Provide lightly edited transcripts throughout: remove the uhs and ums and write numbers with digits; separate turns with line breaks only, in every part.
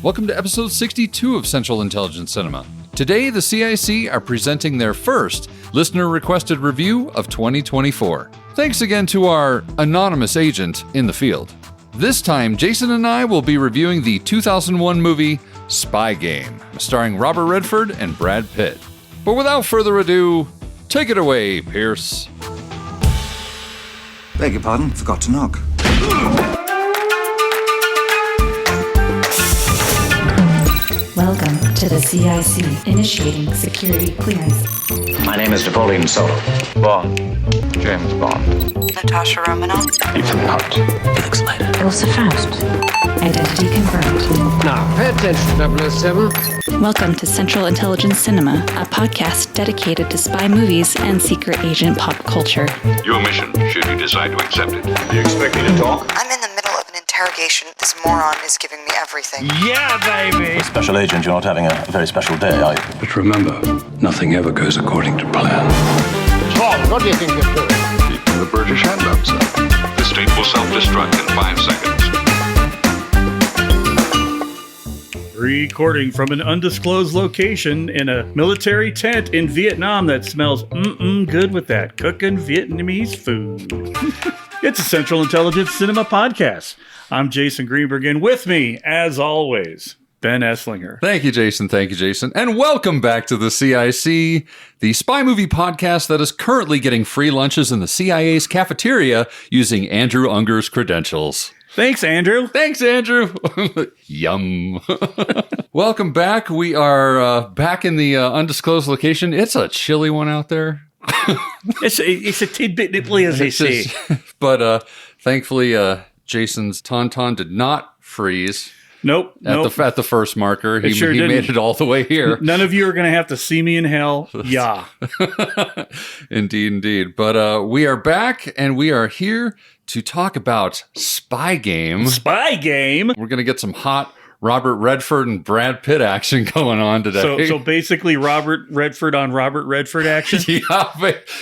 Welcome to episode 62 of Central Intelligence Cinema. Today, the CIC are presenting their first listener-requested review of 2024. Thanks again to our anonymous agent in the field. This time, Jason and I will be reviewing the 2001 movie Spy Game, starring Robert Redford and Brad Pitt. But without further ado, take it away, Pierce.
Beg your pardon, forgot to knock.
Welcome to the CIC, initiating security clearance.
My name is Napoleon Solo.
Bond. James Bond.
Natasha Romanoff.
Ethan Hunt.
Felix Leiter.
Elsa Faust. Identity confirmed.
Now, pay attention, 007.
Welcome to Central Intelligence Cinema, a podcast dedicated to spy movies and secret agent pop culture.
Your mission, should you decide to accept it.
You expect me to talk?
I'm in the middle of an interrogation. This moron is giving me everything.
Yeah, baby!
Special agent, you're not having a very special day, are you?
But remember, nothing ever goes according to plan.
Tom, what do you think you're doing?
Keeping the British hand up, sir. The state will self-destruct in 5 seconds.
Recording from an undisclosed location in a military tent in Vietnam that smells good with that cooking Vietnamese food. It's a Central Intelligence Cinema podcast. I'm Jason Greenberg, and with me, as always, Ben Esslinger.
Thank you, Jason. Thank you, Jason. And welcome back to the CIC, the spy movie podcast that is currently getting free lunches in the CIA's cafeteria using Andrew Unger's credentials.
Thanks, Andrew.
Thanks, Andrew. Yum. Welcome back. We are back in the undisclosed location. It's a chilly one out there.
It's a tidbit nipply, as they say.
But thankfully, Jason's tauntaun did not freeze.
Nope.
At the first marker. He
didn't.
made it all the way here.
None of you are going to have to see me in hell. Yeah.
Indeed. But we are back, and we are here to talk about Spy Game.
Spy Game?
We're going to get some hot Robert Redford and Brad Pitt action going on today.
So basically Robert Redford on Robert Redford action?
Yeah.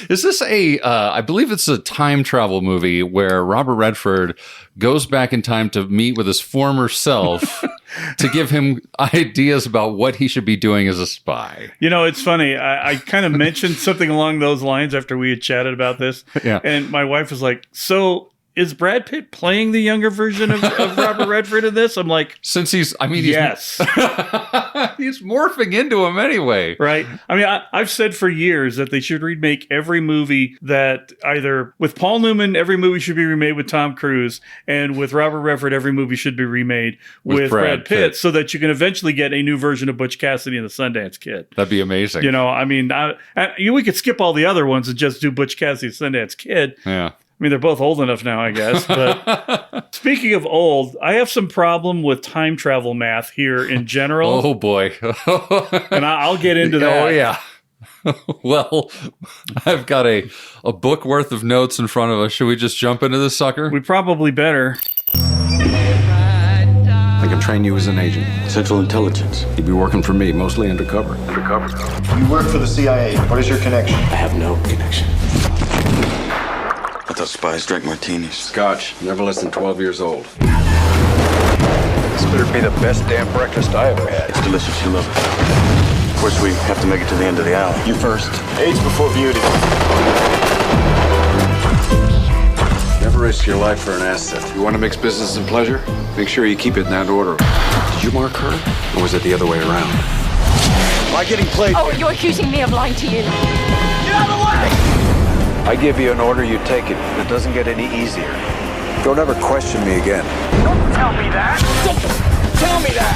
Is this I believe it's a time travel movie where Robert Redford goes back in time to meet with his former self to give him ideas about what he should be doing as a spy.
You know, it's funny. I kind of mentioned something along those lines after we had chatted about this.
Yeah.
And my wife was like, so is Brad Pitt playing the younger version of Robert Redford in this? I'm like,
since he's
yes.
He's morphing into him anyway.
Right. I mean, I've said for years that they should remake every movie that either with Paul Newman, every movie should be remade with Tom Cruise, and with Robert Redford, every movie should be remade with Brad Pitt, so that you can eventually get a new version of Butch Cassidy and the Sundance Kid.
That'd be amazing.
You know, I mean, we could skip all the other ones and just do Butch Cassidy and Sundance Kid.
Yeah.
I mean, they're both old enough now, I guess. But speaking of old, I have some problem with time travel math here in general.
Oh, boy.
And I'll get into that.
Oh, yeah. Well, I've got a book worth of notes in front of us. Should we just jump into this sucker?
We probably better.
I can train you as an agent. Central Intelligence. You'd be working for me, mostly undercover.
You work for the CIA. What is your connection?
I have no connection.
I thought spies drank martinis.
Scotch, never less than 12 years old.
This better be the best damn breakfast I ever had. It's delicious. You love it. Of course, we have to make it to the end of the hour. You first. Age before beauty.
Never risk your life for an asset. You want to mix business and pleasure? Make sure you keep it in that order. Did you mark her? Or was it the other way around?
Am I getting played?
Oh, you're accusing me of lying to you.
Get out of the way! I give you an order, you take it. It doesn't get any easier. Don't ever question me again.
Don't tell me that.
Don't tell me that!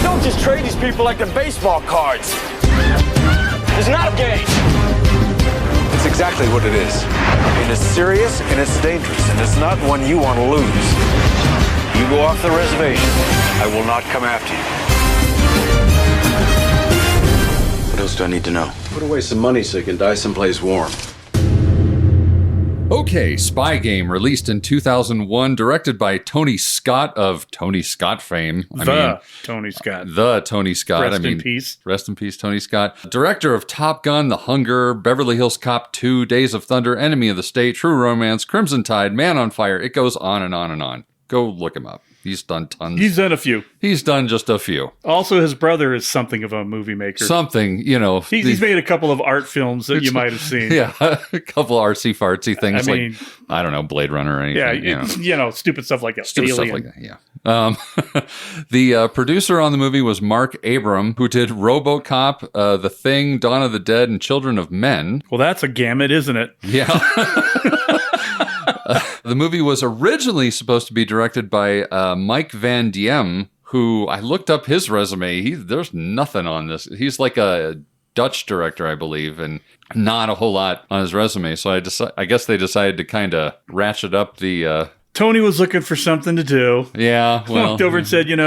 Don't just trade these people like they're baseball cards. It's not a game. It's exactly what it is. And it's serious and it's dangerous, and it's not one you want to lose. You go off the reservation, I will not come after you. What else do I need to know?
Put away some money so you can die someplace warm.
Okay, Spy Game, released in 2001, directed by Tony Scott of Tony Scott fame.
Tony Scott.
Rest in peace. Rest in peace, Tony Scott. Director of Top Gun, The Hunger, Beverly Hills Cop 2, Days of Thunder, Enemy of the State, True Romance, Crimson Tide, Man on Fire. It goes on and on and on. Go look him up. He's done tons.
He's done a few.
He's done just a few.
Also, his brother is something of a movie maker.
Something,
He's made a couple of art films that you might have seen.
Yeah, a couple artsy-fartsy things I don't know, Blade Runner or anything.
Yeah, stupid stuff like that.
Stupid stuff like that, yeah. The producer on the movie was Mark Abram, who did RoboCop, The Thing, Dawn of the Dead, and Children of Men.
Well, that's a gamut, isn't it?
Yeah. The movie was originally supposed to be directed by Mike Van Diem, who I looked up his resume. There's nothing on this. He's like a Dutch director, I believe, and not a whole lot on his resume. So I guess they decided to kind of ratchet up the...
Tony was looking for something to do.
Yeah, well...
Walked over and said, is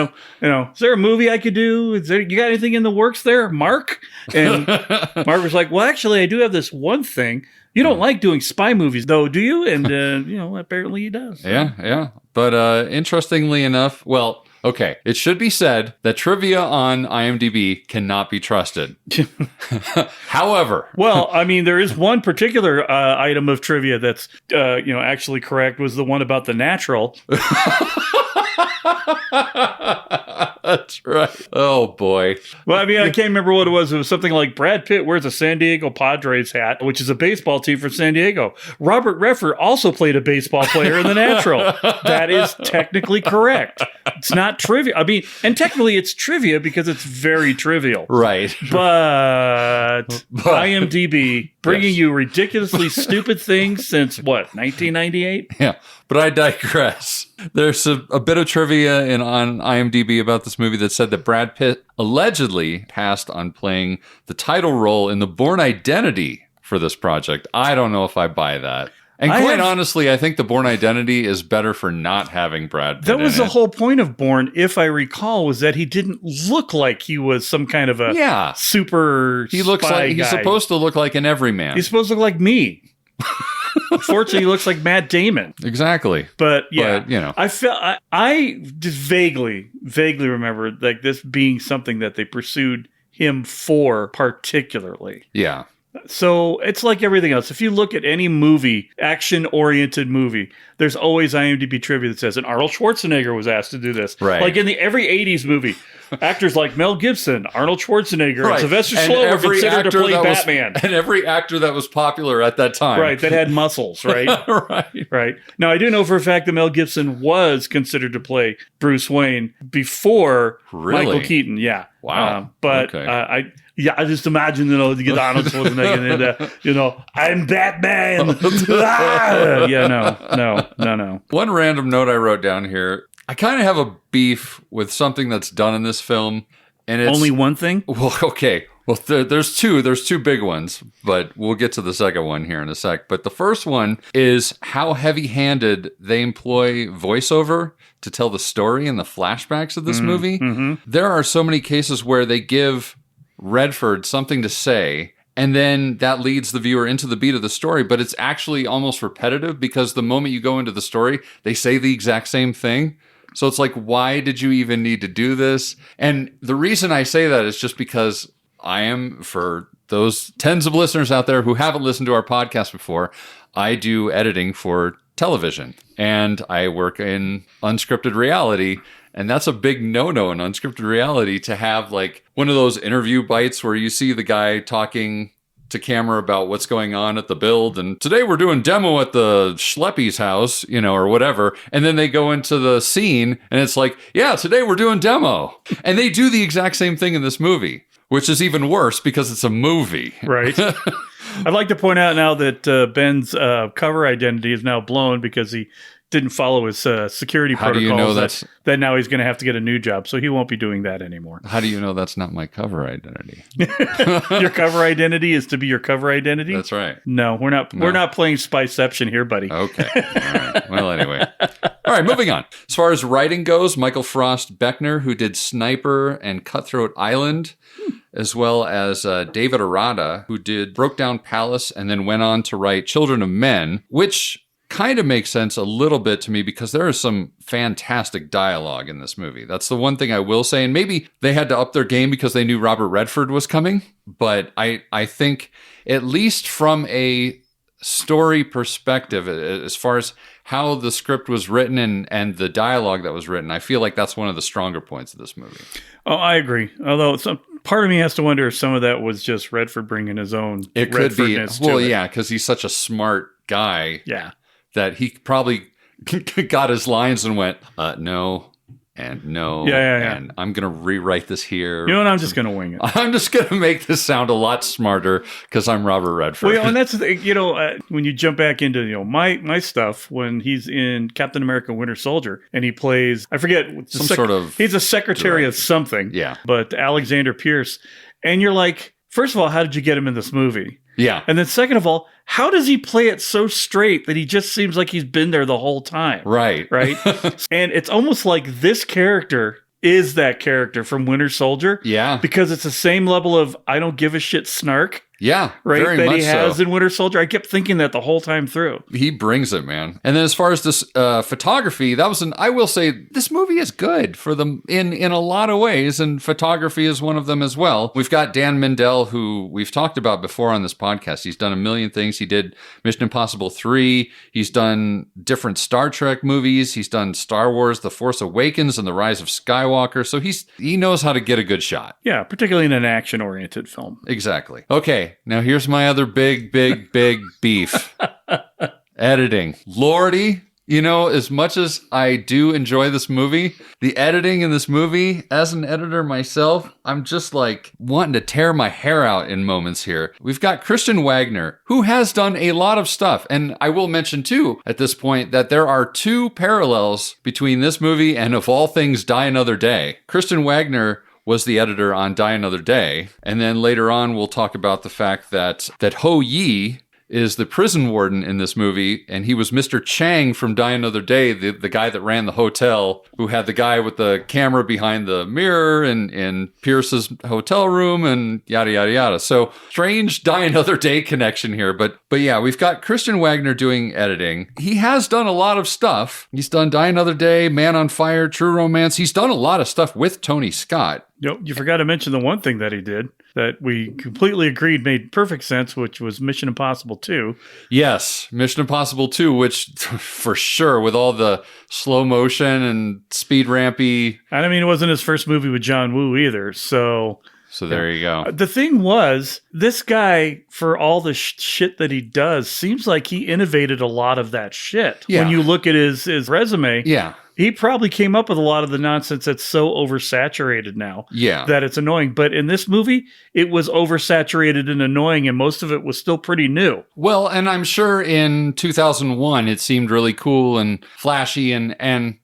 there a movie I could do? You got anything in the works there, Mark? And Mark was like, well, actually, I do have this one thing. You don't like doing spy movies, though, do you? And, apparently he does.
Yeah. But interestingly enough, well, okay, it should be said that trivia on IMDb cannot be trusted. However.
Well, I mean, there is one particular item of trivia that's, actually correct, was the one about The Natural.
That's right. Oh, boy.
Well, I mean, I can't remember what it was. It was something like Brad Pitt wears a San Diego Padres hat, which is a baseball team from San Diego. Robert Redford also played a baseball player in The Natural. That is technically correct. It's not trivia. I mean, and technically it's trivia because it's very trivial.
Right.
But IMDb bringing you ridiculously stupid things since, 1998?
Yeah. But I digress. There's a bit of trivia on IMDb about this movie that said that Brad Pitt allegedly passed on playing the title role in The Bourne Identity for this project. I don't know if I buy that. And quite honestly, I think The Bourne Identity is better for not having Brad Pitt.
That was the whole point of Bourne, if I recall, was that he didn't look like he was some kind of a super
He looks like
guy.
He's supposed to look like an everyman.
He's supposed to look like me. Unfortunately, he looks like Matt Damon.
Exactly.
But I just vaguely remember like this being something that they pursued him for particularly.
Yeah.
So it's like everything else. If you look at any movie, action-oriented movie, there's always IMDb trivia that says, and Arnold Schwarzenegger was asked to do this.
Right.
Like in every 80s movie, actors like Mel Gibson, Arnold Schwarzenegger, and Sylvester Stallone were considered to play Batman.
And every actor that was popular at that time.
Right, that had muscles, right? Right. Now, I do know for a fact that Mel Gibson was considered to play Bruce Wayne before Michael Keaton. Yeah.
Wow.
I just imagine, to get Arnold Schwarzenegger and, I'm Batman. No.
One random note I wrote down here. I kind of have a beef with something that's done in this film. And it's
only one thing?
Well, okay. Well, there's two. There's two big ones, but we'll get to the second one here in a sec. But the first one is how heavy-handed they employ voiceover to tell the story and the flashbacks of this movie.
Mm-hmm.
There are so many cases where they give Redford something to say, and then that leads the viewer into the beat of the story, but it's actually almost repetitive because the moment you go into the story, they say the exact same thing. So it's like, why did you even need to do this? And the reason I say that is just because I am, for those tens of listeners out there who haven't listened to our podcast before, I do editing for television and I work in unscripted reality. And that's a big no-no in unscripted reality, to have like one of those interview bites where you see the guy talking to camera about what's going on at the build. And today we're doing demo at the Schleppy's house, or whatever. And then they go into the scene and it's like, yeah, today we're doing demo. And they do the exact same thing in this movie, which is even worse because it's a movie.
Right. I'd like to point out now that Ben's cover identity is now blown because he didn't follow his security
How
protocols.
do you know
that now he's going to have to get a new job, so he won't be doing that anymore.
How do you know that's not my cover identity?
Your cover identity is to be your cover identity?
That's right.
No, we're not. No. We're not playing Spyception here, buddy.
Okay. All right. Well, anyway. All right, moving on. As far as writing goes, Michael Frost Beckner, who did Sniper and Cutthroat Island, as well as David Arata, who did Broke Down Palace and then went on to write Children of Men, which kind of makes sense a little bit to me because there is some fantastic dialogue in this movie. That's the one thing I will say. And maybe they had to up their game because they knew Robert Redford was coming. But I think, at least from a story perspective, as far as how the script was written and the dialogue that was written, I feel like that's one of the stronger points of this movie.
Oh, I agree. Although part of me has to wonder if some of that was just Redford bringing his own.
It could be. Well,
it.
yeah, because he's such a smart guy.
Yeah.
That he probably got his lines and went, no. And no, and I'm going to rewrite this here.
You know what? I'm just going to wing it.
I'm just going to make this sound a lot smarter because I'm Robert Redford.
Well, and that's the thing, when you jump back into, my stuff, when he's in Captain America Winter Soldier and he plays, I forget, he's a secretary of something.
Yeah.
But Alexander Pierce. And you're like, first of all, how did you get him in this movie?
Yeah.
And then second of all, how does he play it so straight that he just seems like he's been there the whole time?
Right.
Right. And it's almost like this character is that character from Winter Soldier.
Yeah.
Because it's the same level of I don't give a shit snark.
Yeah,
right.
Very
that
much
he has
so.
in Winter Soldier. I kept thinking that the whole time through.
He brings it, man. And then as far as this photography, I will say this movie is good for them in a lot of ways, and photography is one of them as well. We've got Dan Mindell, who we've talked about before on this podcast. He's done a million things. He did Mission Impossible 3. He's done different Star Trek movies. He's done Star Wars, The Force Awakens, and The Rise of Skywalker. So he knows how to get a good shot.
Yeah, particularly in an action-oriented film.
Exactly. Okay. Now here's my other big beef. Editing. Lordy, as much as I do enjoy this movie, the editing in this movie, as an editor myself, I'm just like wanting to tear my hair out in moments here. We've got Christian Wagner, who has done a lot of stuff. And I will mention too, at this point, that there are two parallels between this movie and of all things, Die Another Day. Christian Wagner was the editor on Die Another Day. And then later on, we'll talk about the fact that Ho Yi is the prison warden in this movie, and he was Mr. Chang from Die Another Day, the guy that ran the hotel, who had the guy with the camera behind the mirror in Pierce's hotel room, and yada, yada, yada. So strange Die Another Day connection here. But yeah, we've got Christian Wagner doing editing. He has done a lot of stuff. He's done Die Another Day, Man on Fire, True Romance. He's done a lot of stuff with Tony Scott.
You forgot to mention the one thing that he did that we completely agreed made perfect sense, which was Mission Impossible 2.
Yes, Mission Impossible 2, which for sure, with all the slow motion and speed rampy.
And I mean, it wasn't his first movie with John Woo either, so
there you go.
The thing was, this guy, for all the shit that he does, seems like he innovated a lot of that shit.
Yeah.
When you look at his resume,
yeah.
He probably came up with a lot of the nonsense that's so oversaturated now that it's annoying. But in this movie, it was oversaturated and annoying, and most of it was still pretty new.
Well, and I'm sure in 2001, it seemed really cool and flashy. And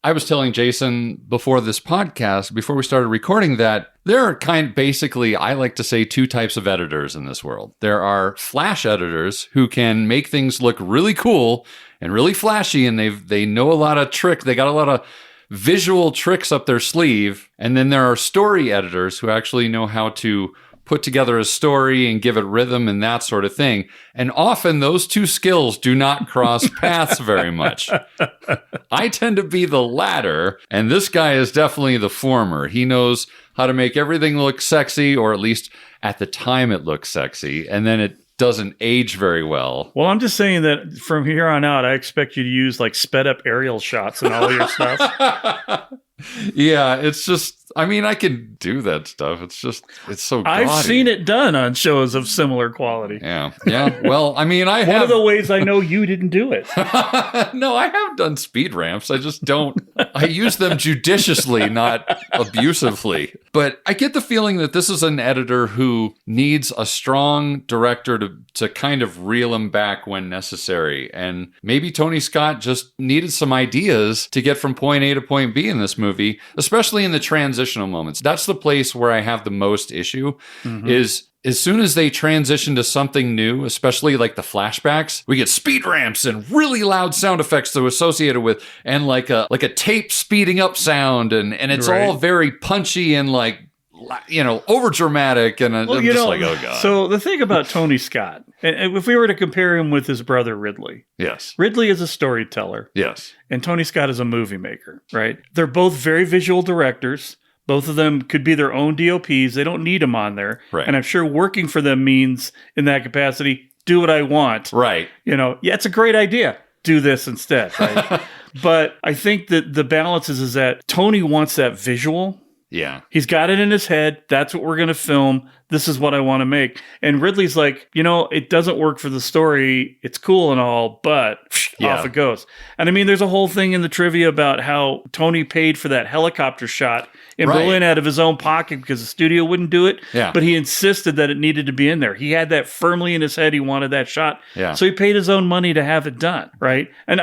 I was telling Jason before this podcast, before we started recording, that there are basically, I like to say, two types of editors in this world. There are flash editors who can make things look really cool and really flashy, and they know a lot of tricks. They got a lot of visual tricks up their sleeve. And then there are story editors who actually know how to put together a story and give it rhythm and that sort of thing. And often those two skills do not cross paths very much. I tend to be the latter, and this guy is definitely the former. He knows how to make everything look sexy, or at least at the time it looks sexy, and then it doesn't age very well.
Well, I'm just saying that from here on out, I expect you to use like sped up aerial shots and all your stuff.
Yeah, it's just, I mean, I can do that stuff. It's so gaudy.
I've seen it done on shows of similar quality.
Yeah. Well, I mean, one
of the ways I know you didn't do it.
No, I have done speed ramps. I just don't. I use them judiciously, not abusively. But I get the feeling that this is an editor who needs a strong director to kind of reel him back when necessary. And maybe Tony Scott just needed some ideas to get from point A to point B in this movie, especially in the transitional moments. That's the place where I have the most issue, is as soon as they transition to something new, especially like the flashbacks, we get speed ramps and really loud sound effects that are associated with, and like a tape speeding up sound, and it's all very punchy and like, over dramatic, and I'm just like, oh god.
So the thing about Tony Scott, and if we were to compare him with his brother Ridley,
yes,
Ridley is a storyteller,
yes,
and Tony Scott is a movie maker, right? They're both very visual directors. Both of them could be their own DOPs. They don't need them on there.
Right.
And I'm sure working for them means, in that capacity, do what I want.
Right.
Yeah, it's a great idea. Do this instead, right? But I think that the balance is that Tony wants that visual.
Yeah.
He's got it in his head. That's what we're going to film. This is what I want to make. And Ridley's like, it doesn't work for the story. It's cool and all, but off it goes. And I mean, there's a whole thing in the trivia about how Tony paid for that helicopter shot in Berlin out of his own pocket because the studio wouldn't do it.
Yeah.
But he insisted that it needed to be in there. He had that firmly in his head. He wanted that shot.
Yeah.
So he paid his own money to have it done, right? And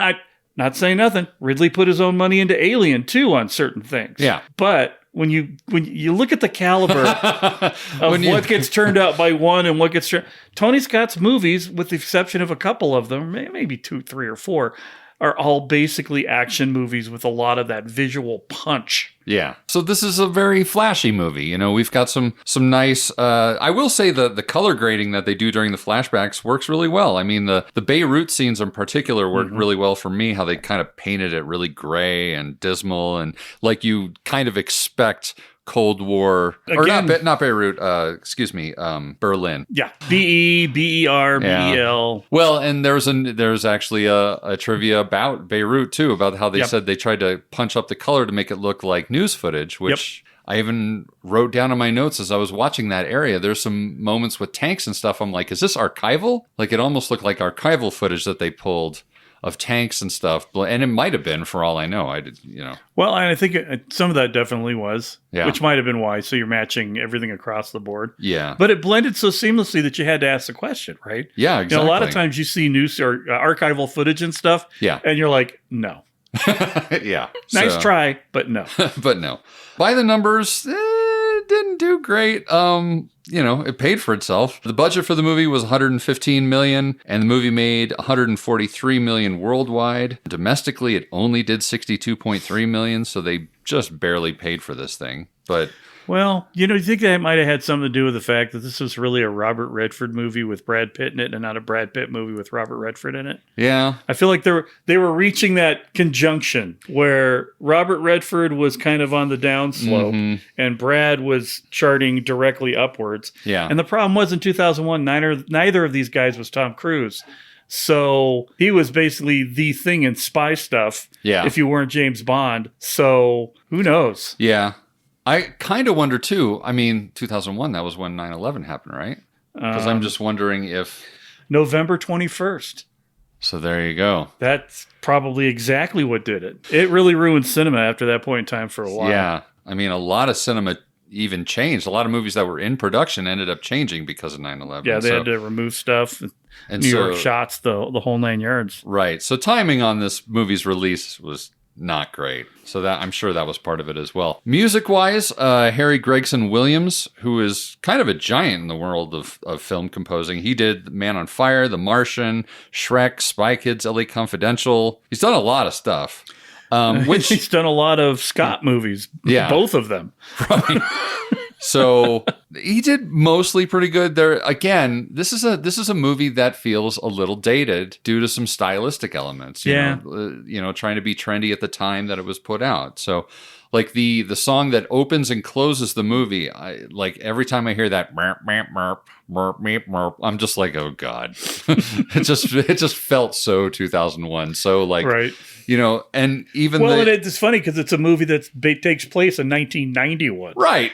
not saying nothing. Ridley put his own money into Alien too on certain things.
Yeah.
But when you look at the caliber of what gets turned out by one and what gets Tony Scott's movies, with the exception of a couple of them, maybe 2, 3, or 4, are all basically action movies with a lot of that visual punch.
Yeah. So this is a very flashy movie. We've got some nice, I will say the color grading that they do during the flashbacks works really well. I mean, the Beirut scenes in particular worked really well for me, how they kind of painted it really gray and dismal and like you kind of expect Cold War,
Again,
or not Beirut, excuse me, Berlin.
Yeah, BER, BEL.
Well, and there's actually a trivia about Beirut too, about how they said they tried to punch up the color to make it look like news footage, which I even wrote down in my notes as I was watching that area. There's some moments with tanks and stuff. I'm like, is this archival? Like it almost looked like archival footage that they pulled of tanks and stuff, and it might have been for all I know. Well,
and I think some of that definitely was,
Yeah.
which might have been why. So you're matching everything across the board.
Yeah.
But it blended so seamlessly that you had to ask the question, right?
Yeah, exactly.
A lot of times you see news or archival footage and stuff, and you're like, no.
Yeah.
Nice try, but no.
But no. By the numbers, didn't do great. It paid for itself. The budget for the movie was $115 million, and the movie made $143 million worldwide. Domestically, it only did $62.3 million, so they just barely paid for this thing. But
well, you think that might have had something to do with the fact that this was really a Robert Redford movie with Brad Pitt in it and not a Brad Pitt movie with Robert Redford in it?
Yeah.
I feel like they were reaching that conjunction where Robert Redford was kind of on the downslope and Brad was charting directly upwards.
Yeah.
And the problem was in 2001, neither of these guys was Tom Cruise. So he was basically the thing in spy stuff if you weren't James Bond. So who knows?
Yeah. I kind of wonder, too. I mean, 2001, that was when 9/11 happened, right? Because I'm just wondering if...
November 21st.
So there you go.
That's probably exactly what did it. It really ruined cinema after that point in time for a while.
Yeah. I mean, a lot of cinema even changed. A lot of movies that were in production ended up changing because of 9/11.
Yeah, they had to remove stuff. And New York shots, the whole 9 yards.
Right. So timing on this movie's release was not great. So that I'm sure that was part of it as well. Music-wise, Harry Gregson Williams, who is kind of a giant in the world of film composing. He did Man on Fire, The Martian, Shrek, Spy Kids, LA Confidential. He's done a lot of stuff. Which
he's done a lot of Scott movies.
Yeah.
Both of them.
Right. So he did mostly pretty good there. Again, this is a movie that feels a little dated due to some stylistic elements. You know, trying to be trendy at the time that it was put out. So, like the song that opens and closes the movie, every time I hear that, I'm just like, oh god, it just felt so 2001. So right. And even
and it's funny because it's a movie that takes place in 1991.
Right.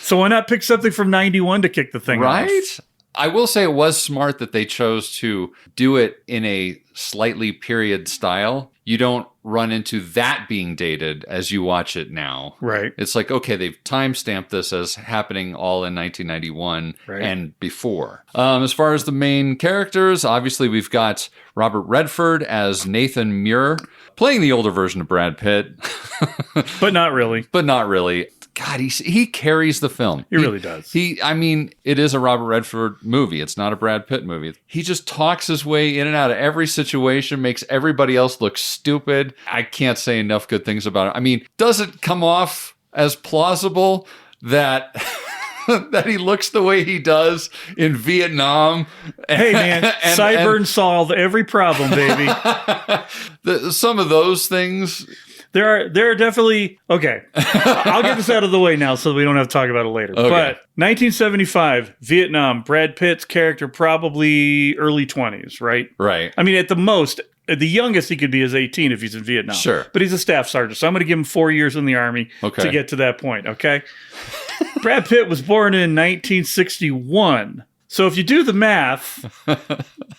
So why not pick something from 91 to kick the thing off?
Right. I will say it was smart that they chose to do it in a slightly period style. You don't run into that being dated as you watch it now.
Right.
It's like, okay, they've timestamped this as happening all in 1991 and before. As far as the main characters, obviously we've got Robert Redford as Nathan Muir, playing the older version of Brad Pitt.
But not really.
God, he carries the film.
He really does.
It is a Robert Redford movie. It's not a Brad Pitt movie. He just talks his way in and out of every situation, makes everybody else look stupid. I can't say enough good things about it. I mean, does it come off as plausible that that he looks the way he does in Vietnam?
Hey, man, Sideburn solved every problem, baby.
Some of those things...
There are definitely... Okay. I'll get this out of the way now so we don't have to talk about it later.
Okay.
But 1975, Vietnam, Brad Pitt's character probably early 20s, right?
Right.
I mean, at the most, the youngest he could be is 18 if he's in Vietnam.
Sure.
But he's a staff sergeant, so I'm going to give him 4 years in the Army to get to that point, okay? Brad Pitt was born in 1961. So if you do the math,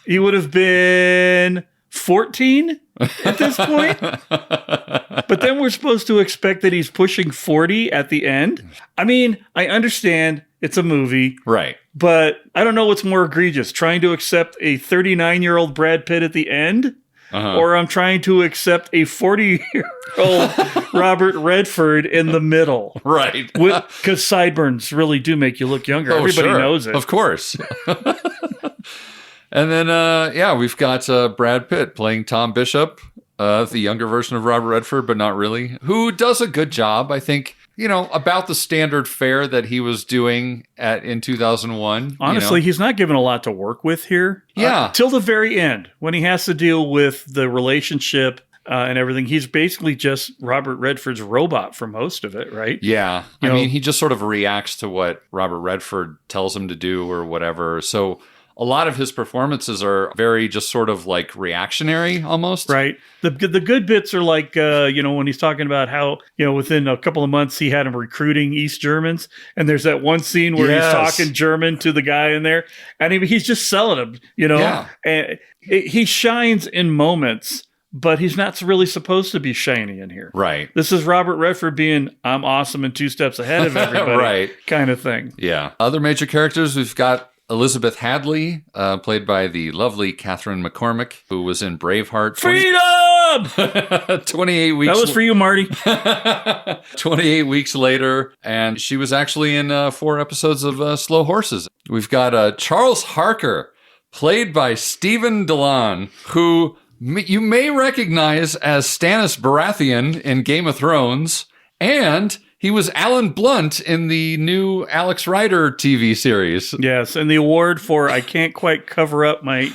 he would have been 14 at this point. But then we're supposed to expect that he's pushing 40 at the end. I mean, I understand it's a movie.
Right.
But I don't know what's more egregious, trying to accept a 39-year-old Brad Pitt at the end, or I'm trying to accept a 40-year-old Robert Redford in the middle.
Right.
Because sideburns really do make you look younger. Everybody knows it.
Of course. And then, we've got Brad Pitt playing Tom Bishop, the younger version of Robert Redford, but not really, who does a good job, I think. About the standard fare that he was doing in 2001.
Honestly, he's not given a lot to work with here.
Yeah.
Till the very end, when he has to deal with the relationship and everything. He's basically just Robert Redford's robot for most of it, right?
Yeah. I mean, he just sort of reacts to what Robert Redford tells him to do or whatever. So a lot of his performances are very just sort of like reactionary almost.
Right. The good bits are like, when he's talking about how, within a couple of months he had him recruiting East Germans. And there's that one scene where he's talking German to the guy in there. And he's just selling him,
Yeah.
And he shines in moments, but he's not really supposed to be shiny in here.
Right.
This is Robert Redford being, I'm awesome and 2 steps ahead of everybody.
Right.
Kind of thing.
Yeah. Other major characters, we've got Elizabeth Hadley, played by the lovely Catherine McCormick, who was in Braveheart.
Freedom!
28 weeks.
That was for you, Marty.
28 weeks later, and she was actually in 4 episodes of Slow Horses. We've got Charles Harker, played by Stephen Dillon, who you may recognize as Stannis Baratheon in Game of Thrones, and he was Alan Blunt in the new Alex Rider TV series.
Yes, and the award for I can't quite cover up my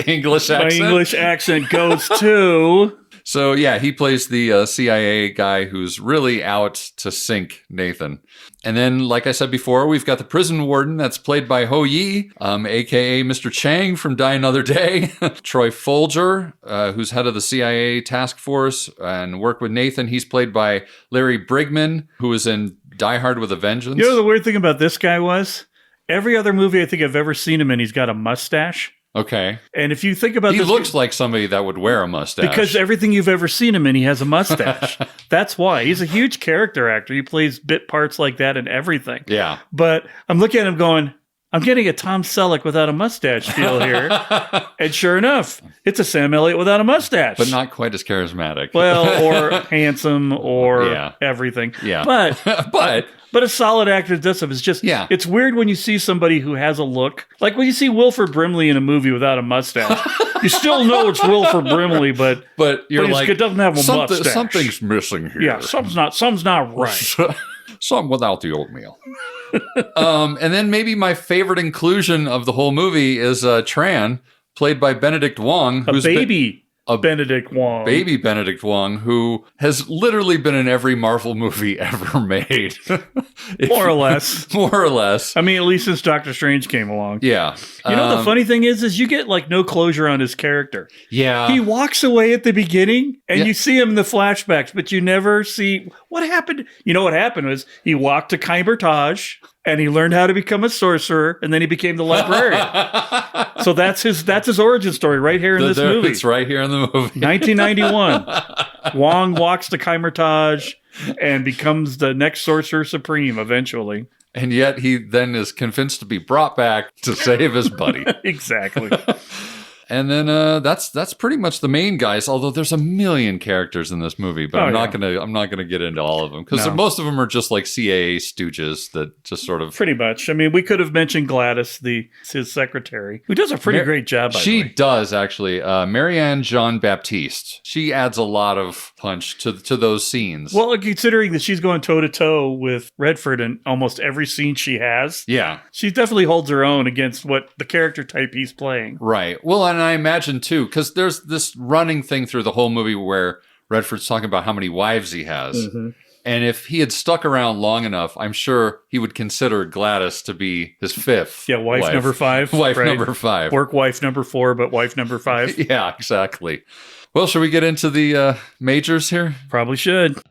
English accent
goes to...
So, yeah, he plays the CIA guy who's really out to sink Nathan. And then, like I said before, we've got the prison warden that's played by Ho Yi, a.k.a. Mr. Chang from Die Another Day. Troy Folger, who's head of the CIA task force and worked with Nathan. He's played by Larry Brigman, who was in Die Hard with a Vengeance.
You know the weird thing about this guy was? Every other movie I think I've ever seen him in, he's got a mustache.
Okay.
And if you think about
He looks like somebody that would wear a mustache.
Because everything you've ever seen him in, he has a mustache. That's why. He's a huge character actor. He plays bit parts like that in everything.
Yeah.
But I'm looking at him going, I'm getting a Tom Selleck without a mustache feel here. And sure enough, it's a Sam Elliott without a mustache.
But not quite as charismatic.
Well, or handsome or everything.
Yeah.
But a solid actor that does stuff. It's just, it's weird when you see somebody who has a look. Like when you see Wilford Brimley in a movie without a mustache. You still know it's Wilford Brimley, but
you're like,
it doesn't have a mustache.
Something's missing here.
Yeah, something's not right.
Something without the oatmeal. And then maybe my favorite inclusion of the whole movie is Tran, played by Benedict Wong.
Benedict Wong.
Baby Benedict Wong, who has literally been in every Marvel movie ever made.
More or less.
More or less.
I mean, at least since Doctor Strange came along.
Yeah.
You know, the funny thing is you get like no closure on his character.
Yeah.
He walks away at the beginning and you see him in the flashbacks, but you never see what happened. You know what happened was he walked to Kaimertage and he learned how to become a sorcerer, and then he became the librarian. So that's his origin story right here in this movie.
It's right here in the movie.
1991. Wong walks to Kaimertage and becomes the next sorcerer supreme eventually.
And yet he then is convinced to be brought back to save his buddy.
Exactly.
And then that's pretty much the main guys. Although there's a million characters in this movie, but I'm not gonna get into all of them because most of them are just like CIA stooges that just sort of
pretty much. I mean, we could have mentioned Gladys, his secretary, who does a pretty great job.
She does actually. Marianne Jean Baptiste. She adds a lot of punch to those scenes.
Well, considering that she's going toe to toe with Redford in almost every scene she has, she definitely holds her own against what the character type he's playing.
Right. Well, and I imagine too, because there's this running thing through the whole movie where Redford's talking about how many wives he has. And if he had stuck around long enough, I'm sure he would consider Gladys to be his fifth.
Yeah, wife number 5.
Wife
right?
number 5.
Work wife number 4, but wife number 5.
Yeah, exactly. Well, should we get into the majors here?
Probably should.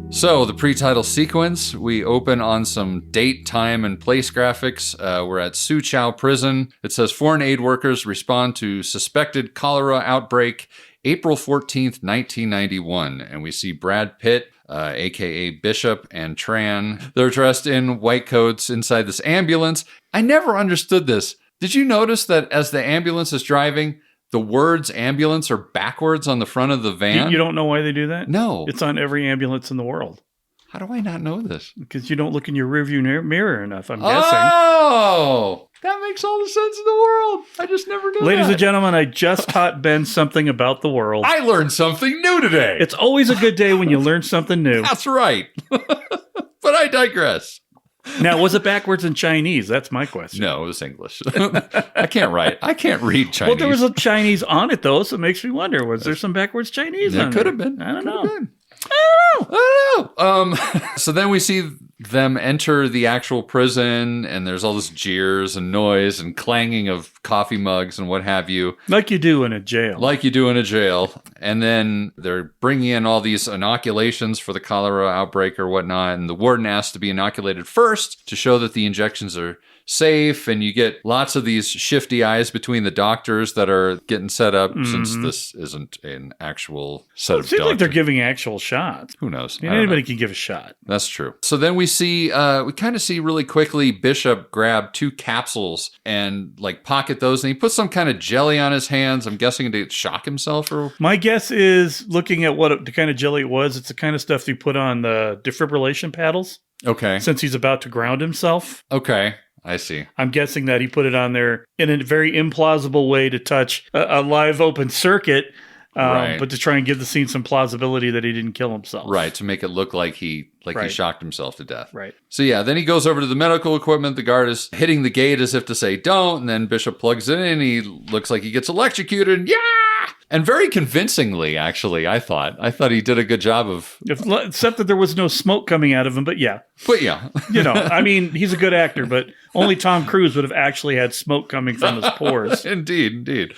So, the pre-title sequence, we open on some date, time, and place graphics. We're at Soochow Prison. It says foreign aid workers respond to suspected cholera outbreak April 14th, 1991. And we see Brad Pitt, a.k.a. Bishop, and Tran. They're dressed in white coats inside this ambulance. I never understood this. Did you notice that as the ambulance is driving, the words ambulance are backwards on the front of the van?
You don't know why they do that?
No.
It's on every ambulance in the world.
How do I not know this?
Because you don't look in your rearview mirror enough, I'm guessing.
Oh! That makes all the sense in the world. I just never knew
Ladies
that.
and gentlemen, I just taught Ben something about the world.
I learned something new today.
It's always a good day when you learn something new.
That's right. But I digress.
Now, was it backwards in Chinese? That's my question.
No, it was English. I can't write. I can't read Chinese.
Well, there was a Chinese on it, though, so it makes me wonder, was there some backwards Chinese on it?
It could have been.
I don't know.
I don't know. So then we see them enter the actual prison, and there's all this jeers and noise and clanging of coffee mugs and what have you.
Like you do in a jail.
Like you do in a jail. And then they're bringing in all these inoculations for the cholera outbreak or whatnot, and the warden asks to be inoculated first to show that the injections are safe, and you get lots of these shifty eyes between the doctors that are getting set up since this isn't an actual set of
It seems
doctors.
like they're giving actual shots.
Who knows?
I mean, anybody can give a shot.
That's true. So then we see, we kind of see really quickly Bishop grab 2 capsules and like pocket those, and he puts some kind of jelly on his hands. I'm guessing to shock himself or...
My guess is, looking at what the kind of jelly it was, it's the kind of stuff you put on the defibrillation paddles.
Okay.
Since he's about to ground himself.
Okay. I see.
I'm guessing that he put it on there in a very implausible way to touch a live open circuit,
right.
But to try and give the scene some plausibility that he didn't kill himself.
Right, to make it look like he
Right.
shocked himself to death.
Right.
So yeah, then he goes over to the medical equipment. The guard is hitting the gate as if to say don't, and then Bishop plugs it in. He looks like he gets electrocuted. Yeah! And very convincingly, actually, I thought he did a good job of...
Except that there was no smoke coming out of him, but yeah.
But yeah.
You know, I mean, he's a good actor, but only Tom Cruise would have actually had smoke coming from his pores.
Indeed.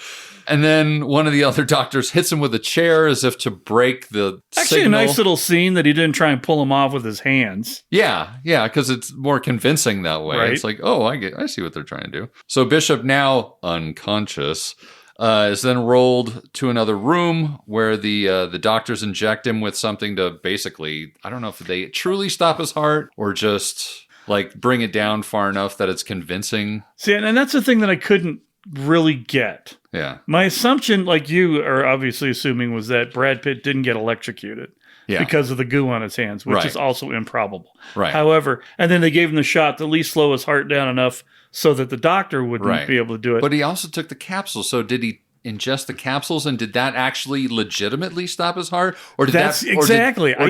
And then one of the other doctors hits him with a chair as if to break the
Actually,
signal.
a nice little scene that he didn't try and pull him off with his hands.
Yeah, because it's more convincing that way.
Right.
It's like, oh, I see what they're trying to do. So Bishop, now unconscious, is then rolled to another room where the doctors inject him with something to basically, I don't know if they truly stop his heart or just like bring it down far enough that it's convincing.
See, and that's the thing that I couldn't really get.
Yeah.
My assumption, like you are obviously assuming, was that Brad Pitt didn't get electrocuted because of the goo on his hands, which is also improbable.
Right.
However, and then they gave him the shot to at least slow his heart down enough so that the doctor wouldn't be able to do it.
But he also took the capsules. So did he ingest the capsules, and did that actually legitimately stop his heart? Or did
I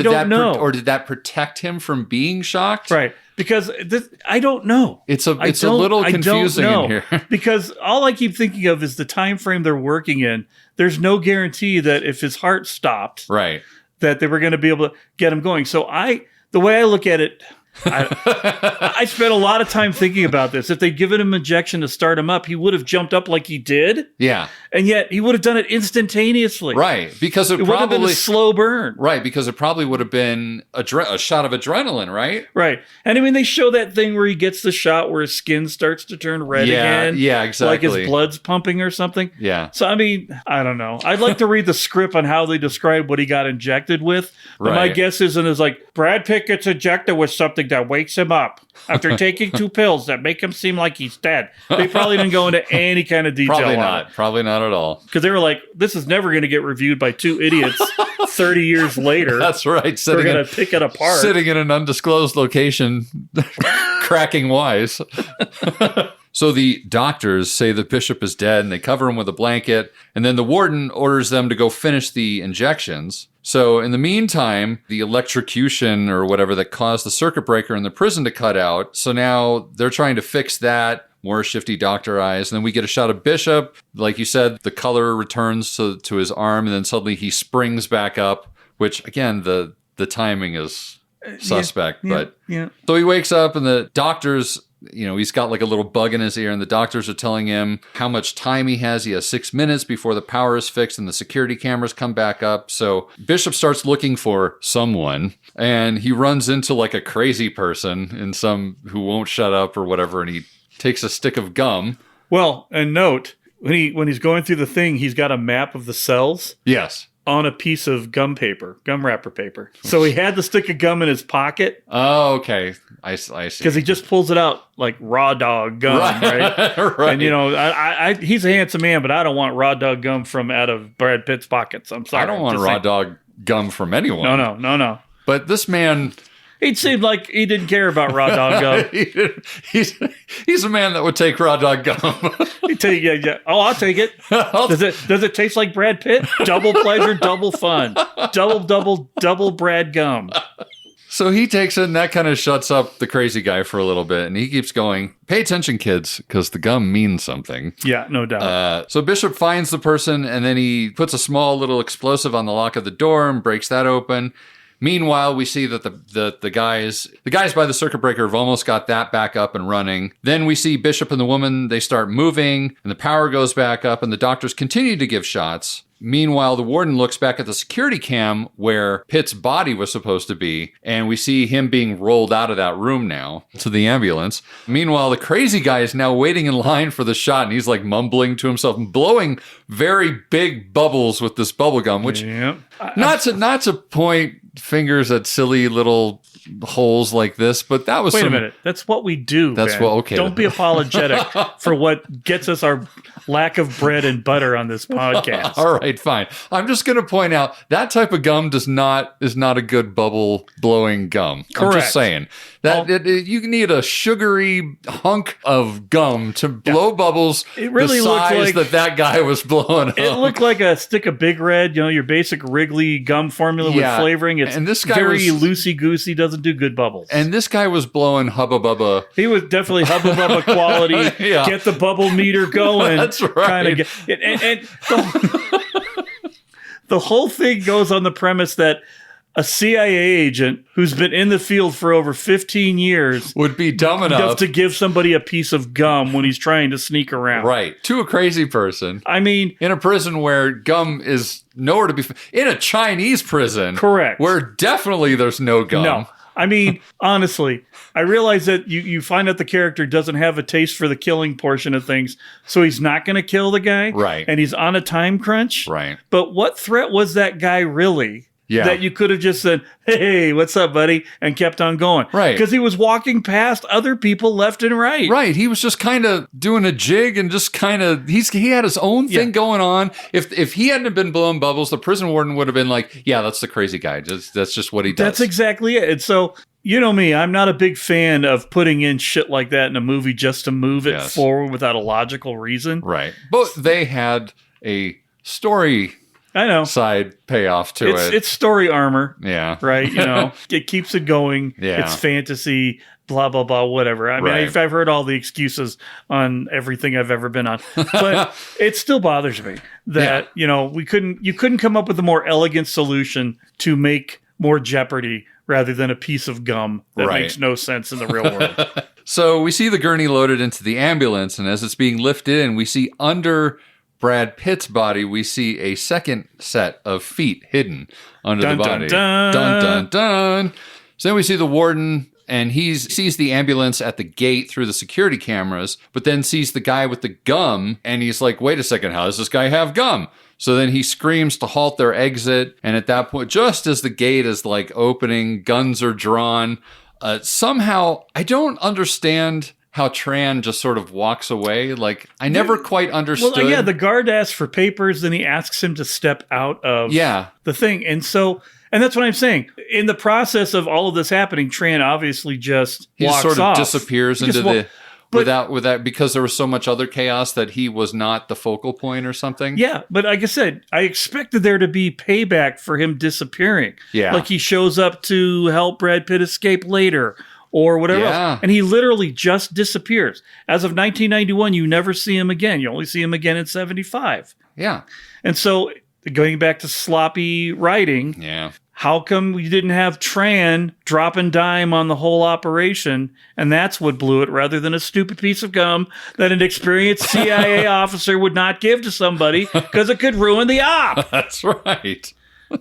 don't know.
Or did that protect him from being shocked?
Right. Because I don't know.
It's a little confusing in here.
Because all I keep thinking of is the time frame they're working in. There's no guarantee that if his heart stopped,
right,
that they were going to be able to get him going. So the way I look at it, I spent a lot of time thinking about this. If they'd given him an injection to start him up, he would have jumped up like he did.
Yeah.
And yet he would have done it instantaneously.
Right. Because it
would have been a slow burn.
Right. Because it probably would have been a shot of adrenaline, right?
Right. And I mean, they show that thing where he gets the shot where his skin starts to turn red again.
Yeah, exactly.
Like his blood's pumping or something.
Yeah.
So, I mean, I don't know. I'd like to read the script on how they describe what he got injected with. But my guess is like, Brad Pitt gets injected with something that wakes him up after taking 2 pills that make him seem like he's dead. They probably didn't go into any kind of detail on it.
Probably not at all.
Because they were like, this is never going to get reviewed by 2 idiots 30 years later.
That's right.
We're going to pick it apart.
Sitting in an undisclosed location, cracking wise. So the doctors say that Bishop is dead and they cover him with a blanket. And then the warden orders them to go finish the injections. So in the meantime, the electrocution or whatever that caused the circuit breaker in the prison to cut out. So now they're trying to fix that. More shifty doctor eyes. And then we get a shot of Bishop. Like you said, the color returns to his arm. And then suddenly he springs back up, which again, the timing is suspect. So he wakes up and the doctors, he's got like a little bug in his ear and the doctors are telling him how much time he has. He has 6 minutes before the power is fixed and the security cameras come back up. So Bishop starts looking for someone and he runs into like a crazy person who won't shut up or whatever. And he takes a stick of gum.
Well, and note, when he's going through the thing, he's got a map of the cells.
Yes.
On a piece of gum wrapper paper. So he had the stick of gum in his pocket.
Oh, okay. I see.
Because he just pulls it out like raw dog gum, right?
Right.
And, he's a handsome man, but I don't want raw dog gum from out of Brad Pitt's pockets. I'm sorry.
I don't want raw dog gum from anyone.
No.
But this man...
He seemed like he didn't care about raw dog gum.
He's a man that would take raw dog gum.
Yeah. Oh, I'll take it. Does it taste like Brad Pitt? Double pleasure, double fun. Double Brad gum.
So he takes it, and that kind of shuts up the crazy guy for a little bit, and he keeps going, pay attention, kids, because the gum means something.
Yeah, no doubt.
So Bishop finds the person, and then he puts a small little explosive on the lock of the door and breaks that open. Meanwhile, we see that the guys by the circuit breaker have almost got that back up and running. Then we see Bishop and the woman, they start moving, and the power goes back up, and the doctors continue to give shots. Meanwhile, the warden looks back at the security cam where Pitt's body was supposed to be, and we see him being rolled out of that room now to the ambulance. Meanwhile, the crazy guy is now waiting in line for the shot, and he's like mumbling to himself and blowing very big bubbles with this bubble gum, which not to point fingers at silly little holes like this, but that was
Wait a minute. That's what we do.
That's
Ben.
what okay.
Don't be apologetic for what gets us our lack of bread and butter on this podcast.
All right, fine. I'm just going to point out that type of gum is not a good bubble blowing gum.
Correct.
I'm just saying that you need a sugary hunk of gum to blow bubbles.
It really
the
looked
size
like
that guy was blowing up.
It looked like a stick of Big Red, your basic Wrigley gum formula with flavoring. It's
and this guy
very loosey-goosey, doesn't do good bubbles.
And this guy was blowing Hubba Bubba.
He was definitely Hubba Bubba quality.
Yeah.
Get the bubble meter going.
That's right.
The whole thing goes on the premise that a CIA agent who's been in the field for over 15 years
would be dumb enough
to give somebody a piece of gum when he's trying to sneak around.
Right. To a crazy person.
I mean,
in a prison where gum is nowhere to be found. In a Chinese prison.
Correct.
Where definitely there's no gum.
No. I mean, honestly, I realize that you find out the character doesn't have a taste for the killing portion of things, so he's not going to kill the guy.
Right.
And he's on a time crunch.
Right.
But what threat was that guy really?
Yeah.
That you could have just said, hey, what's up, buddy? And kept on going.
Right.
Because he was walking past other people left and right.
Right. He was just kind of doing a jig and just kind of, he had his own thing going on. If he hadn't been blowing bubbles, the prison warden would have been like, yeah, that's the crazy guy. That's just what he does.
That's exactly it. And so, you know me, I'm not a big fan of putting in shit like that in a movie just to move it forward without a logical reason.
Right. But they had a story side payoff to it.
It's story armor.
Yeah.
Right? It keeps it going.
Yeah.
It's fantasy, blah, blah, blah, whatever. I mean, I've heard all the excuses on everything I've ever been on. But it still bothers me that, you couldn't come up with a more elegant solution to make more Jeopardy rather than a piece of gum that makes no sense in the real world.
So we see the gurney loaded into the ambulance, and as it's being lifted in, we see under Brad Pitt's body, we see a second set of feet hidden under the body.
Dun, dun.
Dun, dun, dun. So then we see the warden, and he sees the ambulance at the gate through the security cameras, but then sees the guy with the gum, and he's like, wait a second, how does this guy have gum? So then he screams to halt their exit, and at that point, just as the gate is like opening, guns are drawn. Somehow, I don't understand how Tran just sort of walks away. Like, I never quite understood.
Well, the guard asks for papers, then he asks him to step out of the thing. And that's what I'm saying. In the process of all of this happening, Tran obviously just walks
sort of
off.
disappears into the... without because there was so much other chaos that he was not the focal point or something.
Yeah, but like I said, I expected there to be payback for him disappearing.
Yeah.
Like he shows up to help Brad Pitt escape later or whatever else. And he literally just disappears. As of 1991, you never see him again. You only see him again in 75.
Yeah.
And so going back to sloppy writing, how come we didn't have Tran dropping dime on the whole operation, and that's what blew it, rather than a stupid piece of gum that an experienced CIA officer would not give to somebody because it could ruin the op?
That's right.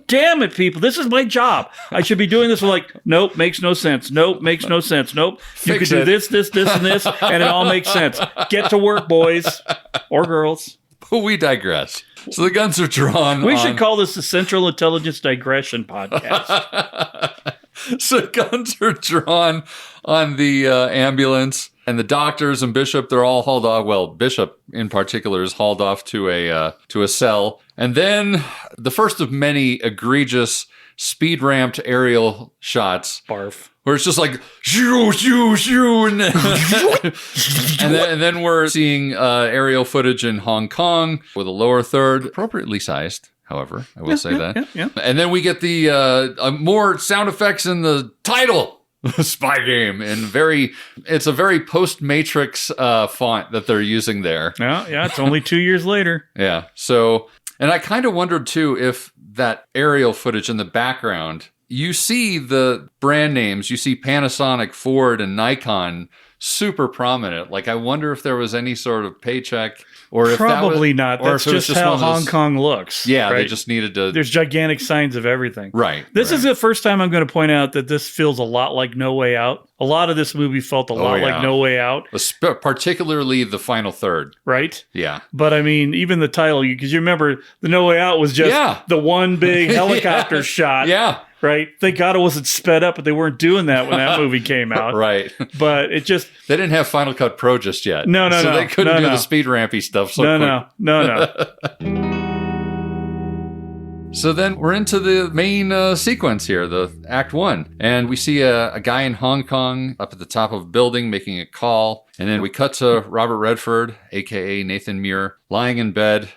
Damn it, people. This is my job. I should be doing this. Like, nope, makes no sense. Nope, makes no sense. Nope. You could do this, and this, and it all makes sense. Get to work, boys or girls.
But we digress. So the guns are drawn.
We should call this the Central Intelligence Digression Podcast.
So guns are drawn on the ambulance, and the doctors and Bishop, they're all hauled off. Well, Bishop in particular is hauled off to a cell. And then the first of many egregious speed-ramped aerial shots.
Barf.
Where it's just like, shoo, shoo, shoo. And then we're seeing aerial footage in Hong Kong with a lower third, appropriately sized, however, I will say that.
Yeah.
And then we get the more sound effects in the title, Spy Game. And it's a very post-Matrix font that they're using there.
Yeah, it's only 2 years later.
Yeah, so, and I kind of wondered too if that aerial footage in the background, you see the brand names, you see Panasonic, Ford, and Nikon super prominent. Like, I wonder if there was any sort of paycheck, or if
probably
that was,
not. That's just how Hong Kong looks.
Yeah,
right?
They just needed to.
There's gigantic signs of everything.
Right.
This is the first time I'm going to point out that this feels a lot like No Way Out. A lot of this movie felt a lot like No Way Out.
Particularly the final third.
Right?
Yeah.
But I mean, even the title, because you remember the No Way Out was just the one big helicopter shot.
Yeah.
Right? Thank God it wasn't sped up, but they weren't doing that when that movie came out.
Right.
But it just...
They didn't have Final Cut Pro just yet.
No.
So they couldn't do the speed rampy stuff so quick.
No.
So then we're into the main sequence here, the Act 1. And we see a guy in Hong Kong up at the top of a building making a call. And then we cut to Robert Redford, a.k.a. Nathan Muir, lying in bed.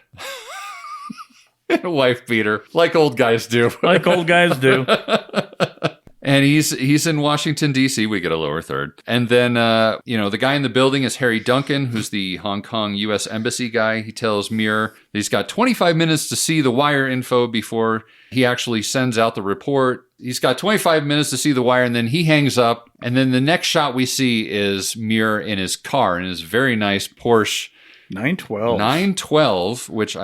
In a wife beater, like old guys do.
Like old guys do.
And he's in Washington, D.C. We get a lower third. And then, the guy in the building is Harry Duncan, who's the Hong Kong U.S. Embassy guy. He tells Muir that he's got 25 minutes to see the wire info before he actually sends out the report. He's got 25 minutes to see the wire, and then he hangs up. And then the next shot we see is Muir in his car, in his very nice Porsche 912, which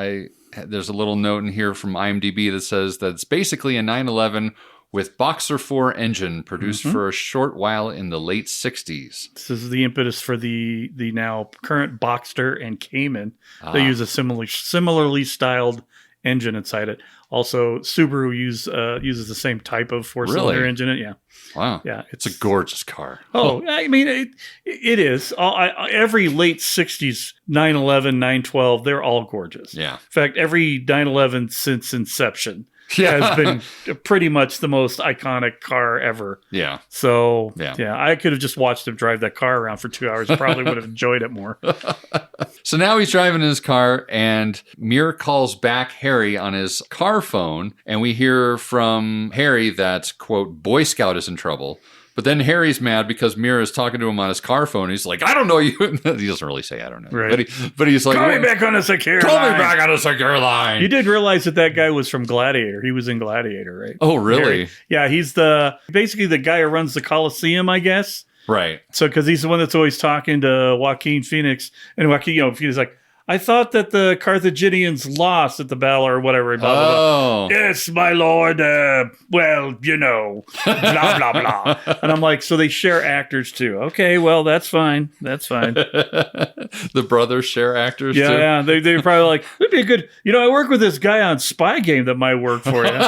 there's a little note in here from IMDb that says that it's basically a 911 with Boxer 4 engine produced for a short while in the late 60s.
This is the impetus for the now current Boxster and Cayman. They use a similarly styled engine inside it. Also, Subaru uses the same type of four-cylinder engine. Yeah.
Wow.
Yeah.
It's a gorgeous car.
Oh, I mean, it is. Every late 60s 911, 912, they're all gorgeous.
Yeah.
In fact, every 911 since inception has been pretty much the most iconic car ever.
Yeah.
So, I could have just watched him drive that car around for 2 hours. Probably would have enjoyed it more.
So now he's driving in his car, and Muir calls back Harry on his car phone, and we hear from Harry that, quote, Boy Scout is in trouble. But then Harry's mad because Muir is talking to him on his car phone. He's like, I don't know you. He doesn't really say, I don't know.
Right.
But he's like,
call me back on a secure line.
Call me back on a secure line.
You did realize that guy was from Gladiator. He was in Gladiator, right?
Oh, really?
Harry. Yeah, he's basically the guy who runs the Coliseum, I guess.
Right.
So, because he's the one that's always talking to Joaquin Phoenix. And Joaquin, Phoenix is like, I thought that the Carthaginians lost at the battle or whatever. Blah, blah, blah. Yes, my lord. Blah, blah, blah. And I'm like, so they share actors too. Okay, well, that's fine. That's fine.
The brothers share actors too?
Yeah. They're probably like, it'd be a good, I work with this guy on Spy Game that might work for you.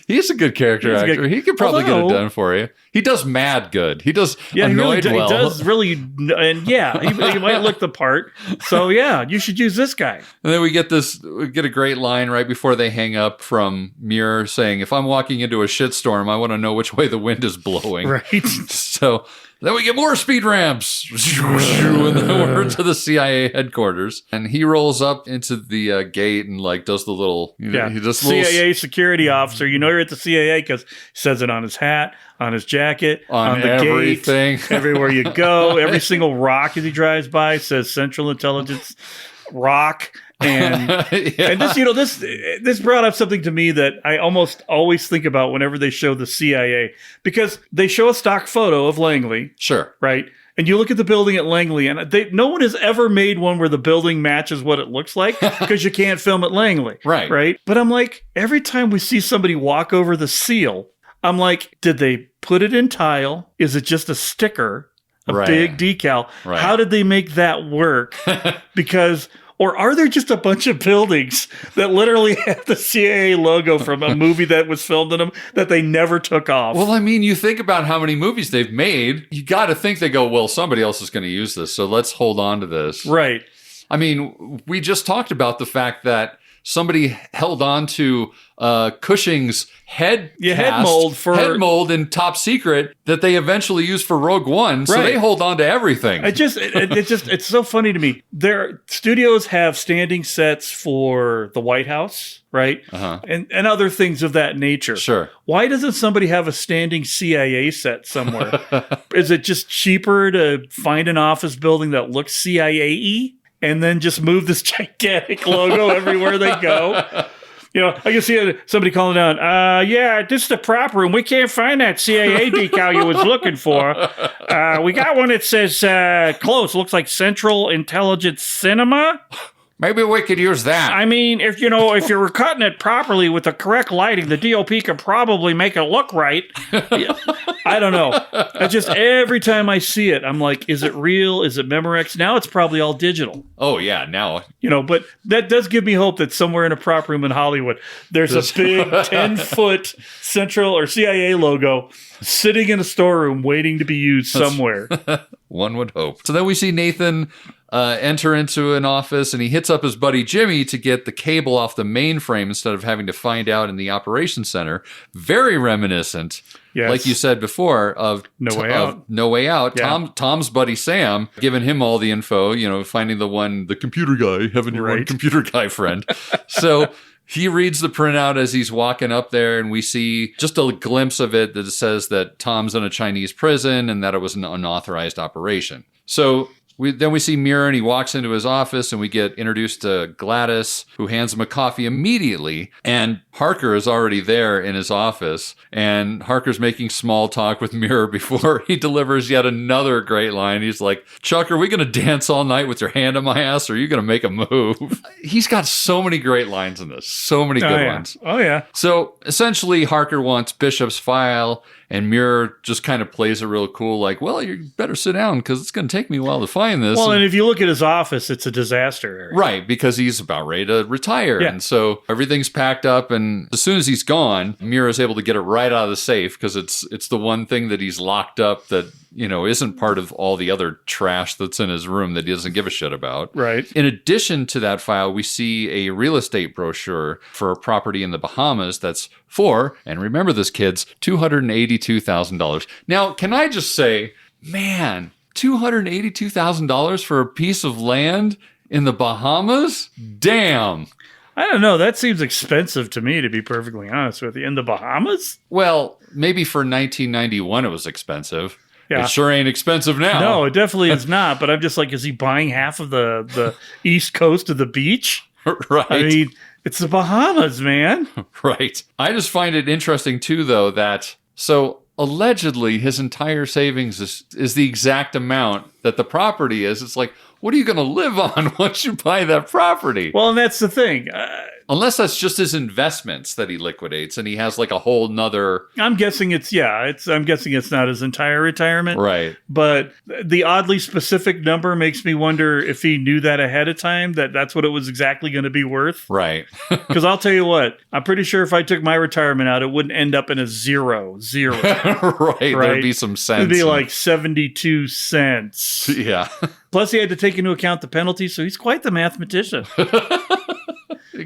He's a good character actor. He could probably get it done for you. He does mad good. He does annoyed well.
He does really, and he might look the part. So you should use this guy.
And then we get a great line right before they hang up from Muir saying, if I'm walking into a shitstorm, I want to know which way the wind is blowing.
Right.
So Then we get more speed ramps. And then we're to the CIA headquarters. And he rolls up into the gate and like does the little, he does
CIA security officer. You know you're at the CIA because he says it on his hat, on his jacket, on the
everything.
Gate, everywhere you go. Every single rock as he drives by says Central Intelligence Rock. And and this brought up something to me that I almost always think about whenever they show the CIA, because they show a stock photo of Langley.
Sure.
Right. And you look at the building at Langley, and no one has ever made one where the building matches what it looks like because you can't film at Langley.
Right.
Right. But I'm like, every time we see somebody walk over the seal, I'm like, did they put it in tile? Is it just a sticker, a big decal?
Right.
How did they make that work? Because... Or are there just a bunch of buildings that literally have the CIA logo from a movie that was filmed in them that they never took off?
Well, I mean, you think about how many movies they've made. You got to think they go, well, somebody else is going to use this, so let's hold on to this.
Right.
I mean, we just talked about the fact that somebody held on to Cushing's head mold in Top Secret that they eventually used for Rogue One. So they hold on to everything.
It's so funny to me. Their studios have standing sets for the White House, right?
Uh-huh.
And other things of that nature.
Sure.
Why doesn't somebody have a standing CIA set somewhere? Is it just cheaper to find an office building that looks CIA-y? And then just move this gigantic logo everywhere they go. You know, I can see somebody calling down, this is the prop room. We can't find that CIA decal you was looking for. We got one that says close. Looks like Central Intelligence Cinema.
Maybe we could use that.
I mean, if you were cutting it properly with the correct lighting, the DOP could probably make it look right. I don't know. I just, every time I see it, I'm like, is it real? Is it Memorex? Now it's probably all digital.
Oh, yeah, now.
But that does give me hope that somewhere in a prop room in Hollywood, there's a big 10-foot Central or CIA logo sitting in a storeroom waiting to be used somewhere.
One would hope. So then we see Nathan enter into an office, and he hits up his buddy Jimmy to get the cable off the mainframe instead of having to find out in the operations center. Very reminiscent, like you said before, of No Way Out. Yeah. Tom's buddy Sam, giving him all the info, finding the computer guy, having your one computer guy friend. So he reads the printout as he's walking up there, and we see just a glimpse of it that says that Tom's in a Chinese prison and that it was an unauthorized operation. So then we see Muir, and he walks into his office, and we get introduced to Gladys, who hands him a coffee immediately. And Harker is already there in his office, and Harker's making small talk with Muir before he delivers yet another great line. He's like, Chuck, are we going to dance all night with your hand on my ass, or are you going to make a move? He's got so many great lines in this. So many good ones.
Oh, yeah.
So essentially, Harker wants Bishop's file, and Muir just kind of plays it real cool, like, well, you better sit down because it's going to take me a while to find this.
Well, and if you look at his office, it's a disaster area.
Right, because he's about ready to retire. Yeah. And so everything's packed up, and as soon as he's gone, Muir is able to get it right out of the safe because it's the one thing that he's locked up that, isn't part of all the other trash that's in his room that he doesn't give a shit about.
Right.
In addition to that file, we see a real estate brochure for a property in the Bahamas that's for, and remember this, kids, $282,000. Now, can I just say, man, $282,000 for a piece of land in the Bahamas? Damn.
I don't know. That seems expensive to me, to be perfectly honest with you. In the Bahamas?
Well, maybe for 1991 it was expensive.
Yeah.
It sure ain't expensive now.
No, it definitely is not. But I'm just like, is he buying half of the east coast of the beach?
Right.
I mean, it's the Bahamas, man.
Right. I just find it interesting, too, though, that so allegedly his entire savings is the exact amount that the property is. It's like, what are you going to live on once you buy that property?
Well, and that's the thing.
Unless that's just his investments that he liquidates and he has like a whole nother...
I'm guessing it's not his entire retirement.
Right.
But the oddly specific number makes me wonder if he knew that ahead of time, that's what it was exactly going to be worth.
Right.
Because I'll tell you what, I'm pretty sure if I took my retirement out, it wouldn't end up in a zero.
Right. There'd be some cents.
It'd be like 72 cents.
Yeah.
Plus, he had to take into account the penalty, so he's quite the mathematician.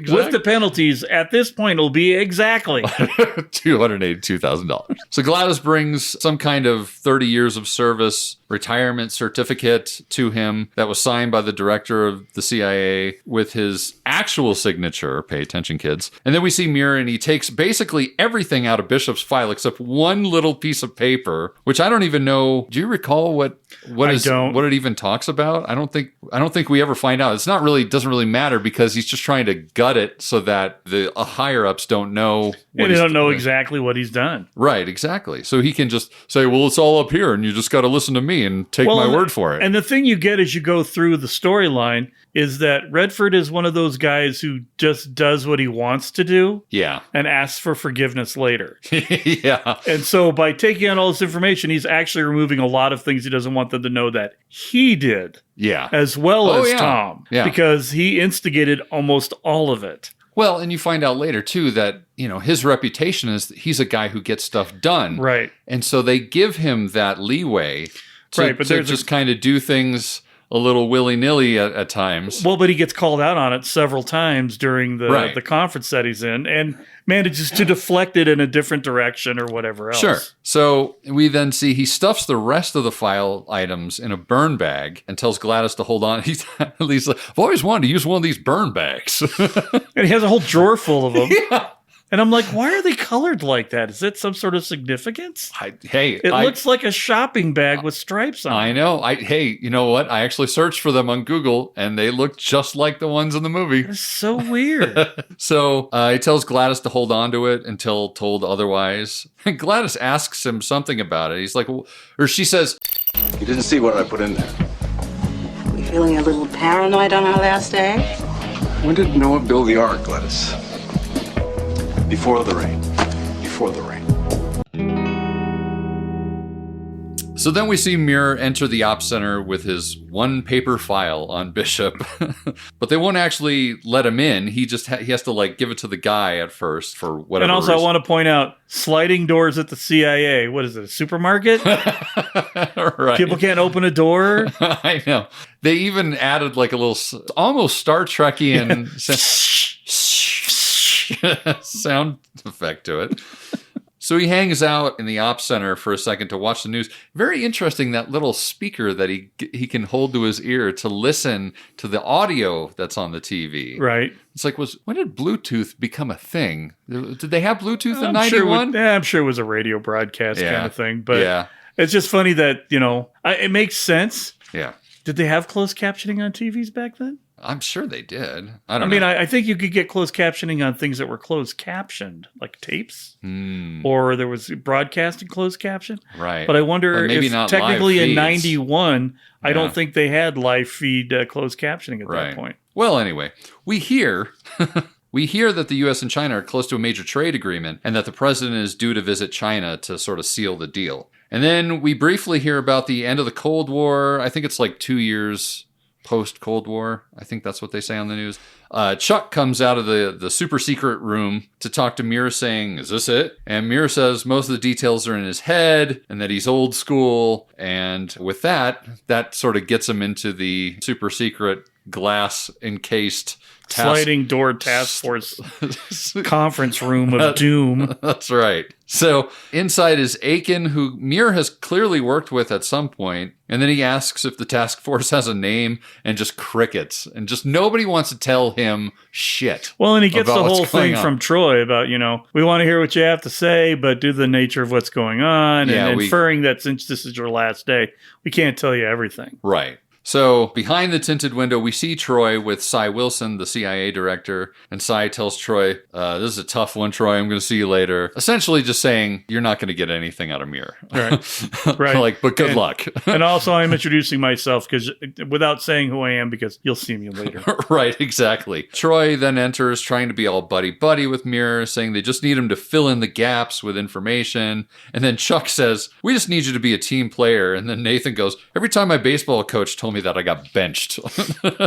With the penalties, at this point, it'll be exactly
$282,000. So Gladys brings some kind of 30 years of service retirement certificate to him that was signed by the director of the CIA with his actual signature. Pay attention, kids. And then we see Muir, and he takes basically everything out of Bishop's file except one little piece of paper, which I don't even know. Do you recall what it even talks about? I don't think we ever find out. Doesn't really matter because he's just trying to gut it so that the higher ups don't know.
They don't know exactly what he's done.
Right, exactly. So he can just say, well, it's all up here and you just got to listen to me and take my word for it.
And the thing you get as you go through the storyline is that Redford is one of those guys who just does what he wants to do.
Yeah.
And asks for forgiveness later.
Yeah.
And so by taking on all this information, he's actually removing a lot of things he doesn't want them to know that he did.
Yeah.
As well as Tom.
Yeah.
Because he instigated almost all of it.
Well, and you find out later, too, that, his reputation is that he's a guy who gets stuff done.
Right.
And so they give him that leeway to just kind of do things a little willy-nilly at times.
Well, but he gets called out on it several times during the conference that he's in and manages to deflect it in a different direction or whatever else.
Sure. So we then see he stuffs the rest of the file items in a burn bag and tells Gladys to hold on. He's like, I've always wanted to use one of these burn bags.
And he has a whole drawer full of them.
Yeah.
And I'm like, why are they colored like that? Is it some sort of significance?
It
looks like a shopping bag with stripes on it.
I know. You know what? I actually searched for them on Google, and they look just like the ones in the movie.
It's so weird.
So he tells Gladys to hold on to it until told otherwise. And Gladys asks him something about it. He's like, or she says,
You didn't see what I put in there.
You feeling a little paranoid on our last day?
When did Noah build the ark, Gladys? Before the rain. Before the rain.
So then we see Muir enter the op center with his one paper file on Bishop, but they won't actually let him in. He just he has to give it to the guy at first for whatever.
And also,
reason.
I want to point out sliding doors at the CIA. What is it? A supermarket?
Right.
People can't open a door.
I know. They even added a little almost Star Trekian sound effect to it. So he hangs out in the op center for a second to watch the news. Very interesting, that little speaker that he can hold to his ear to listen to the audio that's on the TV.
Right.
It's when did Bluetooth become a thing? Did they have Bluetooth in 91?
I'm sure it was a radio broadcast kind of thing. But it's just funny that, it makes sense.
Yeah.
Did they have closed captioning on TVs back then?
I'm sure they did. I don't know.
I think you could get closed captioning on things that were closed captioned, like tapes, or there was broadcasting closed caption.
Right.
But I wonder if
not
technically
live
in
feeds.
91, I don't think they had live feed closed captioning at that point.
Well, anyway, we hear that the U.S. and China are close to a major trade agreement and that the president is due to visit China to sort of seal the deal. And then we briefly hear about the end of the Cold War. I think it's 2 years post-Cold War. I think that's what they say on the news. Chuck comes out of the super secret room to talk to Muir, saying, is this it? And Muir says most of the details are in his head and that he's old school. And with that sort of gets him into the super secret glass encased
sliding door task force conference room of doom.
That's right. So inside is Aiken, who Muir has clearly worked with at some point, and then he asks if the task force has a name, and just crickets, and just nobody wants to tell him shit.
Well, and he gets the whole thing from Troy about, we want to hear what you have to say, but due to the nature of what's going on, and inferring that since this is your last day, we can't tell you everything.
Right. So behind the tinted window, we see Troy with Cy Wilson, the CIA director, and Cy tells Troy, this is a tough one, Troy, I'm going to see you later. Essentially just saying, you're not going to get anything out of Muir.
Right.
But good luck.
And also I'm introducing myself without saying who I am, because you'll see me later.
Right, exactly. Troy then enters trying to be all buddy-buddy with Muir, saying they just need him to fill in the gaps with information. And then Chuck says, we just need you to be a team player. And then Nathan goes, every time my baseball coach told tell me that I got benched.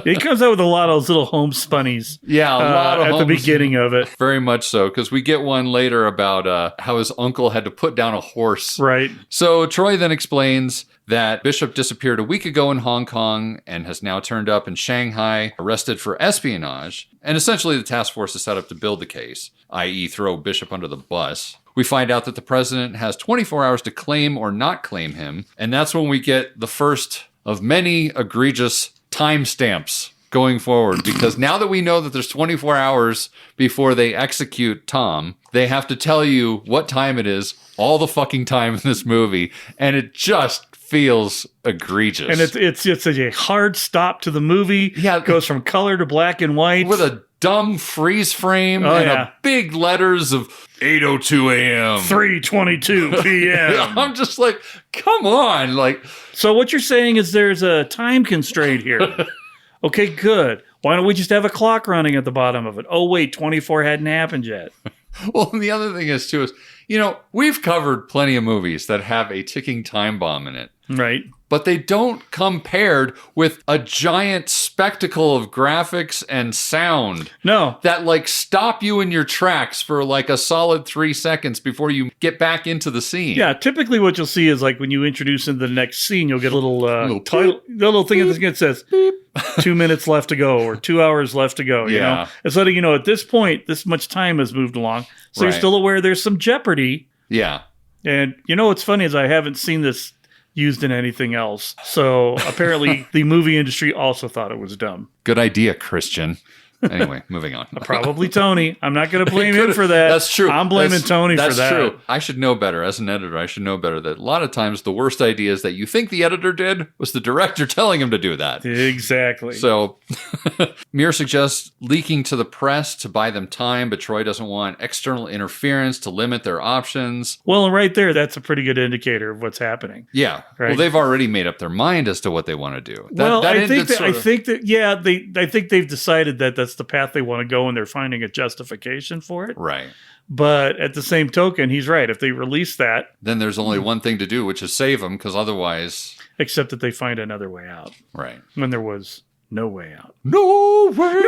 He comes out with a lot of those little homespunnies.
Yeah, a lot of
at the beginning of it.
Very much so, because we get one later about how his uncle had to put down a horse.
Right.
So Troy then explains that Bishop disappeared a week ago in Hong Kong and has now turned up in Shanghai, arrested for espionage. And essentially the task force is set up to build the case, i.e. throw Bishop under the bus. We find out that the president has 24 hours to claim or not claim him. And that's when we get the first of many egregious timestamps going forward. Because now that we know that there's 24 hours before they execute Tom, they have to tell you what time it is all the fucking time in this movie. And it just feels egregious.
And it's a hard stop to the movie. Yeah. It goes from color to black and white.
With a dumb freeze frame and a big letters of 8:02 a.m.
3:22 p.m.
I'm just like, come on.
So what you're saying is there's a time constraint here. Okay, good. Why don't we just have a clock running at the bottom of it? Oh, wait, 24 hadn't happened yet.
Well, and the other thing is, too, is, we've covered plenty of movies that have a ticking time bomb in it.
Right.
But they don't come paired with a giant spectacle of graphics and sound.
No.
That stop you in your tracks for a solid 3 seconds before you get back into the scene.
Yeah, typically what you'll see is when you introduce into the next scene, you'll get a little thing that says 2 minutes left to go or 2 hours left to go. You know? It's letting you know at this point, this much time has moved along. So you're still aware there's some jeopardy.
Yeah.
And what's funny is I haven't seen this used in anything else. So apparently the movie industry also thought it was dumb.
Good idea, Christian. Anyway, moving on.
Probably Tony. I'm not going to blame him for that.
That's true.
I'm blaming Tony for that.
That's true. I should know better. As an editor, I should know better that a lot of times the worst ideas that you think the editor did was the director telling him to do that.
Exactly.
So Muir suggests leaking to the press to buy them time, but Troy doesn't want external interference to limit their options.
Well, and right there, that's a pretty good indicator of what's happening.
Yeah.
Right?
Well, they've already made up their mind as to what they want to do.
I think they've decided that that's the path they want to go, and they're finding a justification for it.
Right.
But at the same token, he's right. If they release that,
then there's only one thing to do, which is save them, because otherwise...
Except that they find another way out.
Right.
When there was no way out.
No way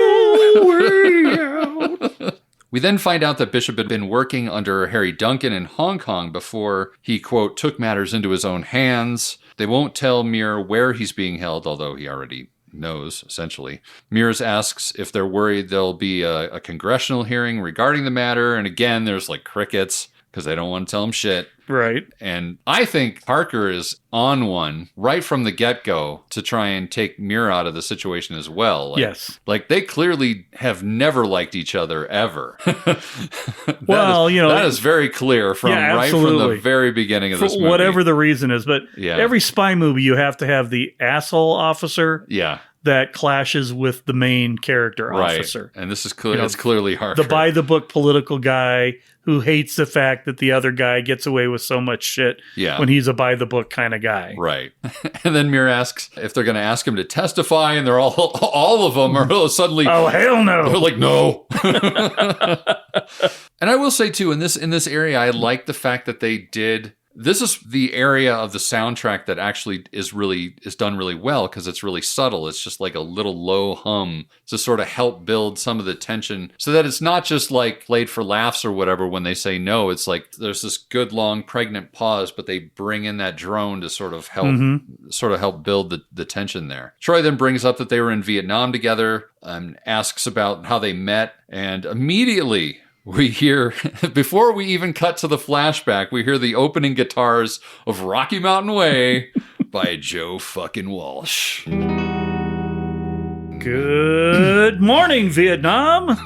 out. We then find out that Bishop had been working under Harry Duncan in Hong Kong before he, quote, took matters into his own hands. They won't tell Muir where he's being held, although he already knows, essentially. Mears asks if they're worried there'll be a congressional hearing regarding the matter. And again, there's crickets because they don't want to tell him shit.
Right.
And I think Parker is on one right from the get-go to try and take Muir out of the situation as well.
Yes.
They clearly have never liked each other, ever. That is very clear from the very beginning of this movie.
Whatever the reason is. But every spy movie, you have to have the asshole officer.
Yeah.
That clashes with the main character officer.
And this is it's clearly Harker.
The by-the-book political guy who hates the fact that the other guy gets away with so much shit when he's a by-the-book kind of guy.
Right. And then Muir asks if they're going to ask him to testify, and they're all of them are suddenly...
Oh, hell no!
They're like, no! And I will say, too, in this area, I like the fact that they did... This is the area of the soundtrack that actually is done really well because it's really subtle. It's just a little low hum to sort of help build some of the tension so that it's not just played for laughs or whatever when they say no. It's there's this good long pregnant pause, but they bring in that drone to sort of help build the tension there. Troy then brings up that they were in Vietnam together and asks about how they met, and immediately we hear, before we even cut to the flashback, we hear the opening guitars of Rocky Mountain Way by Joe fucking Walsh.
Good morning, Vietnam.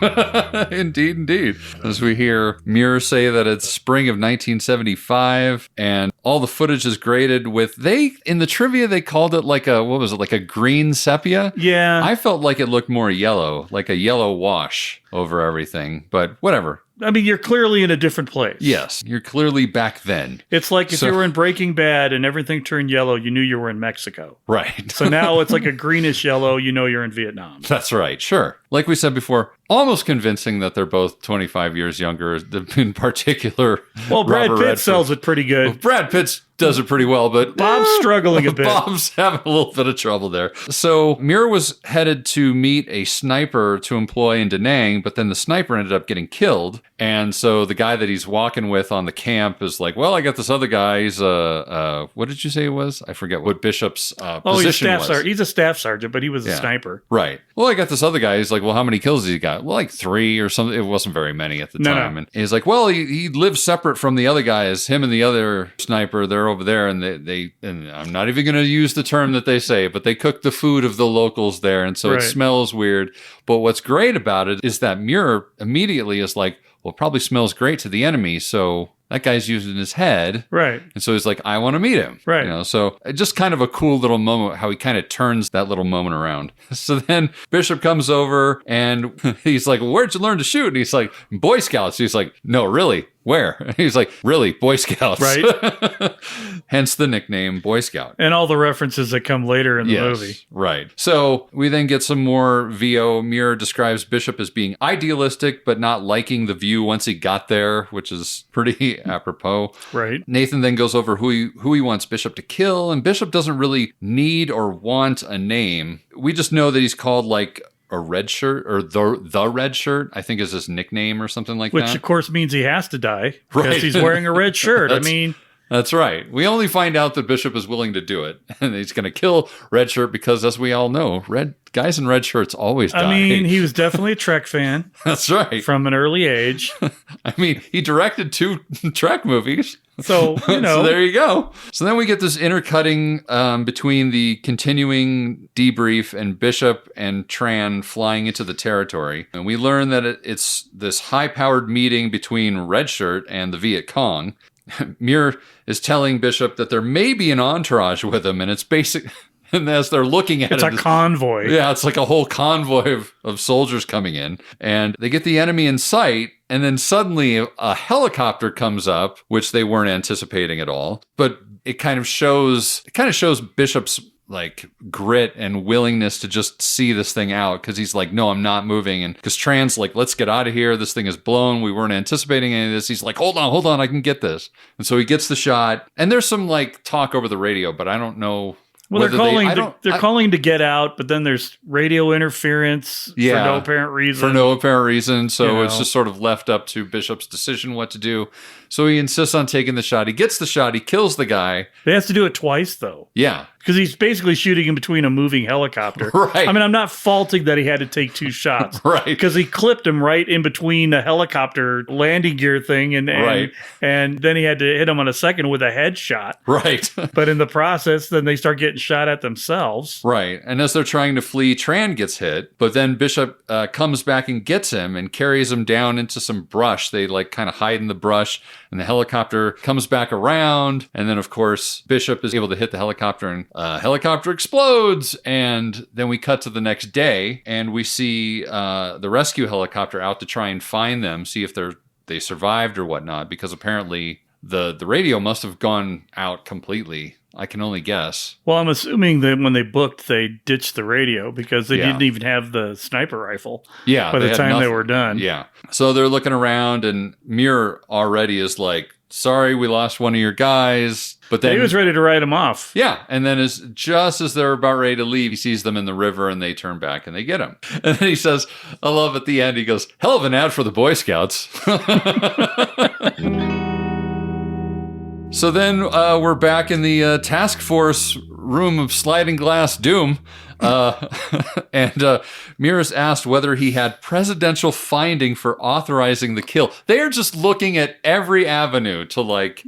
Indeed. As we hear Muir say that it's spring of 1975 and all the footage is graded with, in the trivia, they called it a green sepia?
Yeah.
I felt like it looked more yellow, like a yellow wash over everything, but whatever.
I mean, you're clearly in a different place.
Yes, you're clearly back then.
It's like if you were in Breaking Bad and everything turned yellow, you knew you were in Mexico.
Right.
So now it's like a greenish yellow, you know you're in Vietnam.
That's right, sure. Like we said before, almost convincing that they're both 25 years younger, in particular.
Well, Brad Pitt sells it pretty good.
Well, Brad Pitt's does it pretty well, but
Bob's struggling a bit.
Bob's having a little bit of trouble there. So Muir was headed to meet a sniper to employ in Da Nang, but then the sniper ended up getting killed. And so the guy that he's walking with on the camp is like, well, I got this other guy. He's what did you say he was? I forget what Bishop's position was.
He's a staff sergeant, but he was a sniper.
Right. Well, I got this other guy. He's like, well, how many kills has he got? Well, like 3 or something. It wasn't very many at the time. And he's like, well, he lives separate from the other guys. Him and the other sniper, they're over there. And and I'm not even going to use the term that they say, but they cook the food of the locals there. And so it smells weird. But what's great about it is that Muir immediately is like, well, it probably smells great to the enemy. So that guy's using his head.
Right.
And so he's like, I want to meet him.
Right.
You know, so just kind of a cool little moment how he kind of turns that little moment around. So then Bishop comes over and he's like, well, where'd you learn to shoot? And he's like, Boy Scouts. He's like, no, really? Where? And he's like, really? Boy Scouts.
Right.
Hence the nickname Boy Scout.
And all the references that come later in the movie.
Right. So we then get some more VO. Muir describes Bishop as being idealistic, but not liking the view once he got there, which is pretty apropos.
Right.
Nathan then goes over who he wants Bishop to kill, and Bishop doesn't really need or want a name. We just know that he's called like a red shirt, or the red shirt, I think is his nickname or something like that.
Which of course means he has to die because he's wearing a red shirt.
That's right. We only find out that Bishop is willing to do it, and he's going to kill Red Shirt because, as we all know, guys in red shirts always die.
I mean, he was definitely a Trek fan.
That's right.
From an early age.
I mean, he directed 2 Trek movies.
So, you know.
So there you go. So then we get this intercutting between the continuing debrief and Bishop and Tran flying into the territory. And we learn that it's this high-powered meeting between Red Shirt and the Viet Cong. Muir is telling Bishop that there may be an entourage with him, and it's basic. And as they're looking at
it's a convoy.
Yeah, it's like a whole convoy of soldiers coming in. And they get the enemy in sight, and then suddenly a helicopter comes up, which they weren't anticipating at all. But it kind of shows Bishop's like grit and willingness to just see this thing out, because he's like, no, I'm not moving. And because Tran's like, let's get out of here. This thing is blown. We weren't anticipating any of this. He's like, hold on, I can get this. And so he gets the shot. And there's some like talk over the radio, but I don't know.
Well, they're calling to get out, but then there's radio interference for no apparent reason. So it's just sort of left up to Bishop's decision what to do. So he insists on taking the shot. He gets the shot. He kills the guy. They have to do it twice, though.
Yeah.
Because he's basically shooting in between a moving helicopter.
Right.
I mean, I'm not faulting that he had to take 2 shots.
Right.
Because he clipped him right in between the helicopter landing gear thing. And then he had to hit him on a second with a headshot.
Right.
But in the process, then they start getting shot at themselves.
Right. And as they're trying to flee, Tran gets hit. But then Bishop comes back and gets him and carries him down into some brush. They like kind of hide in the brush. And the helicopter comes back around. And then, of course, Bishop is able to hit the helicopter, and helicopter explodes. And then we cut to the next day, and we see the rescue helicopter out to try and find them, see if they survived or whatnot, because apparently the radio must have gone out completely. I can only guess.
Well, I'm assuming that when they booked, they ditched the radio because they didn't even have the sniper rifle by the time they were done.
Yeah. So they're looking around, and Muir already is like, sorry, we lost one of your guys. But then
he was ready to write him off.
Yeah. And then just as they're about ready to leave, he sees them in the river, and they turn back and they get him. And then he says, I love at the end, he goes, hell of an ad for the Boy Scouts. So then we're back in the task force room of sliding glass doom. And Muir is asked whether he had presidential finding for authorizing the kill. They are just looking at every avenue to like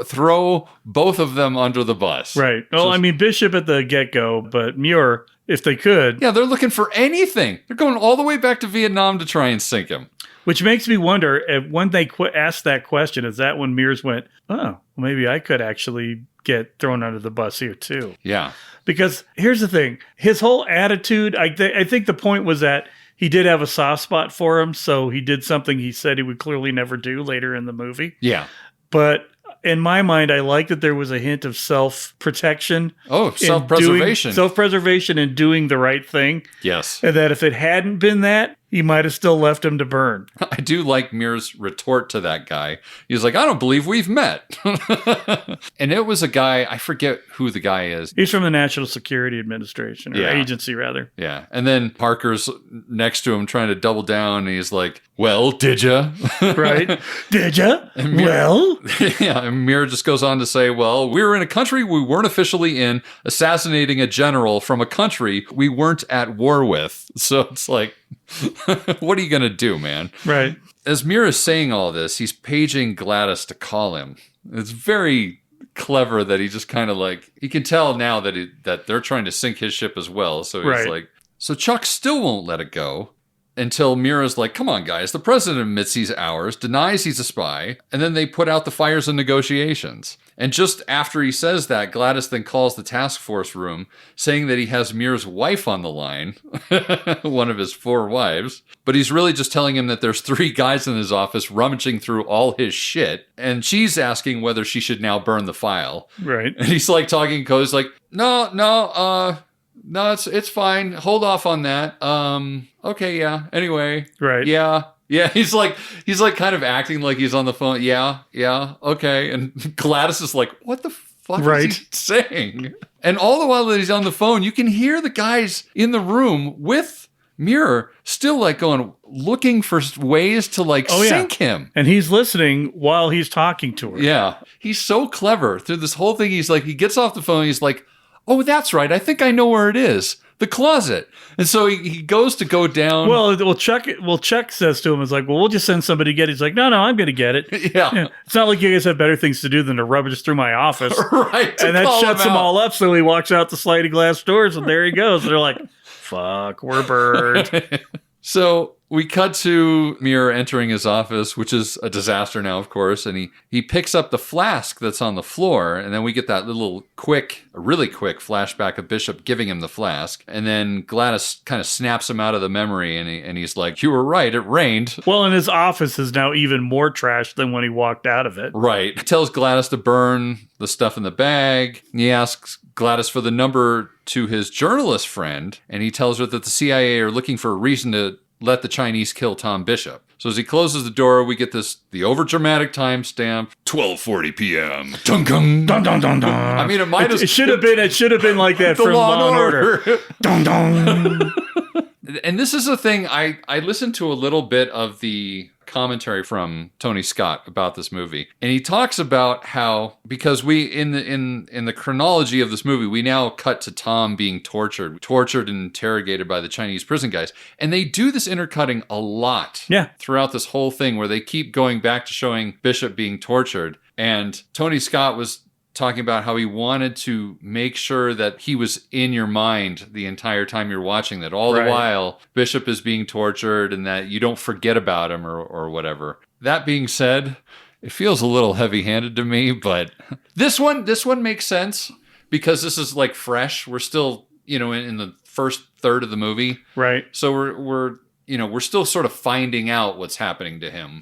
throw both of them under the bus.
Right. Well, I mean, Bishop at the get-go, but Muir, if they could.
Yeah, they're looking for anything. They're going all the way back to Vietnam to try and sink him.
Which makes me wonder, if when they asked that question, is that when Mears went, oh, well, maybe I could actually get thrown under the bus here too?
Yeah.
Because here's the thing. His whole attitude, I think the point was that he did have a soft spot for him, so he did something he said he would clearly never do later in the movie.
Yeah.
But in my mind, I like that there was a hint of self-protection.
Oh, self-preservation.
Self-preservation and doing the right thing.
Yes.
And that if it hadn't been that, he might have still left him to burn.
I do like Mir's retort to that guy. He's like, I don't believe we've met. And it was a guy, I forget who the guy is.
He's from the National Security Administration, or agency, rather.
Yeah. And then Parker's next to him trying to double down, and he's like, well, did ya?
Right? Did ya? Well?
Yeah, and Mir just goes on to say, well, we were in a country we weren't officially in, assassinating a general from a country we weren't at war with. So it's like, what are you going to do, man?
Right.
As Mir is saying all this, he's paging Gladys to call him. It's very clever that he just kind of like, he can tell now that they're trying to sink his ship as well. So he's like, so Chuck still won't let it go until Mira's like, come on, guys. The president admits he's ours, denies he's a spy, and then they put out the fires and negotiations. And just after he says that, Gladys then calls the task force room, saying that he has Mir's wife on the line, one of his 4 wives. But he's really just telling him that there's 3 guys in his office rummaging through all his shit. And she's asking whether she should now burn the file.
Right.
And he's like talking code. He's like, no, it's fine. Hold off on that. Okay, yeah. Anyway.
Right.
Yeah. Yeah, he's like kind of acting like he's on the phone. Yeah, okay. And Gladys is like, what the fuck is he saying? And all the while that he's on the phone, you can hear the guys in the room with Mir still like looking for ways to sink him.
And he's listening while he's talking to her.
Yeah. He's so clever through this whole thing. He's like, he gets off the phone. He's like, oh, that's right. I think I know where it is. The closet. And so he goes to go down.
Well, Chuck says to him, "Is like, well, we'll just send somebody to get it." He's like, no, I'm going to get it.
Yeah.
It's not like you guys have better things to do than to rummage through my office.
Right.
And that shuts them all up. So he walks out the sliding glass doors, and there he goes. And they're like, fuck, we're burned.
So we cut to Mir entering his office, which is a disaster now, of course, and he picks up the flask that's on the floor, and then we get that really quick flashback of Bishop giving him the flask, and then Gladys kind of snaps him out of the memory, and he's like, you were right, it rained.
Well, and his office is now even more trashed than when he walked out of it.
Right. He tells Gladys to burn the stuff in the bag. He asks Gladys for the number to his journalist friend, and he tells her that the CIA are looking for a reason to let the Chinese kill Tom Bishop. So as he closes the door, we get the overdramatic timestamp, 12:40 p.m. Dun dun dun dun dun dun. I mean, it should have been like that from Law and Order. Dun dun. And this is a thing I listened to a little bit of the commentary from Tony Scott about this movie, and he talks about how, because we in the chronology of this movie, we now cut to Tom being tortured and interrogated by the Chinese prison guys, and they do this intercutting a lot throughout this whole thing, where they keep going back to showing Bishop being tortured. And Tony Scott was talking about how he wanted to make sure that he was in your mind the entire time you're watching, that all the while Bishop is being tortured and that you don't forget about him or whatever. That being said, it feels a little heavy-handed to me, but this one makes sense because this is like fresh. We're still, in the first third of the movie. Right. So we're still sort of finding out what's happening to him.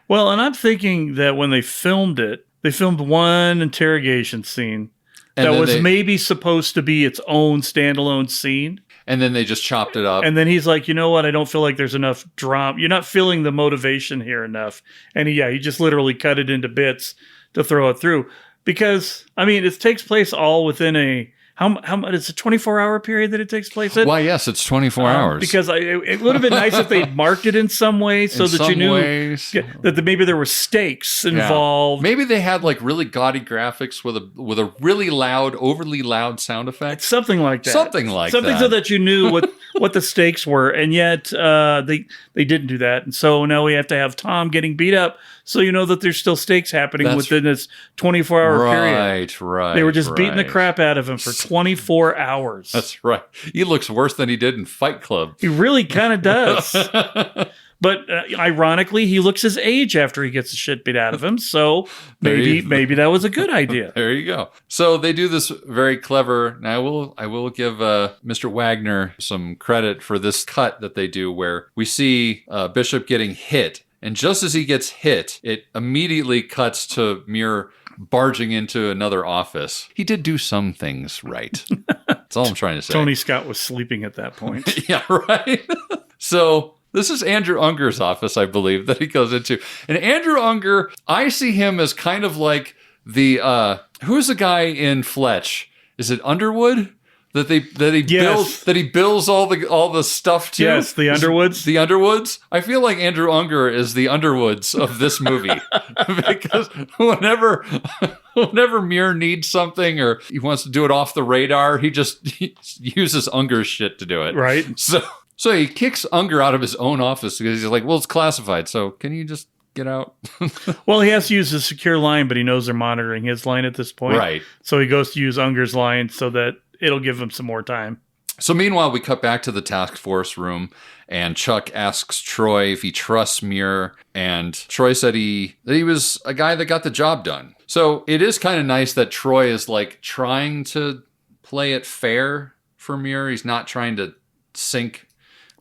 Well, and I'm thinking that when they filmed it, they filmed one interrogation scene that was maybe supposed to be its own standalone scene.
And then they just chopped it up.
And then he's like, you know what? I don't feel like there's enough drama. You're not feeling the motivation here enough. And he just literally cut it into bits to throw it through. Because, I mean, it takes place all within how much? It's a 24-hour period that it takes place in?
Why, yes, it's 24 hours.
Because it would have been nice if they'd marked it in some way so that you knew that maybe there were stakes involved.
Maybe they had like really gaudy graphics with a really loud, overly loud sound effect.
Something like that. Something so that you knew what the stakes were. And yet they didn't do that. And so now we have to have Tom getting beat up so you know that there's still stakes happening within this 24-hour period.
Right.
They were just beating the crap out of him for 24 hours.
That's right. He looks worse than he did in Fight Club.
He really kind of does. But ironically, he looks his age after he gets the shit beat out of him. So maybe that was a good idea.
There you go. So they do this very clever. Now I will give Mr. Wagner some credit for this cut that they do, where we see Bishop getting hit. And just as he gets hit, it immediately cuts to Mir barging into another office. He did do some things right. That's all I'm trying to say.
Tony Scott was sleeping at that point.
Yeah, right. So This is Andrew Unger's office, I believe, that he goes into. And Andrew Unger, I see him as kind of like the who's the guy in Fletch? Is it Underwood? That he bills all the stuff to?
Yes, the Underwoods.
The Underwoods. I feel like Andrew Unger is the Underwoods of this movie. Because whenever Muir needs something or he wants to do it off the radar, he uses Unger's shit to do it.
Right.
So he kicks Unger out of his own office because he's like, well, it's classified, so can you just get out?
Well, he has to use a secure line, but he knows they're monitoring his line at this point.
Right.
So he goes to use Unger's line so that it'll give him some more time.
So meanwhile, we cut back to the task force room, and Chuck asks Troy if he trusts Muir, and Troy said that he was a guy that got the job done. So it is kind of nice that Troy is like trying to play it fair for Muir. He's not trying to sink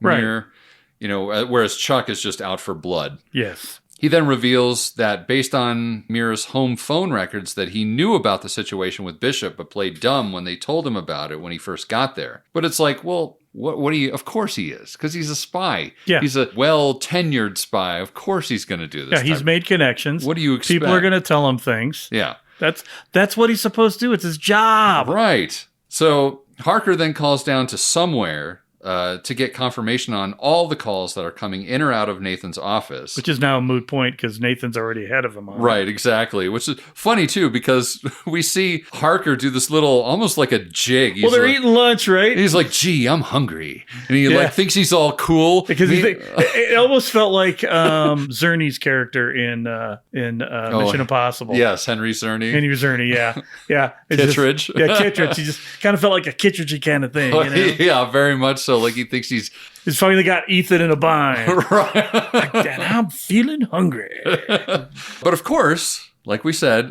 Muir, whereas Chuck is just out for blood.
Yes.
He then reveals that based on Muir's home phone records that he knew about the situation with Bishop but played dumb when they told him about it when he first got there. But it's like, well, what do you... Of course he is, because he's a spy.
Yeah.
He's a well-tenured spy. Of course he's going to do this.
Yeah, he's made connections.
What do you expect?
People are going to tell him things.
Yeah.
That's what he's supposed to do. It's his job.
Right. So Harker then calls down to somewhere to get confirmation on all the calls that are coming in or out of Nathan's office.
Which is now a moot point because Nathan's already ahead of him on
Right, exactly. Which is funny, too, because we see Harker do this little, almost like a jig.
They're eating lunch, right?
He's like, gee, I'm hungry. And he thinks he's all cool.
Because it almost felt like Zerny's character in Mission Impossible.
Yes, Henry Zerny.
Henry Zerny, yeah. Yeah.
Kittredge.
Kittredge. He just kind of felt like a Kittredge kind of thing.
Yeah, very much so. Like he thinks he's
finally got Ethan in a bind.
Right.
Like that, I'm feeling hungry.
But of course, like we said,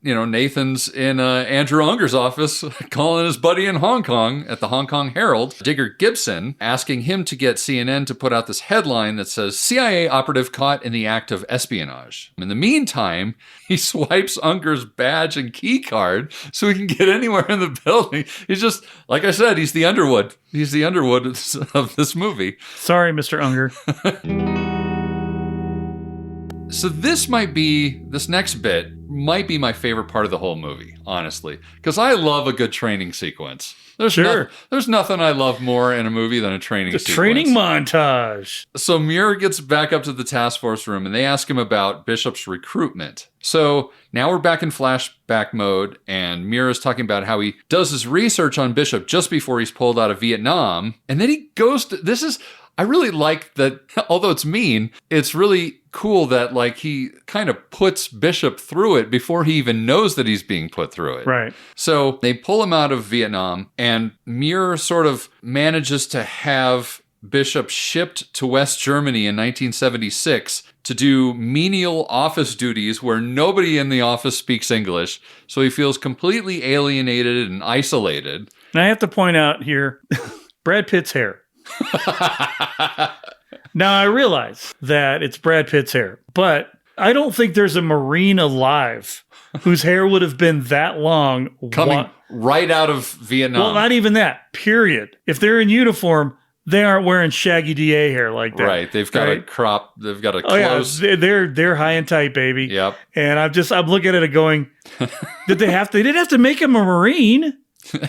Nathan's in Andrew Unger's office calling his buddy in Hong Kong at the Hong Kong Herald, Digger Gibson, asking him to get CNN to put out this headline that says, CIA operative caught in the act of espionage. In the meantime, he swipes Unger's badge and key card so he can get anywhere in the building. He's just, like I said, he's the Underwood. He's the Underwood of this movie.
Sorry, Mr. Unger.
So this next bit might be my favorite part of the whole movie, honestly, because I love a good training sequence. There's nothing I love more in a movie than a training sequence.
Training montage.
So Muir gets back up to the task force room and they ask him about Bishop's recruitment. So now we're back in flashback mode and Muir is talking about how he does his research on Bishop just before he's pulled out of Vietnam. And then he goes to, I really like that, although it's mean, it's really cool that like he kind of puts Bishop through it before he even knows that he's being put through it.
Right.
So they pull him out of Vietnam and Muir sort of manages to have Bishop shipped to West Germany in 1976 to do menial office duties where nobody in the office speaks English. So he feels completely alienated and isolated.
And I have to point out here, Brad Pitt's hair. Now, I realize that it's Brad Pitt's hair, but I don't think there's a Marine alive whose hair would have been that long.
Coming right out of Vietnam.
Well, not even that, period. If they're in uniform, they aren't wearing shaggy DA hair like that.
Right. They've got a crop. They've got a close.
Oh, yeah. They're high and tight, baby.
Yep.
And I'm looking at it going, they didn't have to make him a Marine.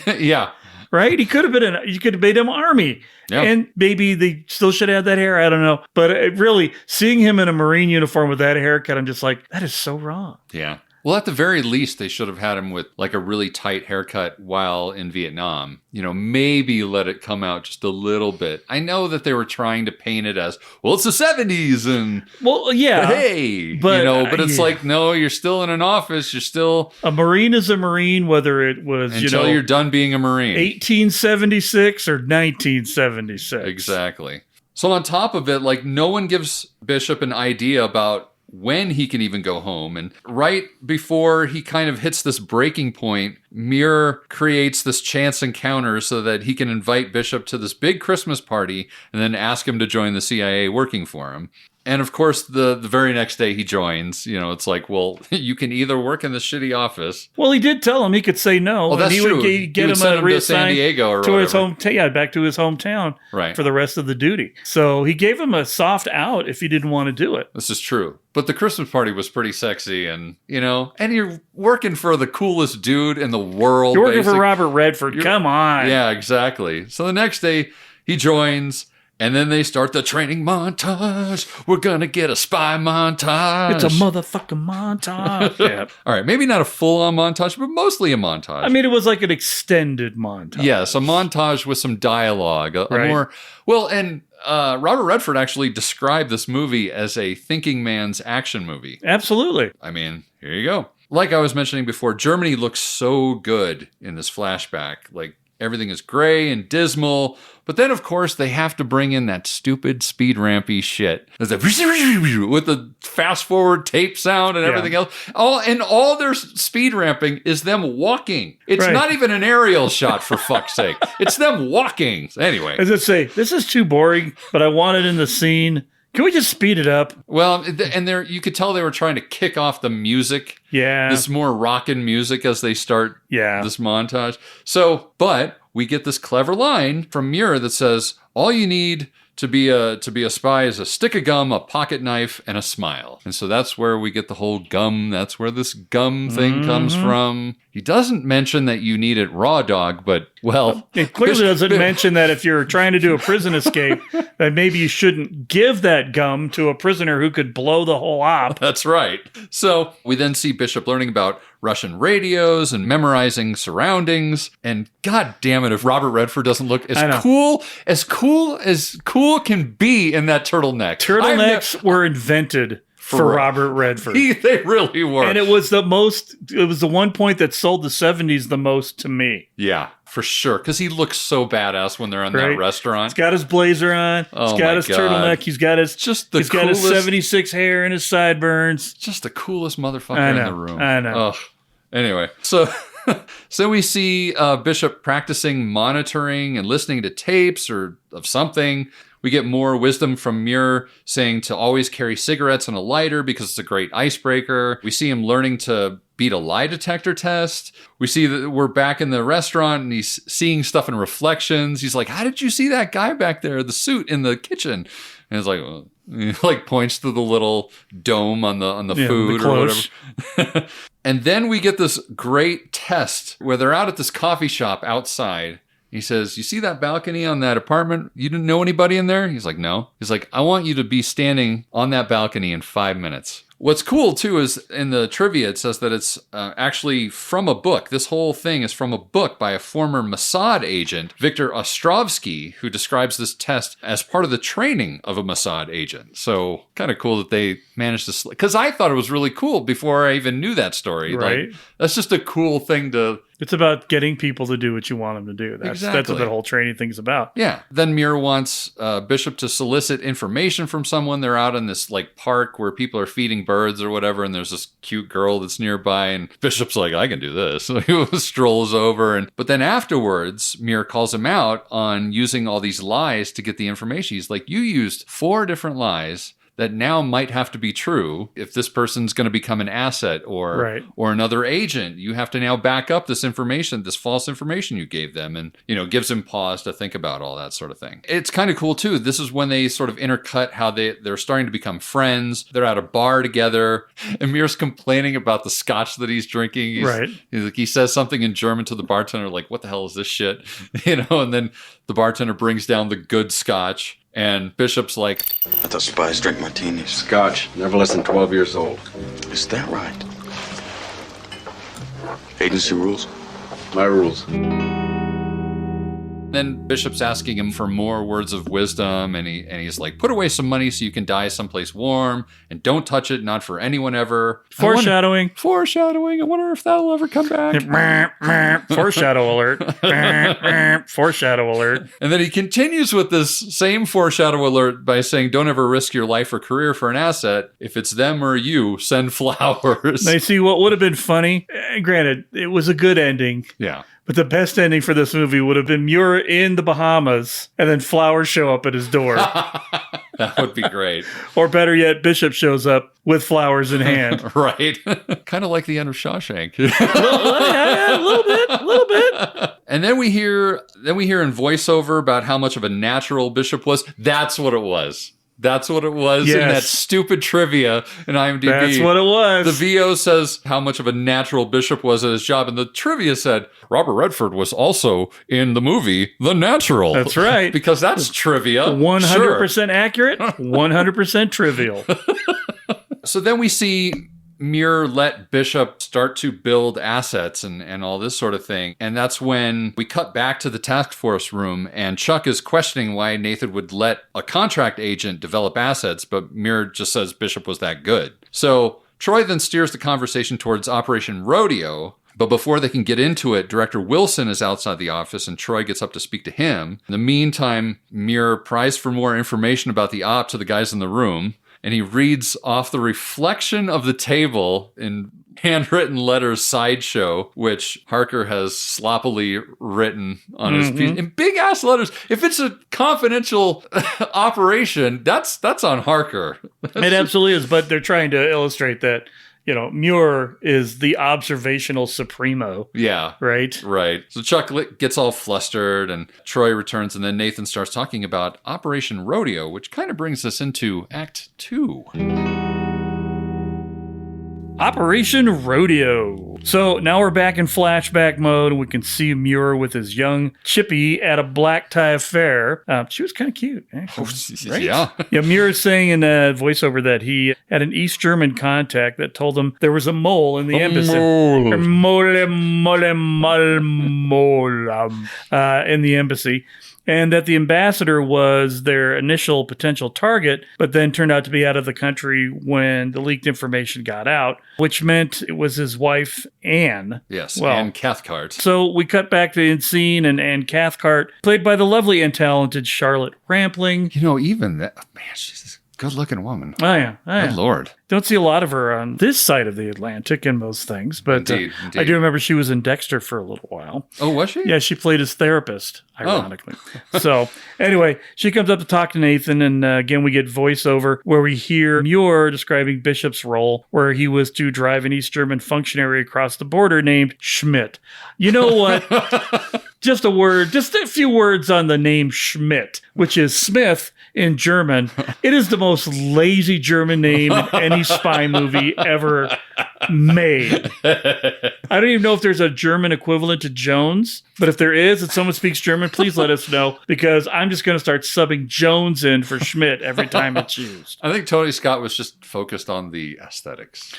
Yeah.
Right? You could have made him Army. Yep. And maybe they still should have had that hair. I don't know. But really, seeing him in a Marine uniform with that haircut, I'm just like, that is so wrong.
Yeah. Well, at the very least, they should have had him with like a really tight haircut while in Vietnam. Maybe let it come out just a little bit. I know that they were trying to paint it as, well, it's the 70s and,
well, yeah.
Hey, but it's like, no, you're still in an office. You're still.
A Marine is a Marine, whether it was,
until you're done being a Marine.
1876 or 1976.
Exactly. So on top of it, like no one gives Bishop an idea about when he can even go home. And right before he kind of hits this breaking point, Muir creates this chance encounter so that he can invite Bishop to this big Christmas party and then ask him to join the CIA working for him. And of course, the very next day he joins. You know, it's like, well, you can either work in the shitty office.
Well, he did tell him he could say no.
Oh, that's
and
true.
Would get him
send him to San
reassigned
Diego or
to
whatever.
his back to his hometown
Right.
for the rest of the duty. So he gave him a soft out if he didn't want to do it.
This is true. But the Christmas party was pretty sexy and, you know, and you're working for the coolest dude in the world.
You're working for Robert Redford. Come on.
Yeah, exactly. So the next day he joins. And then they start the training montage. We're going to get a spy montage.
It's a motherfucking montage. Yeah.
All right. Maybe not a full-on montage, but mostly a montage.
I mean, it was like an extended montage.
Yes, a montage with some dialogue.
Right.
Robert Redford actually described this movie as a thinking man's action movie.
Absolutely.
I mean, here you go. Like I was mentioning before, Germany looks so good in this flashback. Like, everything is gray and dismal. But then, of course, they have to bring in that stupid speed rampy shit. There's that with the fast forward tape sound and everything else. All their speed ramping is them walking. It's not even an aerial shot, for fuck's sake. It's them walking. Anyway.
As I say, this is too boring, but I want it in the scene. Can we just speed it up?
Well, and you could tell they were trying to kick off the music.
Yeah.
This more rockin' music as they start this montage. So, but we get this clever line from Muir that says, all you need to be a spy is a stick of gum, a pocket knife, and a smile. And so that's where we get the whole gum. That's where this gum thing comes from. He doesn't mention that you need it raw dog, but, well...
It clearly doesn't mention that if you're trying to do a prison escape, that maybe you shouldn't give that gum to a prisoner who could blow the whole op.
That's right. So we then see Bishop learning about Russian radios and memorizing surroundings. And god damn it, if Robert Redford doesn't look as cool can be in that turtleneck.
Turtlenecks were invented for Robert Redford.
They really were.
And it was the one point that sold the 70s the most to me.
Yeah, for sure. Because he looks so badass when they're in that restaurant.
He's got his blazer on. He's got his turtleneck. He's got his he's got his 76 hair and his sideburns.
Just the coolest motherfucker in the room.
I know.
Ugh. Anyway, so we see Bishop practicing monitoring and listening to tapes or of something. We get more wisdom from Muir saying to always carry cigarettes and a lighter because it's a great icebreaker. We see him learning to beat a lie detector test. We see that we're back in the restaurant and he's seeing stuff in reflections. He's like, how did you see that guy back there, the suit in the kitchen? And it's like, well, he like points to the little dome on the food or whatever. And then we get this great test where they're out at this coffee shop outside. He says, you see that balcony on that apartment? You didn't know anybody in there? He's like, no. He's like, I want you to be standing on that balcony in 5 minutes. What's cool, too, is in the trivia, it says that it's actually from a book. This whole thing is from a book by a former Mossad agent, Viktor Ostrovsky, who describes this test as part of the training of a Mossad agent. So kind of cool that they managed to... Because I thought it was really cool before I even knew that story.
Right.
Like, that's just a cool thing to...
It's about getting people to do what you want them to do. That's what that whole training thing's about.
Yeah. Then Muir wants Bishop to solicit information from someone. They're out in this like park where people are feeding birds or whatever, and there's this cute girl that's nearby, and Bishop's like, I can do this. So he strolls over, but then afterwards, Muir calls him out on using all these lies to get the information. He's like, you used 4 different lies that now might have to be true if this person's going to become an asset or another agent. You have to now back up this information, this false information you gave them, and, you know, gives him pause to think about all that sort of thing. It's kind of cool, too. This is when they sort of intercut how they're starting to become friends. They're at a bar together. Amir's complaining about the scotch that he's drinking. He's like, he says something in German to the bartender, like, what the hell is this shit? You know, and then the bartender brings down the good scotch. And Bishop's like,
I thought spies drink martinis. Scotch, never less than 12 years old.
Is that right? Agency rules?
My rules.
Then Bishop's asking him for more words of wisdom, and he's like, put away some money so you can die someplace warm, and don't touch it, not for anyone ever.
Foreshadowing.
I wonder if that'll ever come back.
Foreshadow alert. Foreshadow alert.
And then he continues with this same foreshadow alert by saying, don't ever risk your life or career for an asset. If it's them or you, send flowers.
Now, see, what would have been funny, granted, it was a good ending.
Yeah.
But the best ending for this movie would have been Muir in the Bahamas and then flowers show up at his door.
That would be great.
Or better yet, Bishop shows up with flowers in hand.
Right. Kind of like the end of Shawshank.
A little bit.
And then we hear in voiceover about how much of a natural Bishop was. That's what it was. That's what it was in that stupid trivia in IMDb.
That's what it was.
The VO says how much of a natural Bishop was at his job, and the trivia said Robert Redford was also in the movie The Natural.
That's right.
Because that's trivia.
100% accurate, 100% trivial.
So then we see Muir let Bishop start to build assets and all this sort of thing. And that's when we cut back to the task force room and Chuck is questioning why Nathan would let a contract agent develop assets, but Muir just says Bishop was that good. So Troy then steers the conversation towards Operation Rodeo. But before they can get into it, Director Wilson is outside the office and Troy gets up to speak to him. In the meantime, Muir pries for more information about the op to the guys in the room. And he reads off the reflection of the table in handwritten letters sideshow, which Harker has sloppily written on his piece in big ass letters. If it's a confidential operation, that's on Harker.
It absolutely is, but they're trying to illustrate that, Muir is the observational supremo.
Yeah.
Right?
Right. So Chuck gets all flustered and Troy returns and then Nathan starts talking about Operation Rodeo, which kind of brings us into Act 2.
Operation Rodeo. So now we're back in flashback mode and we can see Muir with his young Chippy at a black tie affair. She was kind of cute, actually. Right?
Yeah.
Yeah, Muir is saying in a voiceover that he had an East German contact that told him there was a mole in the embassy. In the embassy. And that the ambassador was their initial potential target, but then turned out to be out of the country when the leaked information got out, which meant it was his wife, Anne.
Yes, Anne Cathcart.
So we cut back to Insane and Anne Cathcart, played by the lovely and talented Charlotte Rampling.
Even that, man, she's a good-looking woman.
Oh, yeah.
Good Lord.
Don't see a lot of her on this side of the Atlantic in most things, but
Indeed.
I do remember she was in Dexter for a little while.
Oh, was she?
Yeah, she played his therapist, ironically. So anyway, she comes up to talk to Nathan, and again, we get voiceover where we hear Muir describing Bishop's role, where he was to drive an East German functionary across the border named Schmidt. You know what? Just a few words on the name Schmidt, which is Smith in German. It is the most lazy German name in any spy movie ever made. I don't even know if there's a German equivalent to Jones, but if there is and someone speaks German, please let us know, because I'm just going to start subbing Jones in for Schmidt every time it's used.
I think Tony Scott was just focused on the aesthetics.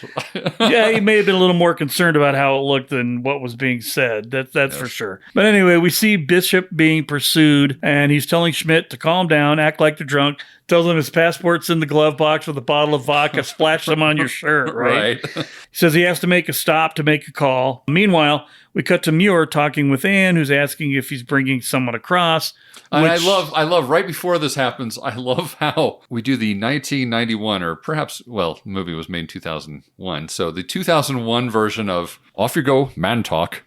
Yeah, he may have been a little more concerned about how it looked than what was being said. That's for sure. But anyway, we see Bishop being pursued, and he's telling Schmidt to calm down, act like they're drunk, tells him his passport's in the glove box with a bottle of vodka, splash them on your shirt, right? He says he has to make a stop to make a call. Meanwhile, we cut to Muir talking with Anne, who's asking if he's bringing someone across.
And I love right before this happens, I love how we do the 1991, or perhaps, the movie was made in 2001. So the 2001 version of off you go, man talk.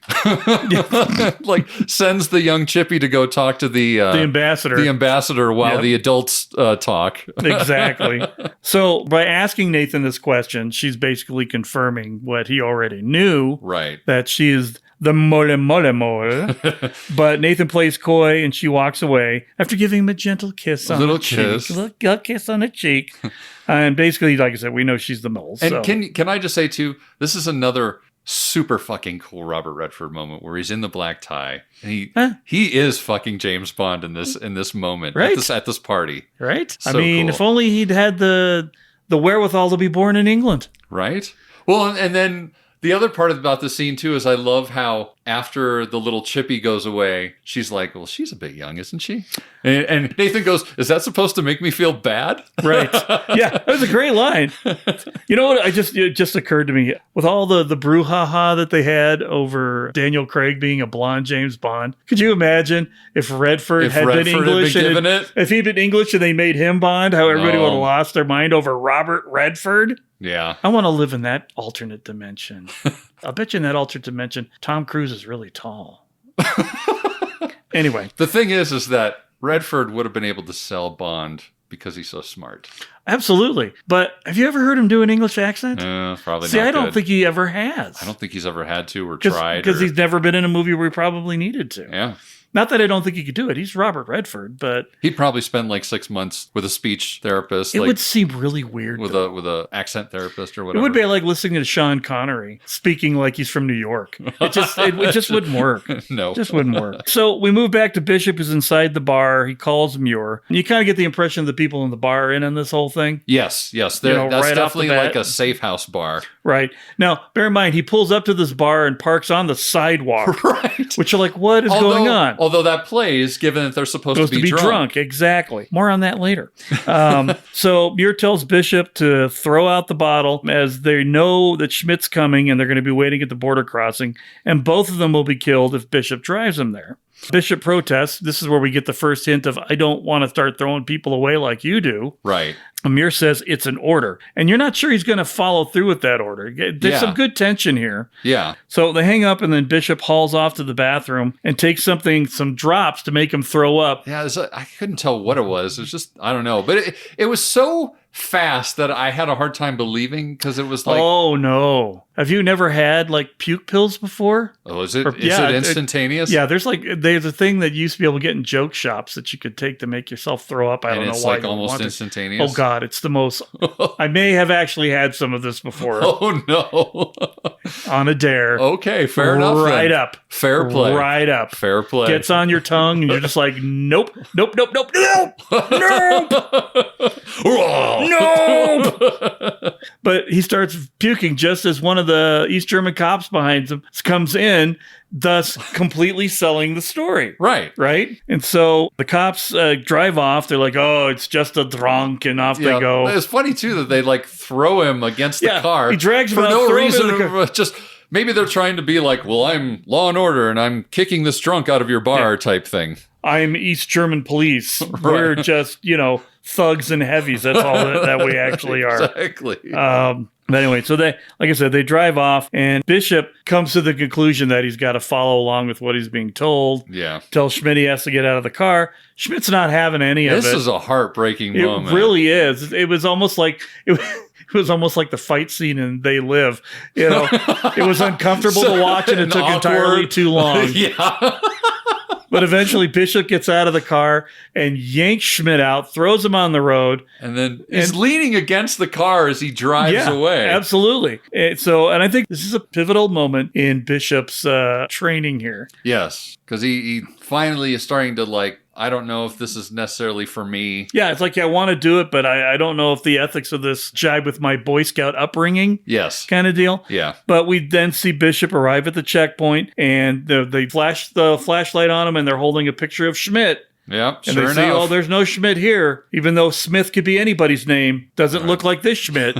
Like sends the young Chippy to go talk to the ambassador while the adults talk.
Exactly. So by asking Nathan this question, she's basically confirming what he already knew.
Right.
That she is the mole. But Nathan plays coy and she walks away after giving him a gentle kiss on the cheek. A little kiss on the cheek. And basically, like I said, we know she's the mole.
And can I just say, too, this is another super fucking cool Robert Redford moment where he's in the black tie and he is fucking James Bond in this moment, right? At this party,
right?
So
I mean,
cool.
If only he'd had the wherewithal to be born in England,
right? Well, and then the other part about the scene too is I love how after the little Chippy goes away, she's like, well, she's a bit young, isn't she? And Nathan goes, is that supposed to make me feel bad?
Right. Yeah, that was a great line. You know what? It just occurred to me, with all the brouhaha that they had over Daniel Craig being a blonde James Bond, could you imagine if Redford had been English? If he'd been English and they made him Bond, how everybody would have lost their mind over Robert Redford?
Yeah.
I want to live in that alternate dimension. I'll bet you in that alternate dimension, Tom Cruise is really tall. Anyway.
The thing is that Redford would have been able to sell Bond because he's so smart.
Absolutely. But have you ever heard him do an English accent?
Probably
See,
not.
I don't
good.
think he ever has.
I don't think he's ever had to or tried.
Because he's never been in a movie where he probably needed to.
Yeah.
Not that I don't think he could do it. He's Robert Redford, but
He'd probably spend like 6 months with a speech therapist.
it
like,
would seem really weird.
with a accent therapist or
It
whatever.
would be like listening to Sean Connery speaking like he's from New York. It just wouldn't work.
No.
It just wouldn't work. So we move back to Bishop, who's inside the bar. He calls Muir. You kind of get the impression the people in the bar are in on this whole thing.
Yes. That's
right off the
definitely
bat.
like a safe house bar.
Right. Now, bear in mind, he pulls up to this bar and parks on the sidewalk.
Right.
Which you're like, what is going on?
Although that plays, given that they're supposed to be drunk.
Exactly. More on that later. So Muir tells Bishop to throw out the bottle as they know that Schmidt's coming and they're going to be waiting at the border crossing. And both of them will be killed if Bishop drives them there. Bishop protests. This is where we get the first hint of, I don't want to start throwing people away like you do.
Right.
Amir says it's an order. And you're not sure he's going to follow through with that order. There's some good tension here.
Yeah.
So they hang up and then Bishop hauls off to the bathroom and takes some drops to make him throw up.
Yeah, I couldn't tell what it was. It was just, I don't know. But it was so fast that I had a hard time believing because it was like...
Oh, no. Have you never had like puke pills before?
Oh, is it instantaneous?
There's a thing that you used to be able to get in joke shops that you could take to make yourself throw up. I don't know why.
It's like almost instantaneous.
Oh God, it's the most. I may have actually had some of this before.
Oh no!
On a dare.
Okay, fair enough.
Right
then.
up.
Fair play.
Right up.
Fair play.
Gets on your tongue and you're just like, nope, nope, nope, nope, nope, nope, nope. But he starts puking just as one of the East German cops behind him comes in, thus completely selling the story.
Right.
And so the cops drive off. They're like, oh, it's just a drunk, and off they go.
It's funny, too, that they like throw him against the car.
He drags him
for
out,
no reason.
car.
Just maybe they're trying to be like, well, I'm law and order, and I'm kicking this drunk out of your bar type thing.
I'm East German police. We're just, thugs and heavies. That's all that we actually are.
Exactly.
But anyway, so they drive off, and Bishop comes to the conclusion that he's got to follow along with what he's being told.
Yeah.
Tells Schmidt he has to get out of the car. Schmidt's not having any of it.
This is a heartbreaking moment.
It really is. It was almost like it was almost like the fight scene in They Live. It was uncomfortable to watch, and it took entirely too long.
Yeah.
But eventually Bishop gets out of the car and yanks Schmidt out, throws him on the road.
And then he's leaning against the car as he drives away.
Absolutely. And I think this is a pivotal moment in Bishop's training here.
Yes, because he finally is starting to I don't know if this is necessarily for me.
Yeah, it's like, I want to do it, but I don't know if the ethics of this jibe with my Boy Scout upbringing.
Yes.
Kind of deal.
Yeah.
But we then see Bishop arrive at the checkpoint, and they flash the flashlight on him, and they're holding a picture of Schmidt.
Yep,
and
sure
they say,
enough.
oh, there's no Schmidt here, even though Smith could be anybody's name. Doesn't look like this Schmidt.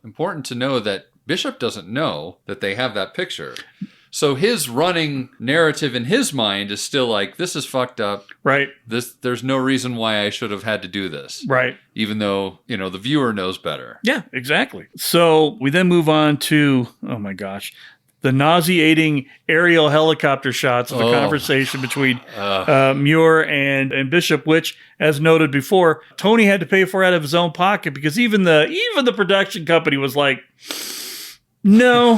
Important to know that Bishop doesn't know that they have that picture. So his running narrative in his mind is still like, this is fucked up.
Right.
There's no reason why I should have had to do this.
Right.
Even though, the viewer knows better.
Yeah, exactly. So we then move on to, oh my gosh, the nauseating aerial helicopter shots of the conversation between Muir and Bishop, which, as noted before, Tony had to pay for out of his own pocket because even the production company was like, no,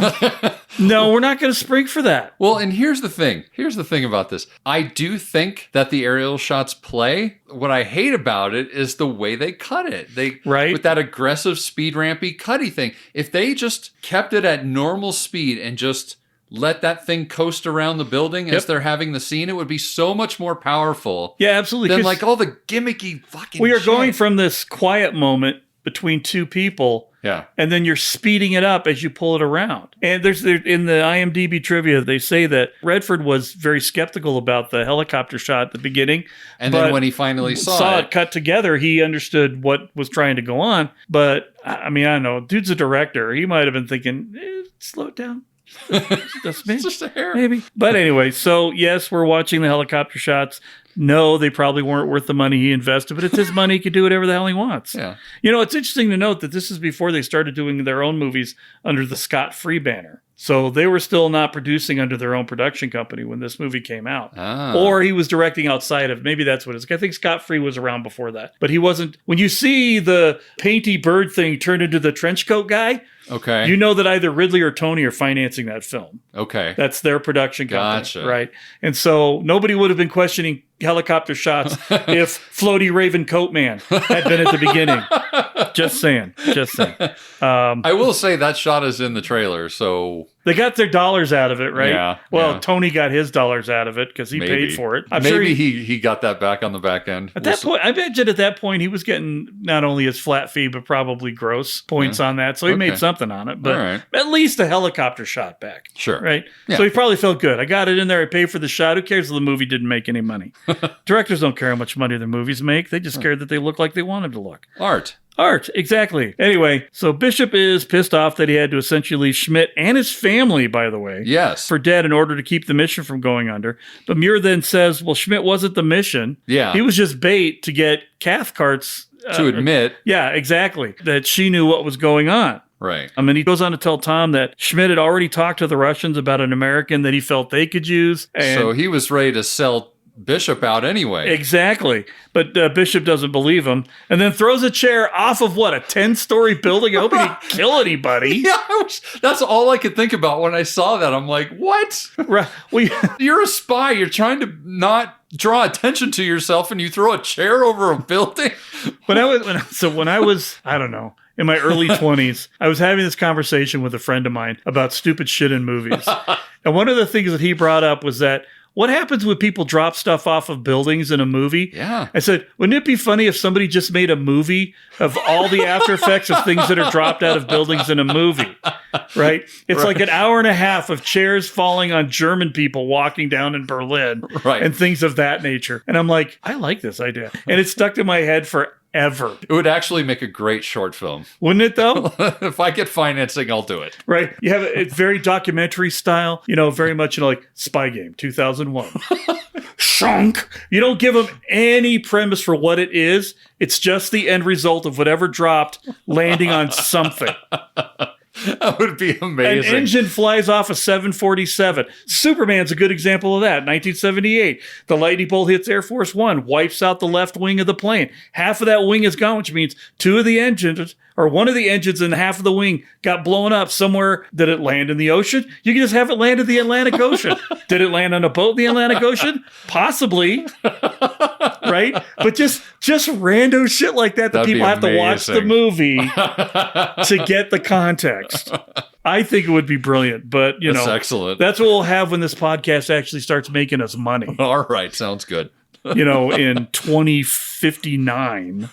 we're not going to spring for that.
Well, and here's the thing. Here's the thing about this. I do think that the aerial shots play. What I hate about it is the way they cut it. With that aggressive speed rampy cutty thing. If they just kept it at normal speed and just let that thing coast around the building as they're having the scene, it would be so much more powerful.
Yeah, absolutely.
Than all the gimmicky fucking
We are
shit.
going from this quiet moment between two people.
Yeah.
And then you're speeding it up as you pull it around. And there's in the IMDb trivia, they say that Redford was very skeptical about the helicopter shot at the beginning.
And then when he finally saw
it cut together, he understood what was trying to go on. But I don't know. Dude's a director. He might have been thinking, slow it down. Just
a hair.
Maybe. But anyway, so yes, we're watching the helicopter shots. No, they probably weren't worth the money he invested, but it's his money. He can do whatever the hell he wants.
Yeah.
It's interesting to note that this is before they started doing their own movies under the Scott-free banner. So they were still not producing under their own production company when this movie came out.
Ah.
Or he was directing outside of, maybe that's what it is. I think Scott Free was around before that. But he wasn't, when you see the painty bird thing turn into the trench coat guy,
Okay.
you know that either Ridley or Tony are financing that film.
Okay.
That's their production company.
Gotcha.
Right. And so nobody would have been questioning helicopter shots if Floaty Raven Coat Man had been at the beginning. Just saying.
I will say that shot is in the trailer, so
They got their dollars out of it, right?
Yeah,
Well,
yeah.
Tony got his dollars out of it because he paid for it. I'm sure
Maybe he got that back on the back end.
At that point, I imagine at that point he was getting not only his flat fee, but probably gross points on that. So he made something on it. But
All right.
at least a helicopter shot back.
Sure.
Right?
Yeah.
So he probably felt good. I got it in there. I paid for the shot. Who cares if the movie didn't make any money? Directors don't care how much money their movies make. They just care that they look like they want them to look. Art, exactly. Anyway, so Bishop is pissed off that he had to essentially leave Schmidt and his family, by the way, for dead in order to keep the mission from going under. But Muir then says, well, Schmidt wasn't the mission.
Yeah.
He was just bait to get Cathcart's...
To admit.
Yeah, exactly. That she knew what was going on.
Right.
I mean, he goes on to tell Tom that Schmidt had already talked to the Russians about an American that he felt they could use. And
So he was ready to sell Bishop out anyway.
Exactly. But Bishop doesn't believe him and then throws a chair off of what, a 10-story building? I hope he didn't kill anybody.
Yeah, that's all I could think about when I saw that. I'm like, what?
Right.
You're a spy. You're trying to not draw attention to yourself and you throw a chair over a building?
When I was, I don't know, in my early 20s, I was having this conversation with a friend of mine about stupid shit in movies. And one of the things that he brought up was that what happens when people drop stuff off of buildings in a movie?
Yeah.
I said, wouldn't it be funny if somebody just made a movie of all the after effects of things that are dropped out of buildings in a movie? Right? It's like an hour and a half of chairs falling on German people walking down in Berlin and things of that nature. And I'm like, I like this idea. And it stuck to my head forever.
It would actually make a great short film.
Wouldn't it, though?
If I get financing, I'll do it.
Right. You have it's very documentary style, very much like Spy Game 2001. Shunk. You don't give them any premise for what it is. It's just the end result of whatever dropped landing on something.
That would be amazing.
An engine flies off a 747. Superman's a good example of that. 1978. The lightning bolt hits Air Force One, wipes out the left wing of the plane. Half of that wing is gone, which means two of the engines, or one of the engines and half of the wing got blown up somewhere. Did it land in the ocean? You can just have it land in the Atlantic Ocean. Did it land on a boat in the Atlantic Ocean? Possibly. Right? But just rando shit like that
That'd
people
be
have to watch the
amazing.
movie to get the context. I think it would be brilliant, but
That's excellent.
That's what we'll have when this podcast actually starts making us money.
All right, sounds good.
In 2059.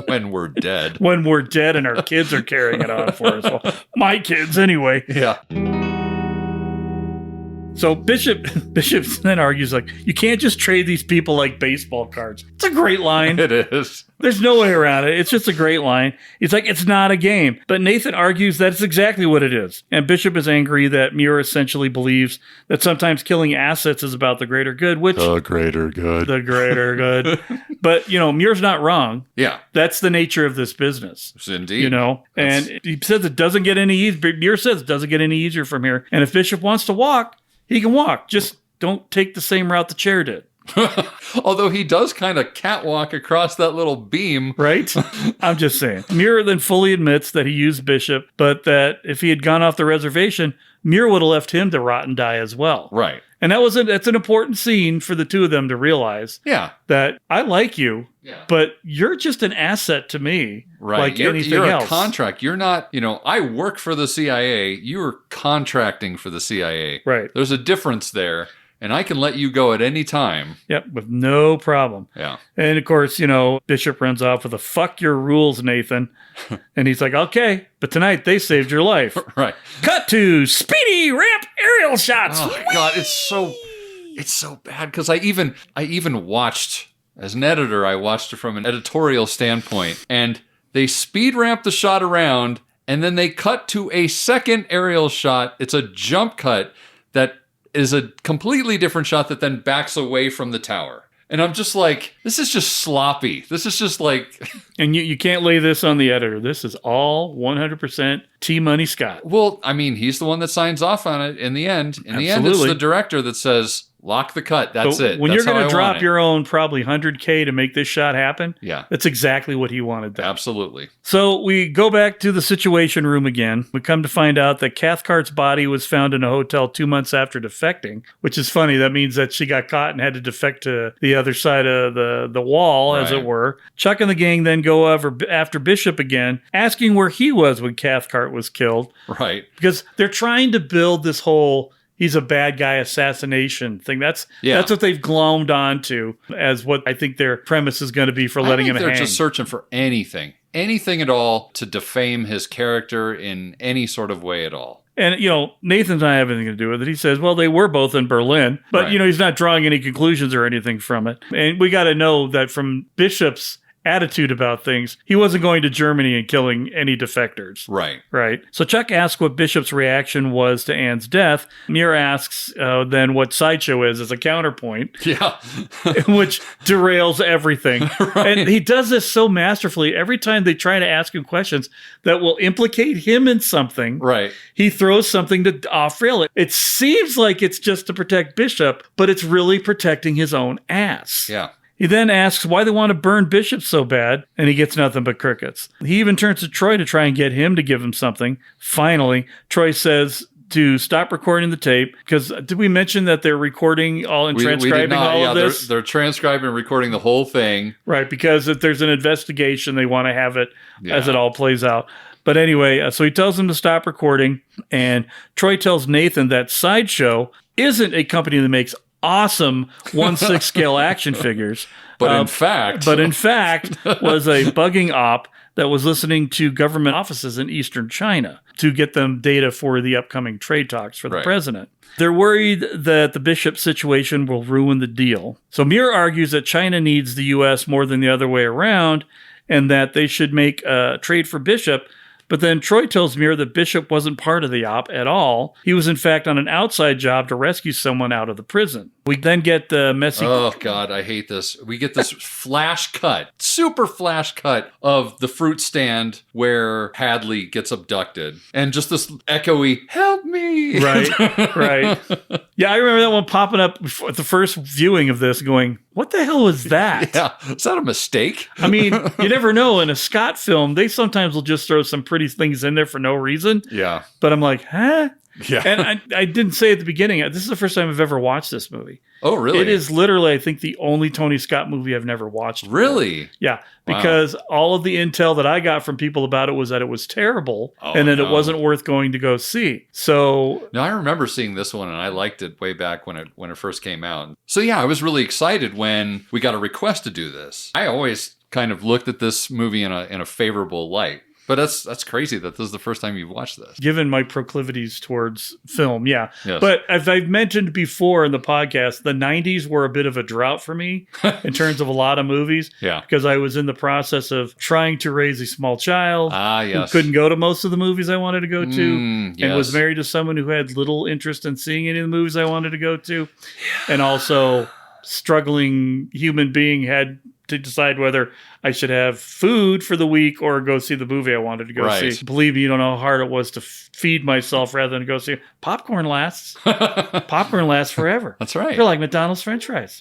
When we're dead.
When we're dead and our kids are carrying it on for us. Well, my kids, anyway.
Yeah.
So Bishop then argues like, you can't just trade these people like baseball cards. It's a great line.
It is.
There's no way around it. It's just a great line. It's like, it's not a game. But Nathan argues that it's exactly what it is. And Bishop is angry that Muir essentially believes that sometimes killing assets is about the greater good, which...
The greater good.
The greater good. But, Muir's not wrong.
Yeah.
That's the nature of this business.
Indeed.
And he says it doesn't get any easier. Muir says it doesn't get any easier from here. And if Bishop wants to walk, he can walk. Just don't take the same route the chair did.
Although he does kind of catwalk across that little beam.
Right? I'm just saying. Muir then fully admits that he used Bishop, but that if he had gone off the reservation, Muir would have left him to rot and die as well.
Right.
And that's an important scene for the two of them to realize.
Yeah.
That I like you, but you're just an asset to me.
Right.
Like anything
you're
else.
a contract. You're not, I work for the CIA. You're contracting for the CIA.
Right.
There's a difference there. And I can let you go at any time.
Yep, with no problem.
Yeah.
And of course, Bishop runs off with a "fuck your rules, Nathan." And he's like, okay, but tonight they saved your life.
Right.
Cut to speedy ramp aerial shots.
Oh my God, it's so bad because I even watched, as an editor, I watched it from an editorial standpoint, and they speed ramp the shot around, and then they cut to a second aerial shot. It's a jump cut that is a completely different shot that then backs away from the tower. And I'm just like, this is just sloppy. This is just like...
And you can't lay this on the editor. This is all 100% T. Money Scott.
Well, I mean, he's the one that signs off on it in the end. In the end, it's the director that says, lock the cut. That's it.
When
That's
you're going
how
to
I want
drop
it.
your own probably $100K to make this shot happen, that's exactly what he wanted. Then.
Absolutely.
So we go back to the Situation Room again. We come to find out that Cathcart's body was found in a hotel 2 months after defecting, which is funny. That means that she got caught and had to defect to the other side of the wall, as it were. Chuck and the gang then go over after Bishop again, asking where he was when Cathcart was killed.
Right.
Because they're trying to build this whole he's a bad guy assassination thing. That's what they've glommed onto as what I think their premise is going to be for letting him hang.
They're just searching for anything at all to defame his character in any sort of way at all.
And, Nathan doesn't have anything to do with it. He says, well, they were both in Berlin, but, he's not drawing any conclusions or anything from it. And we got to know that from Bishop's attitude about things, he wasn't going to Germany and killing any defectors. Right. So Chuck asks what Bishop's reaction was to Anne's death. Muir asks then what Sideshow is as a counterpoint.
Yeah.
Which derails everything. And he does this so masterfully. Every time they try to ask him questions that will implicate him in something, he throws something off rail. It seems like it's just to protect Bishop, but it's really protecting his own ass.
Yeah.
He then asks why they want to burn Bishop so bad, and he gets nothing but crickets. He even turns to Troy to try and get him to give him something. Finally, Troy says to stop recording the tape, because did we mention that they're recording all and transcribing all of this?
They're transcribing and recording the whole thing.
Right, because if there's an investigation, they want to have it as it all plays out. But anyway, so he tells him to stop recording, and Troy tells Nathan that Sideshow isn't a company that makes awesome 1/6 scale action figures.
But in fact
was a bugging op that was listening to government offices in eastern China to get them data for the upcoming trade talks for the president. They're worried that the Bishop situation will ruin the deal. So Muir argues that China needs the U.S. more than the other way around and that they should make a trade for Bishop. But then Troy tells Muir that Bishop wasn't part of the op at all. He was, in fact, on an outside job to rescue someone out of the prison. We then get the messy...
Oh, God, I hate this. We get this super flash cut of the fruit stand where Hadley gets abducted. And just this echoey, help me!
Right. Yeah, I remember that one popping up at the first viewing of this going, what the hell was that?
Yeah, is that a mistake?
I mean, you never know. In a Scott film, they sometimes will just throw some pretty things in there for no reason.
Yeah.
But I'm like, huh?
Yeah.
And I didn't say at the beginning, this is the first time I've ever watched this movie.
Oh, really?
It is literally, I think, the only Tony Scott movie I've never watched.
Really?
Yeah. Because all of the intel that I got from people about it was that it was terrible and that it wasn't worth going to go see. So...
No, I remember seeing this one and I liked it way back when it first came out. So yeah, I was really excited when we got a request to do this. I always kind of looked at this movie in a favorable light. But that's crazy that this is the first time you've watched this.
Given my proclivities towards film, yeah.
Yes.
But as I've mentioned before in the podcast, the 90s were a bit of a drought for me in terms of a lot of movies.
Yeah.
Because I was in the process of trying to raise a small child who couldn't go to most of the movies I wanted to go to and was married to someone who had little interest in seeing any of the movies I wanted to go to. Yeah. And also struggling human being had to decide whether I should have food for the week or go see the movie I wanted to go see. Believe me, you don't know how hard it was to feed myself rather than go see it. Popcorn lasts. Popcorn lasts forever.
That's right.
They're like McDonald's French fries.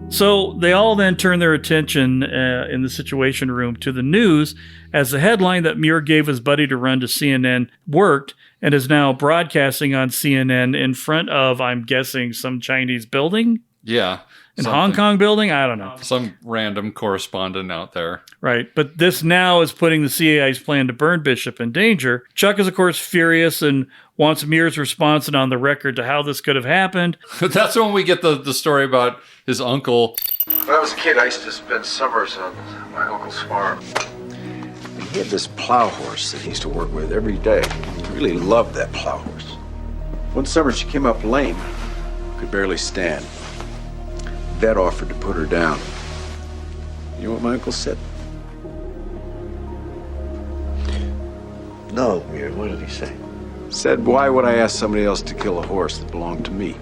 So they all then turn their attention in the Situation Room to the news as the headline that Muir gave his buddy to run to CNN worked and is now broadcasting on CNN in front of, I'm guessing, some Chinese building?
Yeah.
In Hong Kong building? I don't know.
Some random correspondent out there.
Right. But this now is putting the CIA's plan to burn Bishop in danger. Chuck is, of course, furious and wants Muir's response and on the record to how this could have happened.
That's when we get the story about his uncle.
When I was a kid, I used to spend summers on my uncle's farm. He had this plow horse that he used to work with every day. He really loved that plow horse. One summer, she came up lame, could barely stand. Vet offered to put her down. You know what my uncle said?
No, Muir, what did he say?
Said, why would I ask somebody else to kill a horse that belonged to me?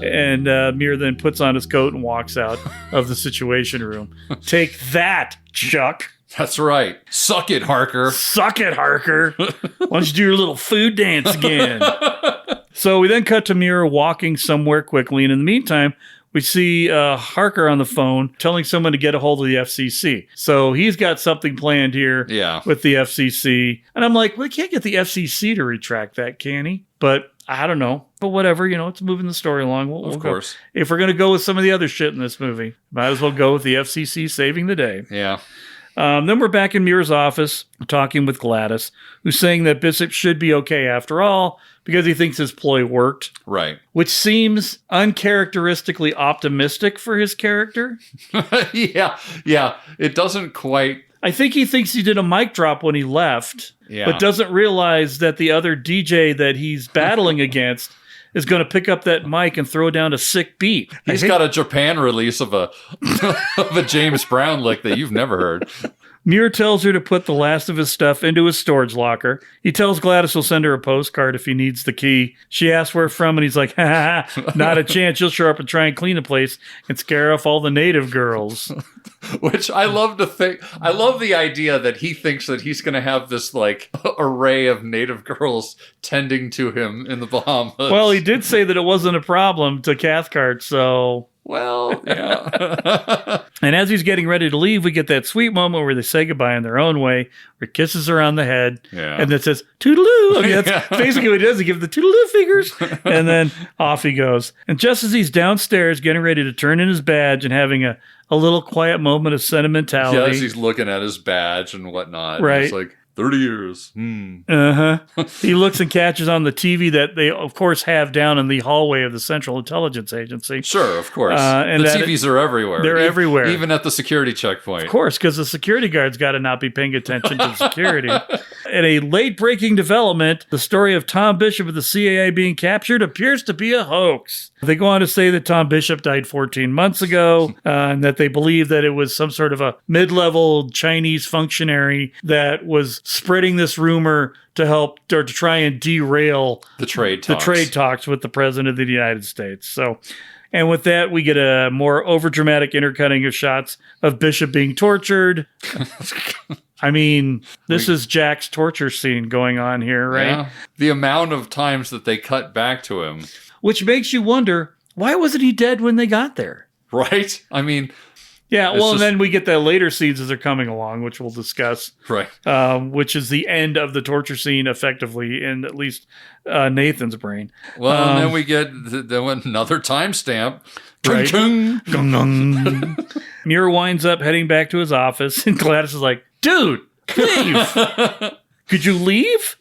And Muir then puts on his coat and walks out of the Situation Room. Take that, Chuck.
That's right. Suck it, Harker.
Suck it, Harker. Why don't you do your little food dance again? So we then cut to Muir walking somewhere quickly. And in the meantime, we see Harker on the phone telling someone to get a hold of the FCC. So he's got something planned here with the FCC. And I'm like, well, he can't get the FCC to retract that, can he? But I don't know. But whatever, it's moving the story along. We'll
of course.
Go. If we're going to go with some of the other shit in this movie, might as well go with the FCC saving the day.
Yeah.
Then we're back in Muir's office talking with Gladys, who's saying that Bishop should be okay after all because he thinks his ploy worked.
Right.
Which seems uncharacteristically optimistic for his character.
Yeah. It doesn't quite...
I think he thinks he did a mic drop when he left, but doesn't realize that the other DJ that he's battling against is going to pick up that mic and throw down a sick beat.
He's got a Japan release of a James Brown lick that you've never heard.
Muir tells her to put the last of his stuff into his storage locker. He tells Gladys he'll send her a postcard if he needs the key. She asks where from, and he's like, ha, not a chance. You'll show up and try and clean the place and scare off all the native girls.
Which I love to think. I love the idea that he thinks that he's going to have this like array of native girls tending to him in the Bahamas.
Well, he did say that it wasn't a problem to Cathcart, so...
Well, yeah.
And as he's getting ready to leave, we get that sweet moment where they say goodbye in their own way, where he kisses her on the head, and then says, toodaloo. I mean, that's basically what he does. He gives the toodaloo fingers, and then off he goes. And just as he's downstairs getting ready to turn in his badge and having a little quiet moment of sentimentality.
Yeah, as he's looking at his badge and whatnot.
Right.
It's like, 30 years.
He looks and catches on the TV that they, of course, have down in the hallway of the Central Intelligence Agency.
Sure, of course. And the TVs are everywhere.
They're everywhere.
Even at the security checkpoint.
Of course, because the security guard's got to not be paying attention to security. In a late-breaking development, the story of Tom Bishop of the CIA being captured appears to be a hoax. They go on to say that Tom Bishop died 14 months ago, and that they believe that it was some sort of a mid-level Chinese functionary that was spreading this rumor to help or to try and derail
the trade
talks with the President of the United States. So, and with that, we get a more overdramatic intercutting of shots of Bishop being tortured. I mean, this is Jack's torture scene going on here, right?
Yeah. The amount of times that they cut back to him.
Which makes you wonder, why wasn't he dead when they got there?
Right? I mean...
Yeah, well, and then we get the later scenes as they're coming along, which we'll discuss.
Right.
Which is the end of the torture scene, effectively, in at least Nathan's brain.
Well, and then we get another timestamp.
Right. Muir winds up heading back to his office, and Gladys is like, dude, leave! Could you leave?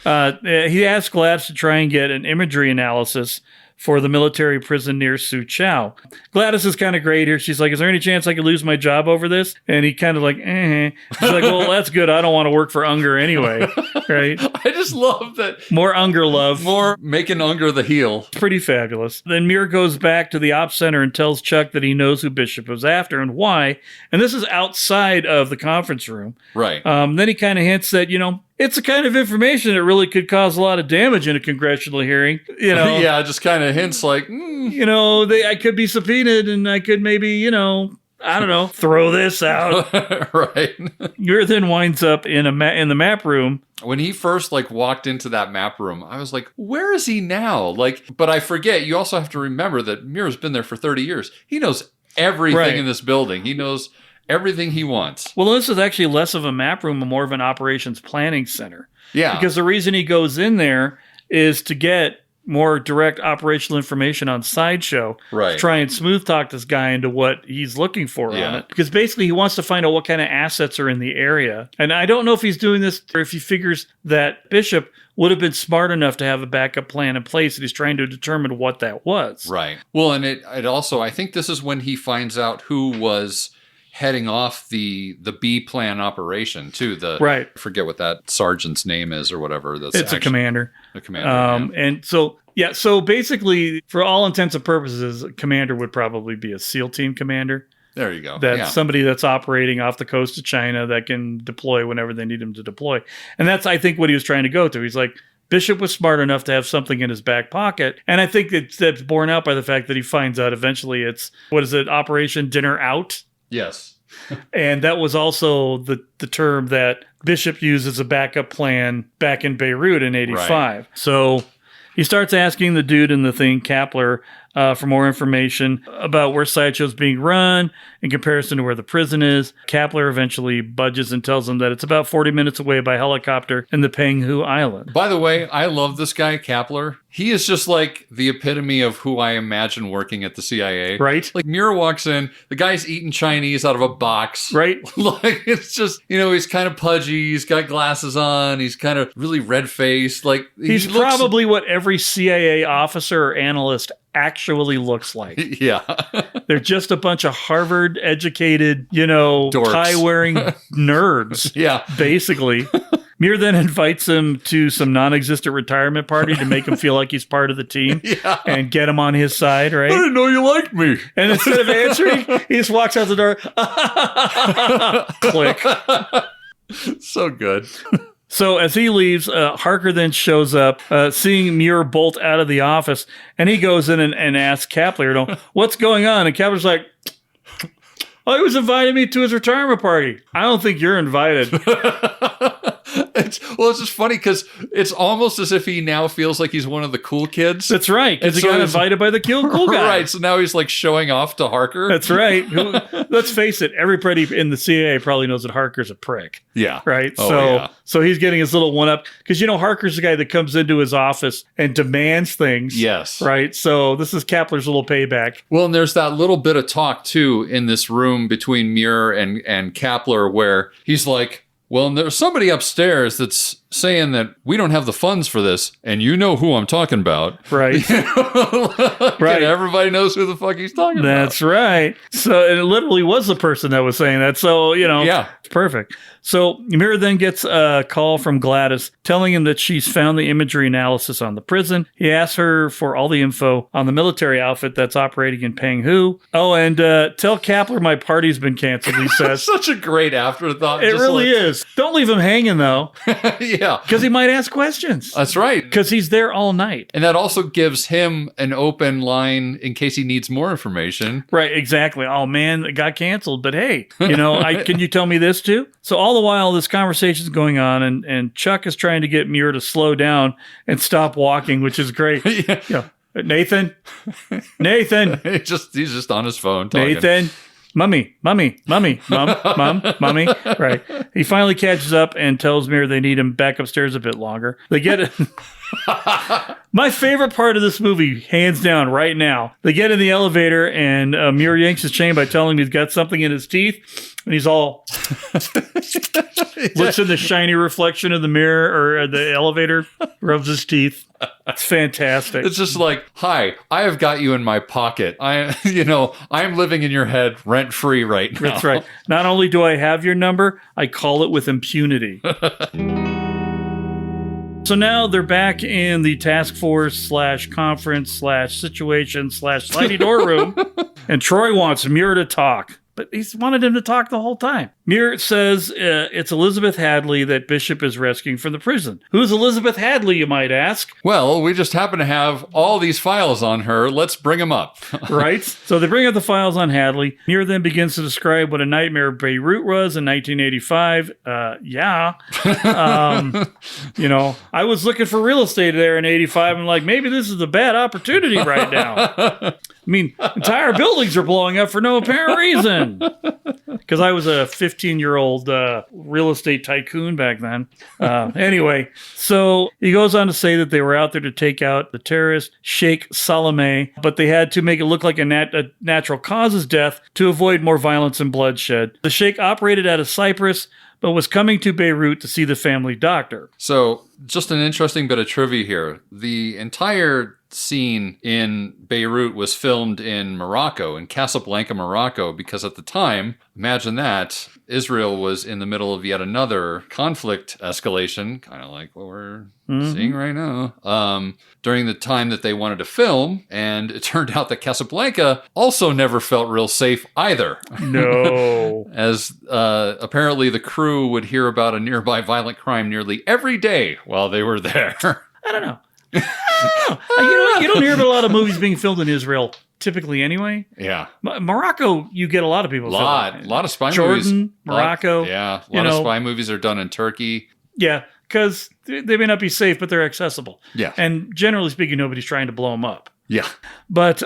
He asked Gladys to try and get an imagery analysis for the military prison near Soochow. Gladys is kind of great here. She's like, is there any chance I could lose my job over this? And he kind of like, She's like, well, that's good. I don't want to work for Unger anyway. Right?
I just love that.
More Unger love.
More making Unger the heel.
Pretty fabulous. Then Muir goes back to the ops center and tells Chuck that he knows who Bishop was after and why. And this is outside of the conference room.
Right.
Then he kind of hints that, it's the kind of information that really could cause a lot of damage in a congressional hearing.
Yeah, just kind of hints like,
I could be subpoenaed and I could maybe, I don't know, throw this out.
Right.
Muir then winds up in the map room.
When he first walked into that map room, I was like, where is he now? But I forget, you also have to remember that Muir's been there for 30 years. He knows everything in this building. He knows everything he wants.
Well, this is actually less of a map room and more of an operations planning center.
Yeah.
Because the reason he goes in there is to get more direct operational information on Sideshow.
Right.
To try and smooth talk this guy into what he's looking for on it. Because basically he wants to find out what kind of assets are in the area. And I don't know if he's doing this or if he figures that Bishop would have been smart enough to have a backup plan in place and he's trying to determine what that was.
Right. Well, and it also, I think this is when he finds out who was heading off the B plan operation too. I forget what that sergeant's name is or whatever.
It's a commander.
A commander.
And so basically, for all intents and purposes, a commander would probably be a SEAL team commander.
There you go.
That's somebody that's operating off the coast of China that can deploy whenever they need him to deploy. And that's, I think, what he was trying to go to. He's like, Bishop was smart enough to have something in his back pocket. And I think that's borne out by the fact that he finds out eventually it's, Operation Dinner Out?
Yes.
And that was also the term that Bishop used as a backup plan back in Beirut in 85. Right. So he starts asking the dude in the thing, Kapler, for more information about where Sideshow's being run in comparison to where the prison is. Kapler eventually budges and tells him that it's about 40 minutes away by helicopter in the Penghu Island.
By the way, I love this guy, Kapler. He is just like the epitome of who I imagine working at the CIA.
Right.
Like Muir walks in, the guy's eating Chinese out of a box.
Right.
Like it's just, he's kind of pudgy. He's got glasses on. He's kind of really red-faced. Like
he's probably what every CIA officer or analyst actually looks like.
Yeah.
They're just a bunch of Harvard-educated, tie-wearing nerds.
Yeah.
Basically. Muir then invites him to some non-existent retirement party to make him feel like he's part of the team and get him on his side, right?
I didn't know you liked me.
And instead of answering, he just walks out the door. Click.
So good.
So as he leaves, Harker then shows up, seeing Muir bolt out of the office, and he goes in and asks Kapler, what's going on? And Kapler's like, oh, he was inviting me to his retirement party. I don't think you're invited.
It's just funny because it's almost as if he now feels like he's one of the cool kids.
That's right, because he got invited by the cool guy.
Right, so now he's like showing off to Harker.
That's right. Let's face it, everybody in the CIA probably knows that Harker's a prick.
Yeah.
Right? So he's getting his little one-up. Because, Harker's the guy that comes into his office and demands things.
Yes.
Right? So this is Kapler's little payback.
Well, and there's that little bit of talk, too, in this room between Muir and Kapler where he's like, well, there's somebody upstairs that's saying that we don't have the funds for this, and you know who I'm talking about.
Right.
Right. Everybody knows who the fuck he's talking about.
That's right. So it literally was the person that was saying that. So,
yeah.
It's perfect. So Muir then gets a call from Gladys telling him that she's found the imagery analysis on the prison. He asks her for all the info on the military outfit that's operating in Penghu. Oh, and tell Kapler my party's been canceled, he says.
Such a great afterthought.
It really is. Don't leave him hanging, though.
Yeah.
Because he might ask questions.
That's right.
Because he's there all night.
And that also gives him an open line in case he needs more information.
Right, exactly. Oh, man, it got canceled. But hey, can you tell me this too? So all the while, this conversation's going on, and Chuck is trying to get Muir to slow down and stop walking, which is great.
Yeah.
Nathan.
He's just on his phone talking.
Nathan. Mummy. Right. He finally catches up and tells Muir they need him back upstairs a bit longer. They get it. My favorite part of this movie, hands down, right now. They get in the elevator and Muir yanks his chain by telling him he's got something in his teeth. And he's all looks in the shiny reflection of the mirror or the elevator, rubs his teeth. It's fantastic.
It's just like, hi, I have got you in my pocket. I'm living in your head rent free right now.
That's right. Not only do I have your number, I call it with impunity. So now they're back in the task force / conference / situation / sliding door room, and Troy wants Muir to talk. But he's wanted him to talk the whole time. Muir says it's Elizabeth Hadley that Bishop is rescuing from the prison. Who's Elizabeth Hadley, you might ask?
Well, we just happen to have all these files on her. Let's bring them up.
Right? So they bring up the files on Hadley. Muir then begins to describe what a nightmare Beirut was in 1985. I was looking for real estate there in 85. I'm like, maybe this is a bad opportunity right now. I mean, entire buildings are blowing up for no apparent reason. Because I was a 15-year-old real estate tycoon back then. Anyway, so he goes on to say that they were out there to take out the terrorist, Sheikh Salameh, but they had to make it look like a natural causes death to avoid more violence and bloodshed. The Sheikh operated out of Cyprus, but was coming to Beirut to see the family doctor.
So, just an interesting bit of trivia here. The entire scene in Beirut was filmed in Morocco, in Casablanca, Morocco, because at the time, imagine that, Israel was in the middle of yet another conflict escalation, kind of like what we're seeing right now, during the time that they wanted to film, and it turned out that Casablanca also never felt real safe either.
No.
As apparently the crew would hear about a nearby violent crime nearly every day while they were there.
I don't know. You don't hear about a lot of movies being filmed in Israel typically anyway.
Yeah.
Morocco, you get a lot of people.
A lot of spy movies.
Jordan, Morocco.
A lot of spy movies are done in Turkey.
Yeah, because they may not be safe, but they're accessible.
Yeah.
And generally speaking, nobody's trying to blow them up.
Yeah.
But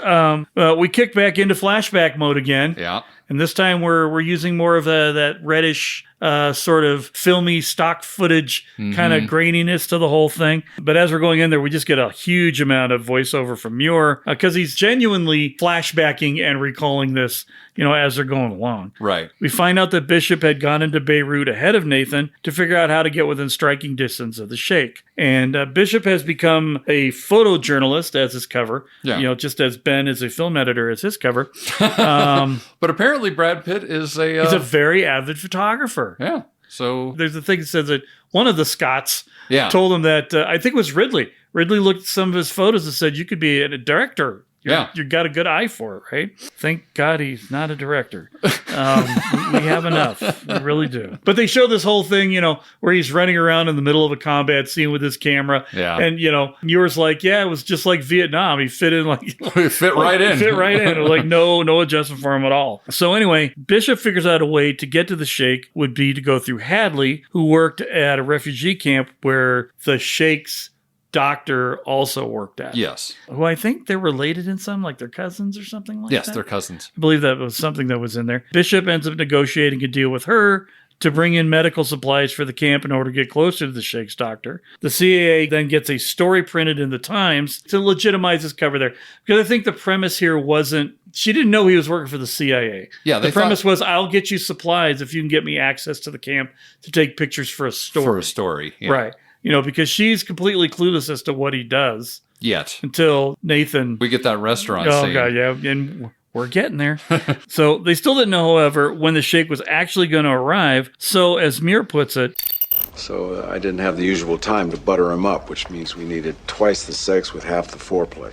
we kick back into flashback mode again.
Yeah.
And this time we're using more of that reddish sort of filmy stock footage kind of graininess to the whole thing. But as we're going in there, we just get a huge amount of voiceover from Muir because he's genuinely flashbacking and recalling this, as they're going along.
Right.
We find out that Bishop had gone into Beirut ahead of Nathan to figure out how to get within striking distance of the Sheikh. And Bishop has become a photojournalist as his cover, just as Ben is a film editor as his cover.
But apparently Brad Pitt is
he's a very avid photographer.
Yeah. So
there's a thing that says that one of the Scots told him that, I think it was Ridley. Ridley looked at some of his photos and said, you could be a director. You got a good eye for it, right? Thank God he's not a director. We have enough. We really do. But they show this whole thing, where he's running around in the middle of a combat scene with his camera.
Yeah.
And, Muir's like, it was just like Vietnam. He fit in
fit right in.
Fit right in. It was like no adjustment for him at all. So anyway, Bishop figures out a way to get to the Sheikh would be to go through Hadley, who worked at a refugee camp where the Sheikh's doctor also worked at.
Yes.
Who I think they're related in some, like they're cousins or something like that.
Yes, they're cousins.
I believe that was something that was in there. Bishop ends up negotiating a deal with her to bring in medical supplies for the camp in order to get closer to the Sheikh's doctor. The CAA then gets a story printed in the Times to legitimize his cover there. Because I think the premise here wasn't, she didn't know he was working for the CIA.
Yeah,
the premise was, I'll get you supplies if you can get me access to the camp to take pictures for a story.
For a story, yeah.
Right. Because she's completely clueless as to what he does.
Yet.
Until Nathan.
We get that restaurant
scene.
Oh, God,
yeah. And we're getting there. So they still didn't know, however, when the Sheikh was actually going to arrive. So as Muir puts it.
So I didn't have the usual time to butter him up, which means we needed twice the sex with half the foreplay.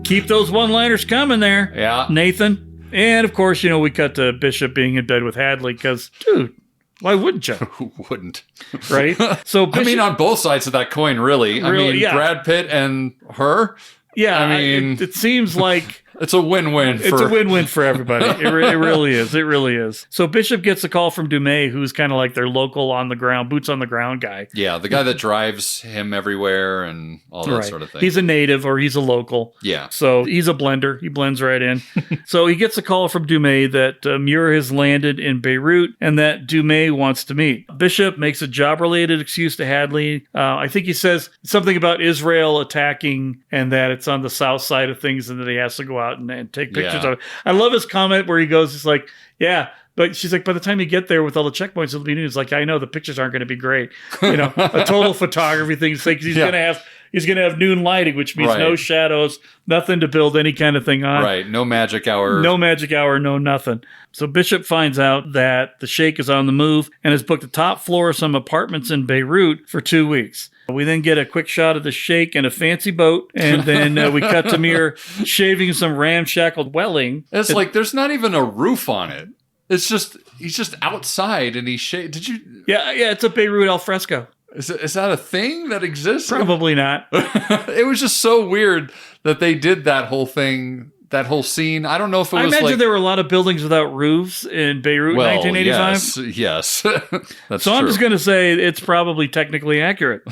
Keep those one-liners coming there.
Yeah.
Nathan. And of course, we cut to Bishop being in bed with Hadley because, dude. Why wouldn't you?
Who wouldn't?
Right? So
Bishop, on both sides of that coin, really. Brad Pitt and her.
Yeah, it seems like
it's a win-win.
It's a win-win for everybody. It really is. It really is. So Bishop gets a call from Dumais, who's kind of like their local on-the-ground, boots-on-the-ground guy.
Yeah, the guy that drives him everywhere and all that sort of thing.
He's a native or he's a local.
Yeah.
So he's a blender. He blends right in. So he gets a call from Dumais that Muir has landed in Beirut and that Dumais wants to meet. Bishop makes a job-related excuse to Hadley. I think he says something about Israel attacking and that it's on the south side of things and that he has to go out and take pictures of it. I love his comment where he goes, he's like, yeah, but she's like, by the time you get there with all the checkpoints, it'll be new. It's like, I know the pictures aren't going to be great. A total photography thing. It's like he's going to have noon lighting, which means no shadows, nothing to build any kind of thing on.
Right. No magic hour.
No magic hour, no nothing. So Bishop finds out that the Sheikh is on the move and has booked the top floor of some apartments in Beirut for 2 weeks. We then get a quick shot of the Sheikh in a fancy boat, and then we cut to Muir shaving some ramshackle dwelling.
It's like there's not even a roof on it. It's just he's just outside and he's Did you?
Yeah, it's a Beirut alfresco.
Is that a thing that exists?
Probably not.
It was just so weird that they did that whole thing. That whole scene. I don't know if it was
I imagine there were a lot of buildings without roofs in Beirut in 1985.
Yes. That's
so
true.
I'm just going to say it's probably technically accurate.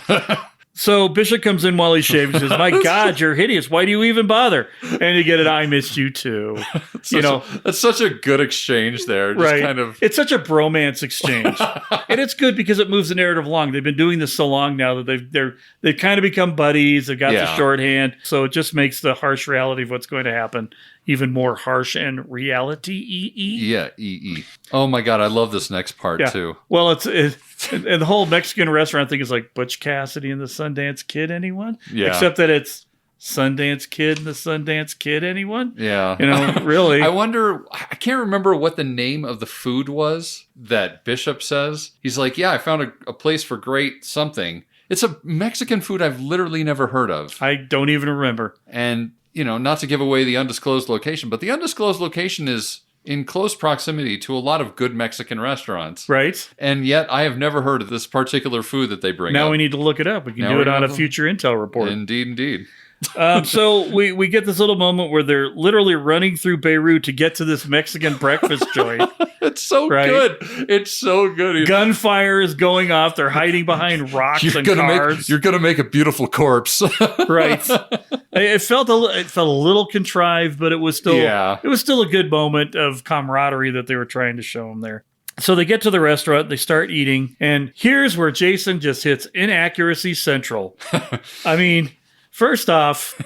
So Bishop comes in while he's shaving. He says, my God, you're hideous. Why do you even bother? And you get it, I missed you too.
That's such a good exchange there. Just
right.
Kind of.
It's such a bromance exchange. And it's good because it moves the narrative along. They've been doing this so long now that they've kind of become buddies. They've got the shorthand. So it just makes the harsh reality of what's going to happen even more harsh and reality-y.
Yeah, E. Oh my God, I love this next part too.
Well, and the whole Mexican restaurant thing is like Butch Cassidy and the Sundance Kid, anyone?
Yeah.
Except that it's Sundance Kid and the Sundance Kid, anyone?
Yeah.
Really.
I wonder, I can't remember what the name of the food was that Bishop says. He's like, yeah, I found a place for great something. It's a Mexican food I've literally never heard of.
I don't even remember.
And not to give away the undisclosed location, but the undisclosed location is in close proximity to a lot of good Mexican restaurants.
Right.
And yet I have never heard of this particular food that they bring up.
Now we need to look it up. We can do it on a future intel report.
Indeed.
So we get this little moment where they're literally running through Beirut to get to this Mexican breakfast joint.
It's so good. It's so good.
Gunfire is going off. They're hiding behind rocks and cars.
You're going to make a beautiful corpse.
Right. It felt a little contrived, but it was still a good moment of camaraderie that they were trying to show them there. So they get to the restaurant, they start eating, and here's where Jason just hits inaccuracy central. I mean, First off,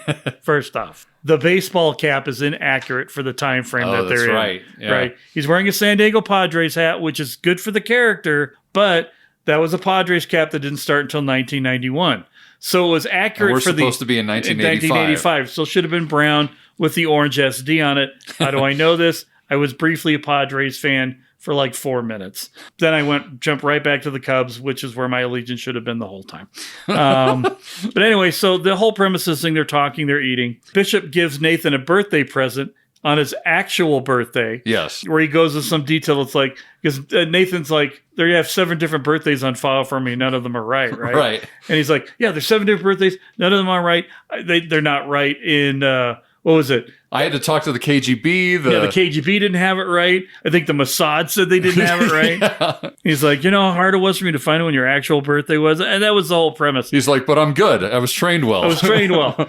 the baseball cap is inaccurate for the time frame that they're in.
Right. Yeah.
Right. He's wearing a San Diego Padres hat, which is good for the character, but that was a Padres cap that didn't start until 1991. So it was accurate
we're supposed to be in 1985.
So it should have been brown with the orange SD on it. How do I know this? I was briefly a Padres fan for like 4 minutes. Then I jumped right back to the Cubs, which is where my allegiance should have been the whole time. But anyway, so the whole premise is they're talking, they're eating. Bishop gives Nathan a birthday present on his actual birthday.
Yes.
Where he goes into some detail. It's like, because Nathan's like, they have 7 different birthdays on file for me. None of them are right.
Right.
And he's like, yeah, there's 7 different birthdays. None of them are right. They're not right in, what was it?
I had to talk to the KGB.
The KGB didn't have it right. I think the Mossad said they didn't have it right. Yeah. He's like, you know how hard it was for me to find out when your actual birthday was? And that was the whole premise.
He's like, but I'm good. I was trained well.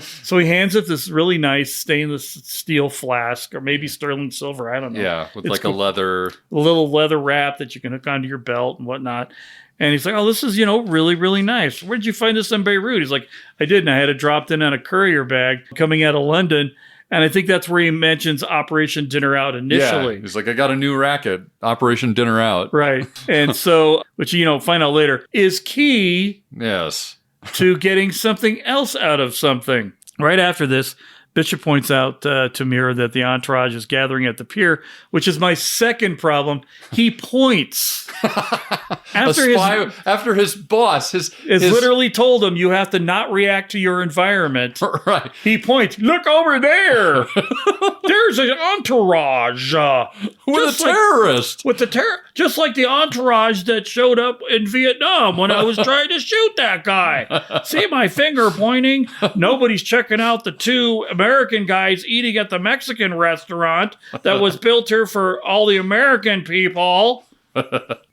So he hands it this really nice stainless steel flask, or maybe sterling silver. I don't know.
Yeah, with
it's
a
little leather wrap that you can hook onto your belt and whatnot. And he's like, oh, this is, really, really nice. Where'd you find this in Beirut? He's like, I did, and I had it dropped in on a courier bag coming out of London. And I think that's where he mentions Operation Dinner Out initially.
Yeah, he's like, I got a new racket, Operation Dinner Out.
Right. And so, which, find out later, is key to getting something else out of something. Right after this, Bishop points out to Mira that the entourage is gathering at the pier, which is my second problem. He points.
After his boss has
literally told him, you have to not react to your environment.
Right.
He points, look over there. There's an entourage.
With a terrorist.
Just like the entourage that showed up in Vietnam when I was trying to shoot that guy. See my finger pointing? Nobody's checking out the 2 American guys eating at the Mexican restaurant that was built here for all the American people.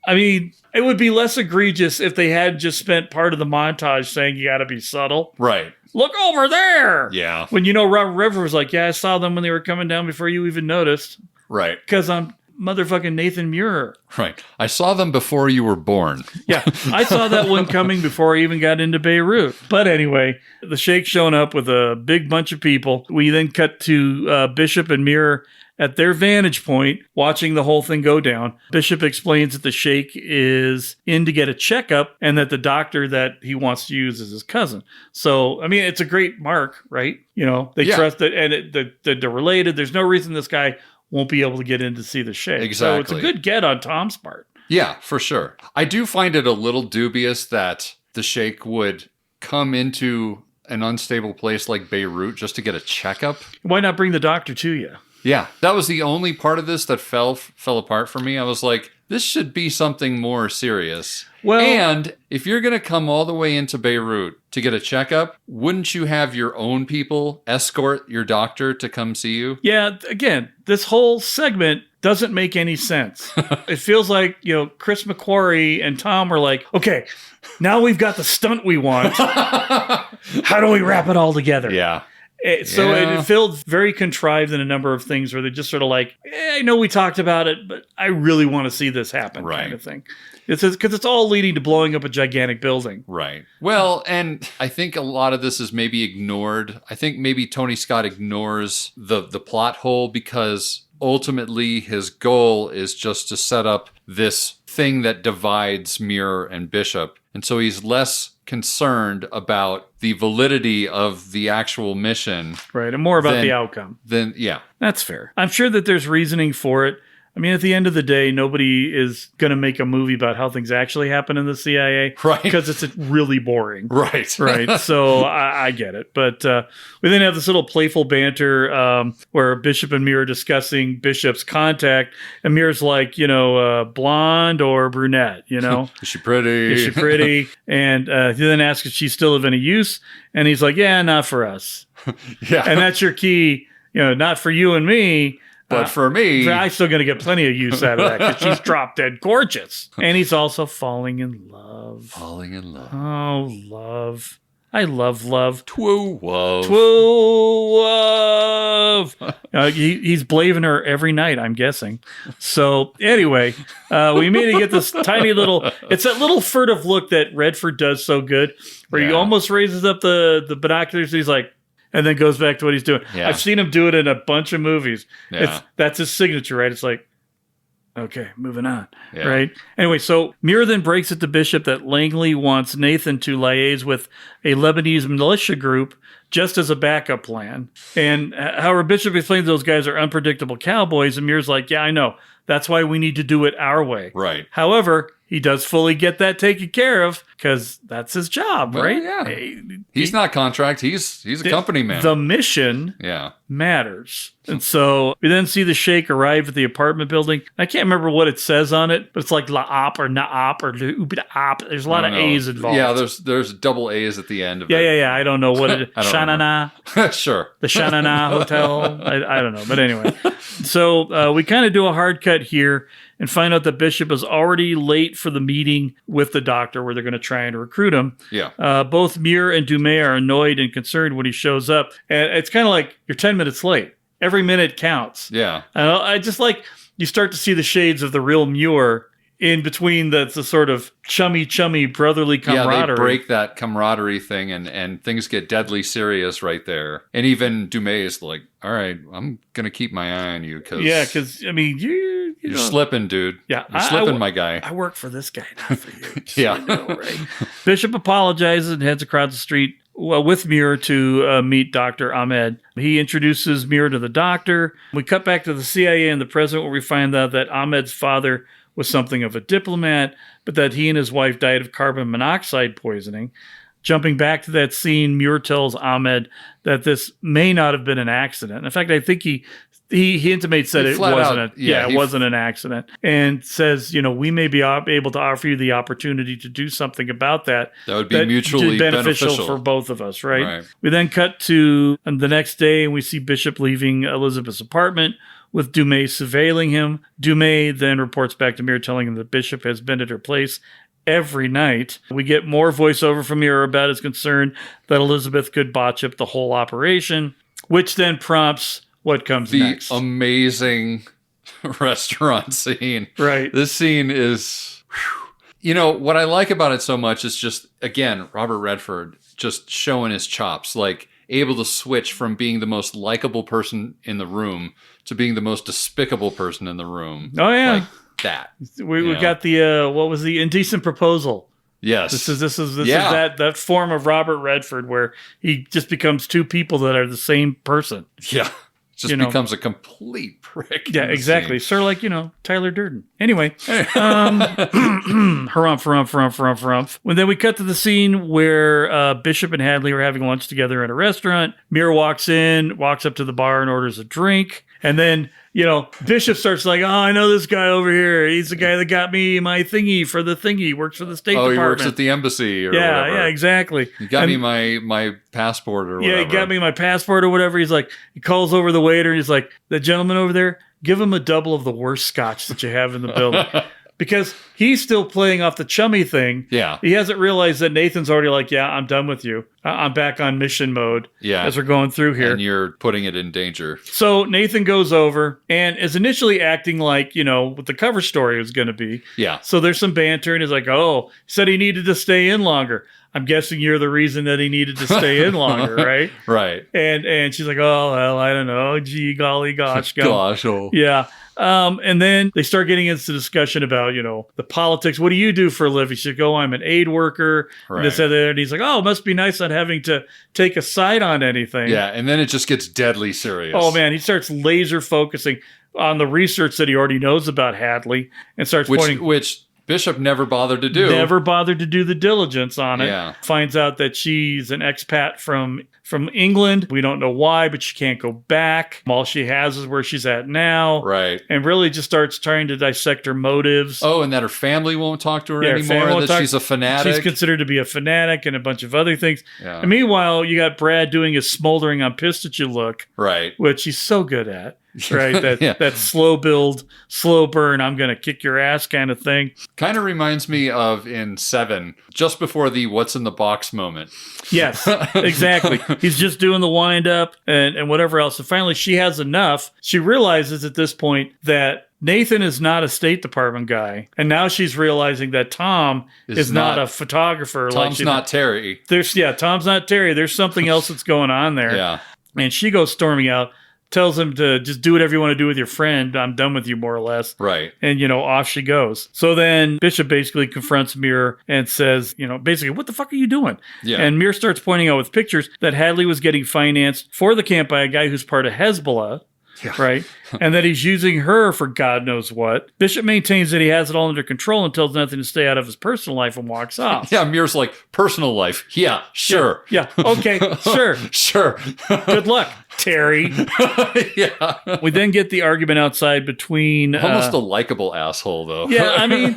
I mean, it would be less egregious if they had just spent part of the montage saying you got to be subtle.
Right.
Look over there.
Yeah.
When Robert Redford was like, yeah, I saw them when they were coming down before you even noticed.
Right.
Because I'm motherfucking Nathan Muir.
Right. I saw them before you were born.
Yeah. I saw that one coming before I even got into Beirut. But anyway, the Sheik's showing up with a big bunch of people. We then cut to Bishop and Muir at their vantage point, watching the whole thing go down. Bishop explains that the Sheik is in to get a checkup and that the doctor that he wants to use is his cousin. So, I mean, it's a great mark, right? They trust it, and they're related. There's no reason this guy won't be able to get in to see the Sheik.
Exactly.
So it's a good get on Tom's part.
Yeah, for sure. I do find it a little dubious that the Sheik would come into an unstable place like Beirut just to get a checkup.
Why not bring the doctor to you?
Yeah, that was the only part of this that fell apart for me. I was like, this should be something more serious. Well, and if you're going to come all the way into Beirut to get a checkup, wouldn't you have your own people escort your doctor to come see you?
Yeah, again, this whole segment doesn't make any sense. It feels like, Chris McQuarrie and Tom were like, okay, now we've got the stunt we want. How do we wrap it all together?
Yeah.
So it felt very contrived in a number of things where they just sort of like, I know we talked about it, but I really want to see this happen, kind of thing. Because it's all leading to blowing up a gigantic building.
Right. Well, and I think a lot of this is maybe ignored. I think maybe Tony Scott ignores the plot hole because ultimately his goal is just to set up this thing that divides Muir and Bishop. And so he's less concerned about the validity of the actual mission.
Right, and more about the outcome.
Then, yeah.
That's fair. I'm sure that there's reasoning for it. I mean, at the end of the day, nobody is going to make a movie about how things actually happen in the CIA.
Right.
Because it's really boring.
Right.
Right. So I get it. But we then have this little playful banter where Bishop and Muir are discussing Bishop's contact. And Muir's like, blonde or brunette,
Is she pretty?
Is she pretty? And he then asks if she's still of any use. And he's like, yeah, not for us.
Yeah.
And that's your key, not for you and me.
But for me,
I'm still going to get plenty of use out of that because she's drop dead gorgeous. And he's also falling in love.
Falling in love.
Oh, love. I love love.
Twoo wove.
Twoo wove. He's blaving her every night, I'm guessing. So anyway, we immediately get this tiny little, it's that little furtive look that Redford does so good, where he almost raises up the binoculars. He's like, and then goes back to what he's doing.
Yeah.
I've seen him do it in a bunch of movies.
Yeah.
That's his signature, right? It's like, okay, moving on,
Yeah.
right? Anyway, so Muir then breaks it to Bishop that Langley wants Nathan to liaise with a Lebanese militia group just as a backup plan. And however, Bishop explains those guys are unpredictable cowboys, and Muir's like, yeah, I know. That's why we need to do it our way.
Right.
However, he does fully get that taken care of because that's his job,
Well,
right?
yeah. He's not contract. He's a company man.
The mission matters. And so we then see the Sheikh arrive at the apartment building. I can't remember what it says on it, but it's like La-op or Na-op or La-op. There's a lot of A's involved.
Yeah, there's double A's at the end of it.
Yeah. I don't know what it is. Shanana.
Sure.
The Shanana Hotel. I don't know. But anyway. So we kind of do a hard cut here and find out that Bishop is already late for the meeting with the doctor where they're going to try and recruit him.
Yeah.
Both Muir and Dumais are annoyed and concerned when he shows up. And it's kind of like, you're 10 minutes late. Every minute counts.
Yeah.
I just like, you start to see the shades of the real Muir in between the sort of chummy brotherly camaraderie.
Yeah, they break that camaraderie thing and things get deadly serious right there. And even Dumais is like, all right, I'm going to keep my eye on you.
Because, I mean, you're
slipping, dude.
Yeah.
You're slipping, my guy.
I work for this guy, not for you.
Yeah.
Know, right? Bishop apologizes and heads across the street with Muir to meet Dr. Ahmed. He introduces Muir to the doctor. We cut back to the CIA in the present where we find out that Ahmed's father was something of a diplomat, but that he and his wife died of carbon monoxide poisoning. Jumping back to that scene, Muir tells Ahmed that this may not have been an accident. In fact, I think he intimates that it wasn't. It wasn't an accident, and says, we may be able to offer you the opportunity to do something about that.
That would be mutually beneficial
for both of us, right? We then cut to the next day, and we see Bishop leaving Elizabeth's apartment with Dumais surveilling him. Dumais then reports back to Muir, telling him that Bishop has been at her place every night. We get more voiceover from Muir about his concern that Elizabeth could botch up the whole operation, which then prompts what comes next.
The amazing restaurant scene.
Right.
This scene is, what I like about it so much is just, again, Robert Redford just showing his chops, like able to switch from being the most likable person in the room to being the most despicable person in the room.
Oh, yeah.
Like that.
We got the, what was the indecent proposal?
Yes.
This is that form of Robert Redford where he just becomes two people that are the same person.
Yeah. Just becomes a complete prick.
Yeah, exactly. Sort of like, Tyler Durden. Anyway, harumph. When then we cut to the scene where Bishop and Hadley are having lunch together at a restaurant. Muir walks up to the bar and orders a drink. And then, Bishop starts like, oh, I know this guy over here. He's the guy that got me my thingy for the thingy. He works for the State Department.
Oh, he works at the embassy or whatever.
Yeah, exactly.
He got me my passport or whatever.
Yeah, he got me my passport or whatever. He's like, he calls over the waiter and he's like, the gentleman over there, give him a double of the worst scotch that you have in the building. Because he's still playing off the chummy thing.
Yeah.
He hasn't realized that Nathan's already like, yeah, I'm done with you. I'm back on mission mode as we're going through here.
And you're putting it in danger.
So Nathan goes over and is initially acting like, what the cover story was going to be.
Yeah.
So there's some banter and he's like, oh, he said he needed to stay in longer. I'm guessing you're the reason that he needed to stay in longer, right?
Right.
And she's like, oh, well, I don't know. Gee, golly, gosh.
Gosh. Oh.
Yeah. And then they start getting into discussion about, the politics. What do you do for a living? She's like, oh, I'm an aid worker.
Right.
And he's like, oh, it must be nice not having to take a side on anything.
Yeah. And then it just gets deadly serious.
Oh, man. He starts laser focusing. on the research that he already knows about Hadley and starts pointing.
Which Bishop never bothered to do.
Never bothered to do the diligence on it.
Yeah.
Finds out that she's an expat from England. We don't know why, but she can't go back. All she has is where she's at now.
Right.
And really just starts trying to dissect her motives.
Oh, and that her family won't talk to her anymore, that she's a fanatic.
She's considered to be a fanatic and a bunch of other things.
Yeah.
And meanwhile, you got Brad doing his smoldering on Pistachu look.
Right.
Which he's so good at. Right, that slow build, slow burn, I'm going to kick your ass kind of thing.
Kind of reminds me of in Seven, just before the what's in the box moment.
Yes, exactly. He's just doing the wind up and whatever else. And finally, she has enough. She realizes at this point that Nathan is not a State Department guy. And now she's realizing that Tom is not a photographer.
Tom's not Terry.
Tom's not Terry. There's something else that's going on there.
Yeah.
And she goes storming out. Tells him to just do whatever you want to do with your friend. I'm done with you, more or less.
Right.
And, off she goes. So then Bishop basically confronts Muir and says, basically, what the fuck are you doing?
Yeah.
And Muir starts pointing out with pictures that Hadley was getting financed for the camp by a guy who's part of Hezbollah. Yeah. Right? And that he's using her for God knows what. Bishop maintains that he has it all under control and tells nothing to stay out of his personal life and walks off.
Yeah, Muir's like, personal life. Yeah, sure.
Yeah. Okay, sure.
Sure.
Good luck, Terry.
Yeah.
We then get the argument outside between...
Almost a likable asshole, though.
Yeah, I mean,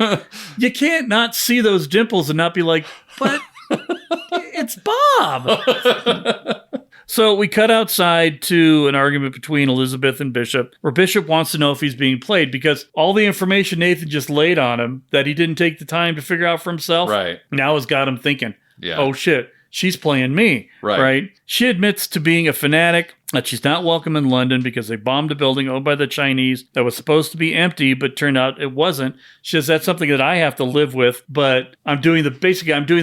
you can't not see those dimples and not be like, but it's Bob. So we cut outside to an argument between Elizabeth and Bishop, where Bishop wants to know if he's being played because all the information Nathan just laid on him that he didn't take the time to figure out for himself, now has got him thinking, oh shit, she's playing me, right? She admits to being a fanatic, that she's not welcome in London because they bombed a building owned by the Chinese that was supposed to be empty, but turned out it wasn't. She says, that's something that I have to live with, but I'm doing the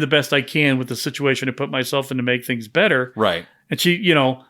best I can with the situation to put myself in to make things better.
Right.
And she,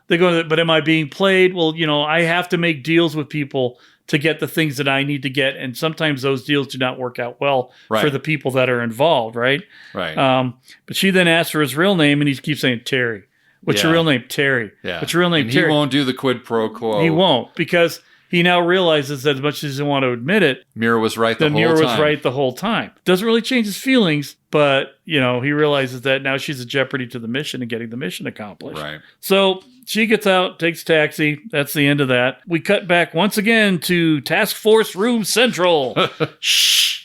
they go, but am I being played? Well, I have to make deals with people to get the things that I need to get. And sometimes those deals do not work out well for the people that are involved, right?
Right.
But she then asks for his real name, and he keeps saying, Terry. What's your real name? Terry.
Yeah.
What's your real name?
And
Terry.
He won't do the quid pro quo.
He won't, because he now realizes that as much as he doesn't want to admit it,
Muir was right the whole time.
Muir was right the whole time. Doesn't really change his feelings, but, he realizes that now she's a jeopardy to the mission and getting the mission accomplished.
Right.
So she gets out, takes a taxi. That's the end of that. We cut back once again to Task Force Room Central. Shh.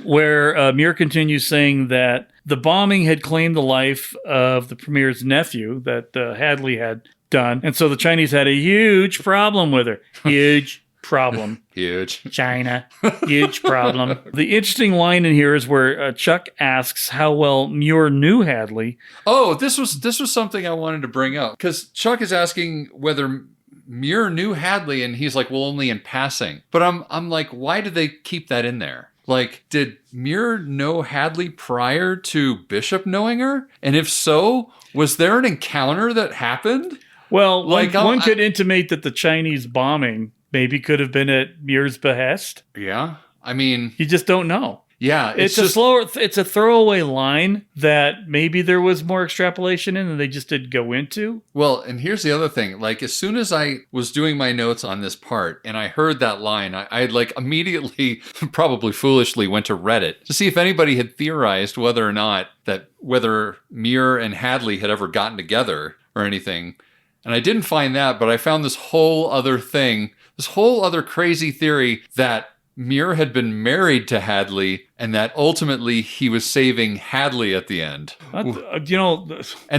Where Muir continues saying that the bombing had claimed the life of the premier's nephew that Hadley had done. And so the Chinese had a huge problem with her. Huge problem.
Huge.
China. Huge problem. The interesting line in here is where Chuck asks how well Muir knew Hadley.
Oh, this was something I wanted to bring up. Because Chuck is asking whether Muir knew Hadley, and he's like, well, only in passing. But I'm like, why did they keep that in there? Like, did Muir know Hadley prior to Bishop knowing her? And if so, was there an encounter that happened?
Well, one could intimate that the Chinese bombing maybe could have been at Muir's behest.
Yeah. I mean,
you just don't know.
Yeah.
It's a throwaway line that maybe there was more extrapolation in and they just didn't go into.
Well, and here's the other thing. Like, as soon as I was doing my notes on this part and I heard that line, I like immediately, probably foolishly, went to Reddit to see if anybody had theorized whether Muir and Hadley had ever gotten together or anything. And I didn't find that, but I found this whole other crazy theory that Muir had been married to Hadley and that ultimately he was saving Hadley at the end. And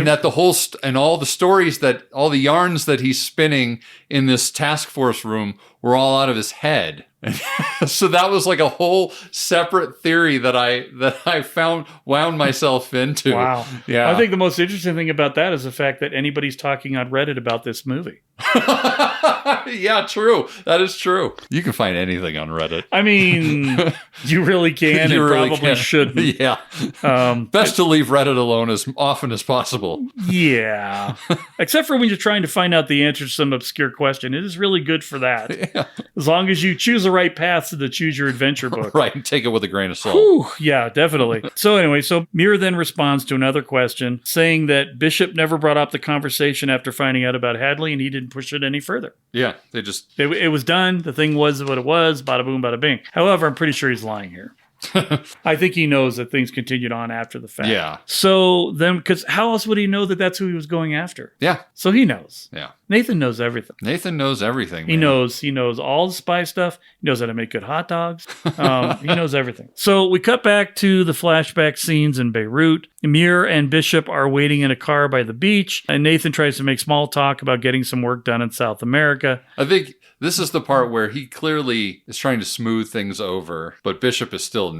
that all the yarns that he's spinning in this task force room were all out of his head. So that was like a whole separate theory that I wound myself into.
Wow.
Yeah.
I think the most interesting thing about that is the fact that anybody's talking on Reddit about this movie.
Yeah, true. That is true. You can find anything on Reddit.
I mean, you really can. they
really
probably
can't.
shouldn't.
Yeah. Best to leave Reddit alone as often as possible.
Yeah. Except for when you're trying to find out the answer to some obscure question. It is really good for that.
Yeah.
As long as you choose the right path to the Choose Your Adventure book.
Right. And take it with a grain of salt.
Whew, yeah, definitely. So anyway, Muir then responds to another question, saying that Bishop never brought up the conversation after finding out about Hadley, and he didn't push it any further.
Yeah. They just...
It was done. The thing was what it was. Bada boom, bada bing. However, I'm pretty sure he's lying here. I think he knows that things continued on after the fact.
Yeah.
So then, because how else would he know that that's who he was going after?
Yeah.
So he knows.
Yeah.
Nathan knows everything.
Nathan knows everything.
He knows all the spy stuff. He knows how to make good hot dogs. He knows everything. So we cut back to the flashback scenes in Beirut. Muir and Bishop are waiting in a car by the beach, and Nathan tries to make small talk about getting some work done in South America.
I think this is the part where he clearly is trying to smooth things over, but Bishop is still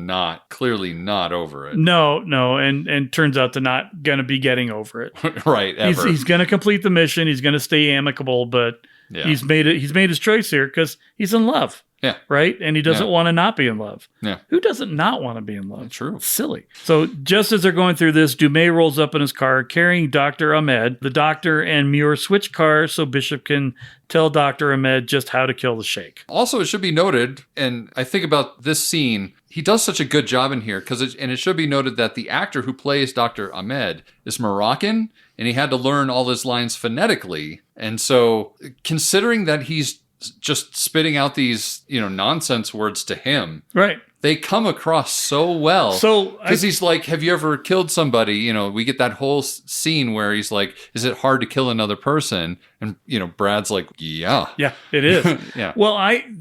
clearly not over it.
No, and turns out to not going to be getting over it.
Right, ever.
He's going to complete the mission. He's going to stay amicable, but he's made his choice here because he's in love.
Yeah.
Right? And he doesn't want to not be in love.
Yeah.
Who doesn't not want to be in love?
True.
It's silly. So just as they're going through this, Dumais rolls up in his car carrying Dr. Ahmed. The doctor and Muir switch cars so Bishop can tell Dr. Ahmed just how to kill the sheikh.
Also, it should be noted, and I think about this scene, he does such a good job in here, and it should be noted that the actor who plays Dr. Ahmed is Moroccan, and he had to learn all his lines phonetically. And so, considering that he's just spitting out these, nonsense words to him.
Right.
They come across so well.
So,
because he's like, have you ever killed somebody? We get that whole scene where he's like, is it hard to kill another person? And, Brad's like, yeah.
Yeah, it is.
Yeah.
Well,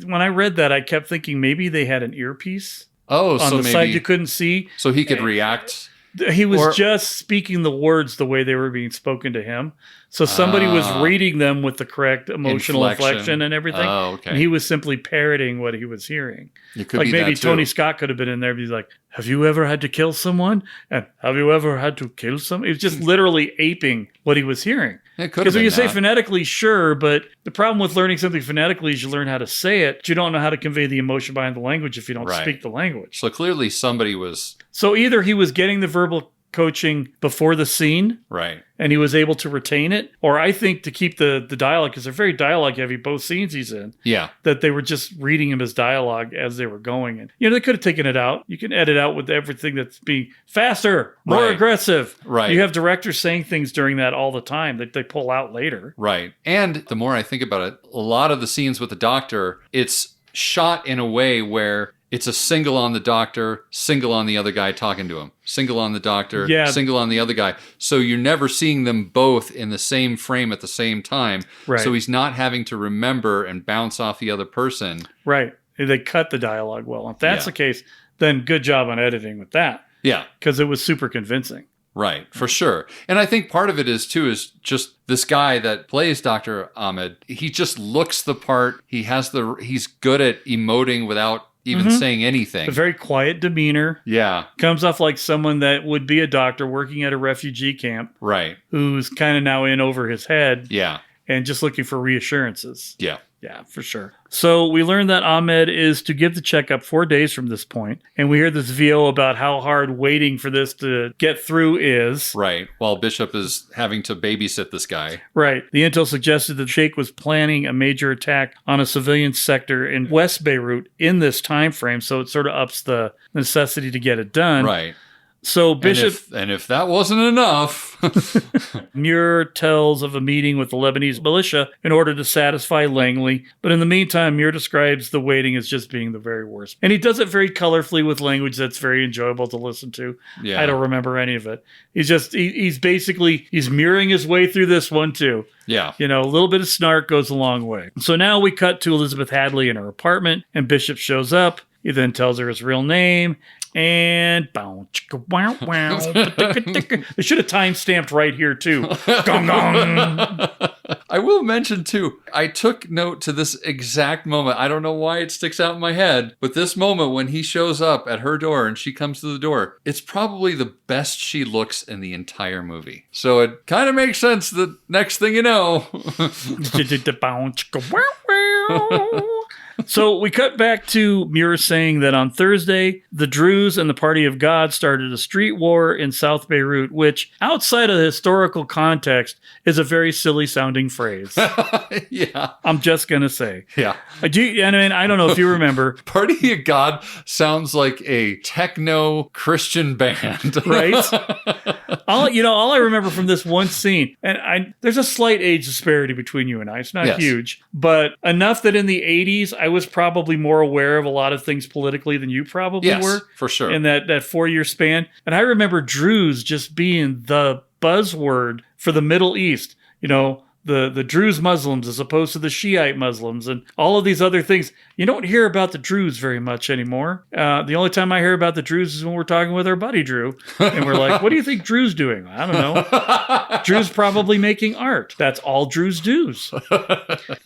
when I read that, I kept thinking maybe they had an earpiece.
Oh,
on
so
the
maybe,
side you couldn't see.
So he could react.
He was just speaking the words the way they were being spoken to him. So somebody was reading them with the correct emotional inflection and everything.
Oh, okay.
And he was simply parroting what he was hearing.
It could
like
be
maybe
that too.
Tony Scott could have been in there. He's like, have you ever had to kill someone? And have you ever had to kill someone? It was just literally aping what he was hearing.
It could have
Because when
been
you say
that.
phonetically, sure, but the problem with learning something phonetically is you learn how to say it, but you don't know how to convey the emotion behind the language if you don't speak the language.
So clearly somebody was...
So either he was getting the verbal coaching before the scene,
right,
and he was able to retain it, or I think to keep the dialogue, because they're very dialogue heavy, both scenes he's in, that they were just reading him his dialogue as they were going. And they could have taken it out. You can edit out with everything that's being faster, more aggressive.
Right.
You have directors saying things during that all the time that they pull out later.
Right. And the more I think about it, a lot of the scenes with the doctor, it's shot in a way where it's a single on the doctor, single on the other guy talking to him. Single on the doctor, single on the other guy. So you're never seeing them both in the same frame at the same time.
Right.
So he's not having to remember and bounce off the other person.
Right. They cut the dialogue well. If that's the case, then good job on editing with that.
Yeah.
Because it was super convincing.
Right, for sure. And I think part of it is just this guy that plays Dr. Ahmed. He just looks the part. He's good at emoting without even saying anything.
A very quiet demeanor.
Yeah.
Comes off like someone that would be a doctor working at a refugee camp.
Right.
Who's kind of now in over his head.
Yeah.
And just looking for reassurances.
Yeah.
Yeah, for sure. So we learned that Ahmed is to give the checkup 4 days from this point. And we hear this VO about how hard waiting for this to get through is.
Right. While Bishop is having to babysit this guy.
Right. The intel suggested that Sheikh was planning a major attack on a civilian sector in West Beirut in this time frame. So it sort of ups the necessity to get it done.
Right.
So Bishop...
And if that wasn't enough...
Muir tells of a meeting with the Lebanese militia in order to satisfy Langley. But in the meantime, Muir describes the waiting as just being the very worst. And he does it very colorfully with language that's very enjoyable to listen to.
Yeah.
I don't remember any of it. He's basically mirroring his way through this one too.
Yeah.
A little bit of snark goes a long way. So now we cut to Elizabeth Hadley in her apartment, and Bishop shows up. He then tells her his real name, and bow, chicka, wow, wow. They should have time-stamped right here, too. Gong, gong.
I will mention, too, I took note to this exact moment. I don't know why it sticks out in my head, but this moment when he shows up at her door and she comes to the door, it's probably the best she looks in the entire movie. So it kind of makes sense the next thing you know.
Bow, chicka, wow, wow. So we cut back to Muir saying that on Thursday, the Druze and the Party of God started a street war in South Beirut, which, outside of the historical context, is a very silly sounding phrase.
Yeah.
I'm just going to say.
Yeah.
I don't know if you remember.
Party of God sounds like a techno Christian band.
Right? All I remember from this one scene, and there's a slight age disparity between you and I. It's not huge, but enough that in the 80s, I was probably more aware of a lot of things politically than you probably were.
For sure.
In that 4-year span. And I remember Druze just being the buzzword for the Middle East. The Druze Muslims as opposed to the Shiite Muslims and all of these other things. You don't hear about the Druze very much anymore. The only time I hear about the Druze is when we're talking with our buddy Drew. And we're like, what do you think Drew's doing? I don't know. Drew's probably making art. That's all Druze does.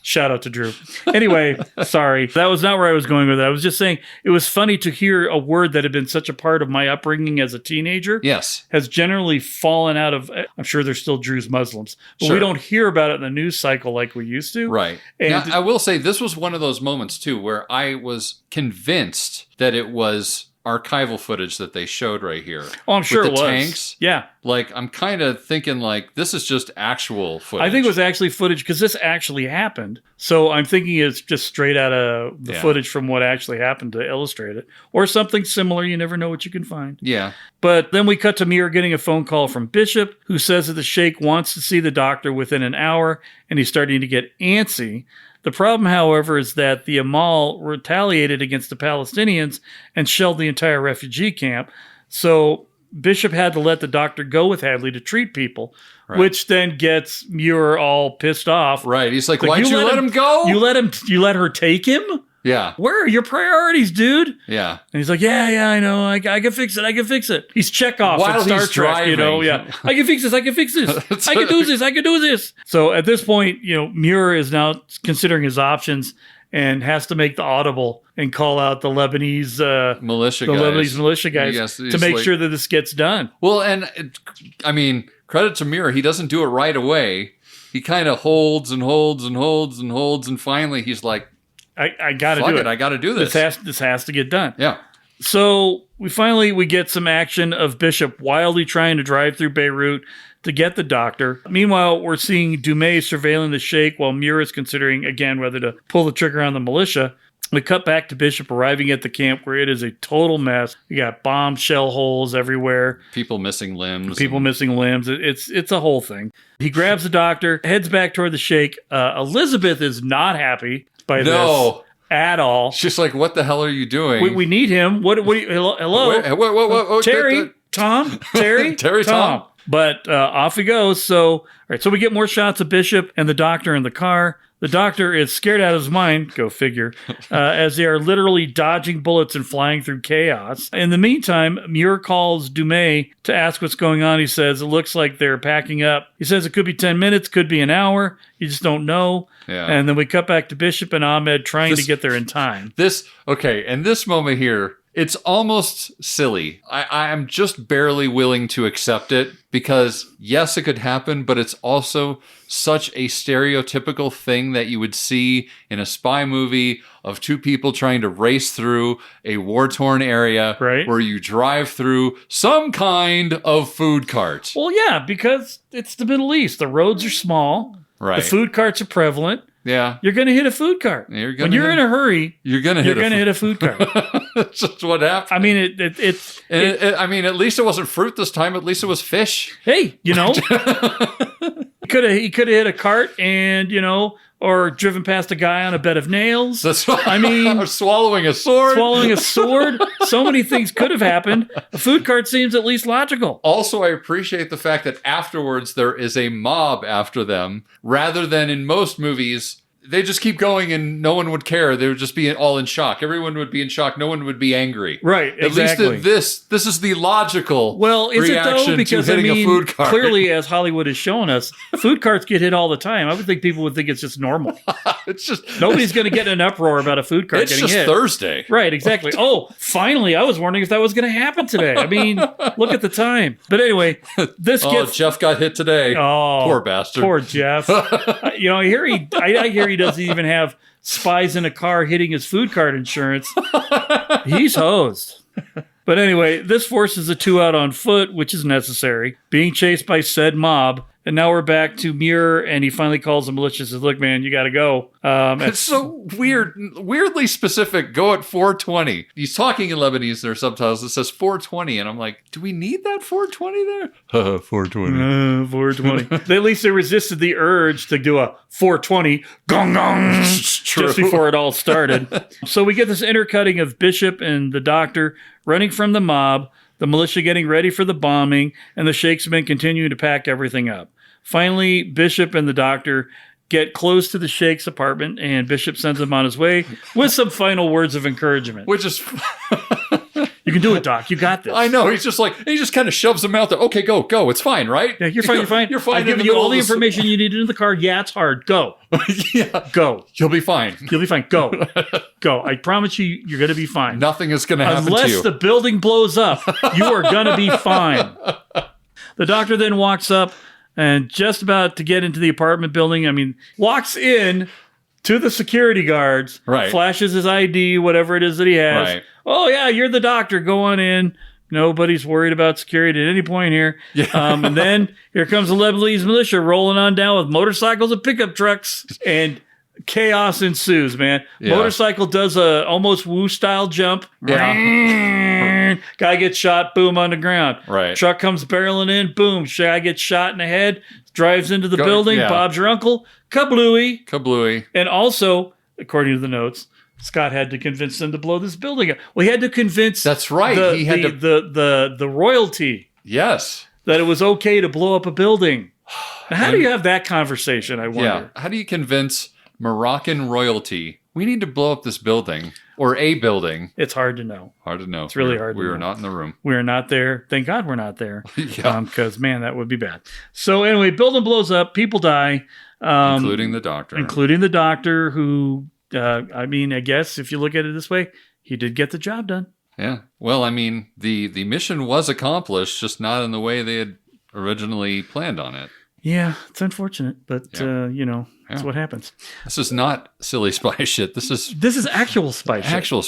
Shout out to Drew. Anyway, sorry. That was not where I was going with it. I was just saying it was funny to hear a word that had been such a part of my upbringing as a teenager.
Yes.
Has generally fallen out of, I'm sure there's still Druze Muslims, but we don't hear about it in the news cycle like we used to.
Right. And now, I will say this was one of those moments too where I was convinced that it was archival footage that they showed right here.
Oh, I'm sure it was.
Tanks.
Yeah.
Like, I'm kind of thinking like this is just actual footage.
I think it was actually footage because this actually happened. So I'm thinking it's just straight out of the footage from what actually happened to illustrate it. Or something similar. You never know what you can find.
Yeah.
But then we cut to Muir getting a phone call from Bishop, who says that the sheikh wants to see the doctor within an hour, and he's starting to get antsy. The problem, however, is that the Amal retaliated against the Palestinians and shelled the entire refugee camp. So Bishop had to let the doctor go with Hadley to treat people, which then gets Muir all pissed off.
Right. He's like, why'd you let him go?
You let her take him?
Yeah.
Where are your priorities, dude?
Yeah.
And he's like, yeah, I know. I can fix it. He's Chekhov
While
in Star
he's
Trek,
driving.
Yeah. I can fix this. I can do this. So at this point, Muir is now considering his options and has to make the audible and call out the Lebanese militia guys to make sure that this gets done.
Well, and credit to Muir. He doesn't do it right away. He kind of holds and holds and holds and holds. And finally he's like,
I got to do it.
I got to do this.
This has to get done.
Yeah.
So we get some action of Bishop wildly trying to drive through Beirut to get the doctor. Meanwhile, we're seeing Dumais surveilling the sheikh while Muir is considering again whether to pull the trigger on the militia. We cut back to Bishop arriving at the camp where it is a total mess. We got bomb shell holes everywhere.
People missing limbs.
It's a whole thing. He grabs the doctor, heads back toward the sheikh. Elizabeth is not happy by this at all.
She's like, what the hell are you doing?
We need him. Hello?
Whoa,
Terry? Tom? Terry?
Terry, Tom.
But off he goes. So we get more shots of Bishop and the doctor in the car. The doctor is scared out of his mind, go figure, as they are literally dodging bullets and flying through chaos. In the meantime, Muir calls Dumais to ask what's going on. He says, it looks like they're packing up. He says it could be 10 minutes, could be an hour. You just don't know.
Yeah.
And then we cut back to Bishop and Ahmed trying to get there in time.
And this moment here, it's almost silly. I am just barely willing to accept it because, yes, it could happen, but it's also such a stereotypical thing that you would see in a spy movie of two people trying to race through a war-torn area where you drive through some kind of food cart.
Well, yeah, because it's the Middle East. The roads are small.
Right.
The food carts are prevalent.
Yeah.
You're going to hit a food cart. When you're in a hurry,
you're going to hit a
food cart.
That's just what happened.
I mean, it's...
at least it wasn't fruit this time. At least it was fish.
Hey, He could have hit a cart and, or driven past a guy on a bed of nails.
That's right. Or swallowing a sword.
So many things could have happened. A food cart seems at least logical.
Also, I appreciate the fact that afterwards there is a mob after them, rather than in most movies, they just keep going and no one would care. They would just be all in shock. Everyone would be in shock. No one would be angry.
Right, exactly.
At least this is the logical reaction
because,
to hitting a food cart.
Clearly, as Hollywood has shown us, food carts get hit all the time. I would think people would think it's just normal.
It's just...
Nobody's going to get in an uproar about a food cart getting hit.
It's just Thursday.
Right, exactly. Oh, finally, I was wondering if that was going to happen today. I mean, look at the time. But anyway, Jeff
got hit today.
Oh,
poor bastard.
Poor Jeff. I hear he he doesn't even have spies in a car hitting his food cart insurance. He's hosed. But anyway, this forces the two out on foot, which is necessary, being chased by said mob. And now we're back to Muir, and he finally calls the militia and says, look, man, you got to go.
It's so weirdly specific. Go at 4:20. He's talking in Lebanese. There are subtitles that says 4:20. And I'm like, do we need that 4:20 there? 4:20.
4:20. At least they resisted the urge to do a 4:20 gong gong just before it all started. So we get this intercutting of Bishop and the doctor running from the mob, the militia getting ready for the bombing, and the Sheikh's men continuing to pack everything up. Finally, Bishop and the doctor get close to the Sheikh's apartment, and Bishop sends him on his way with some final words of encouragement.
Which is...
You can do it, Doc. You got this.
I know. He just kind of shoves him out there. Okay, go. It's fine, right?
Yeah, you're fine.
You're fine.
I've given you all the information you needed in the car. Yeah, it's hard. Go.
Yeah.
Go.
You'll be fine.
You'll be fine. Go. Go. I promise you're going to be fine.
Nothing is going to happen to you.
Unless the building blows up, you are going to be fine. The doctor then walks up and just about to get into the apartment building, walks in to the security guards,
right.
Flashes his ID, whatever it is that he has. Right. Oh, yeah, you're the doctor. Go on in. Nobody's worried about security at any point here. Yeah. And then here comes the Lebanese militia rolling on down with motorcycles and pickup trucks, and chaos ensues, man. Yeah. Motorcycle does a almost Woo-style jump.
Yeah.
Guy gets shot, boom, on the ground.
Right.
Truck comes barreling in, boom. Guy gets shot in the head, drives into the building. Yeah. Bob's your uncle. Kablooey. And also, according to the notes, Scott had to convince them to blow this building up. Well, he had to convince
that's right.
The royalty.
Yes.
That it was okay to blow up a building. Now, how do you have that conversation, I wonder?
Yeah. How do you convince Moroccan royalty, we need to blow up this building or a building?
It's hard to know.
It's
really hard to know.
We were not in the room.
We are not there. Thank God we're not there.
Yeah.
Because, man, that would be bad. So anyway, building blows up. People die.
Including the doctor.
Who, I guess if you look at it this way, he did get the job done.
Yeah. Well, the mission was accomplished, just not in the way they had originally planned on it.
Yeah, it's unfortunate, but that's what happens.
This is not silly spy shit. This is
actual spy shit.
Actual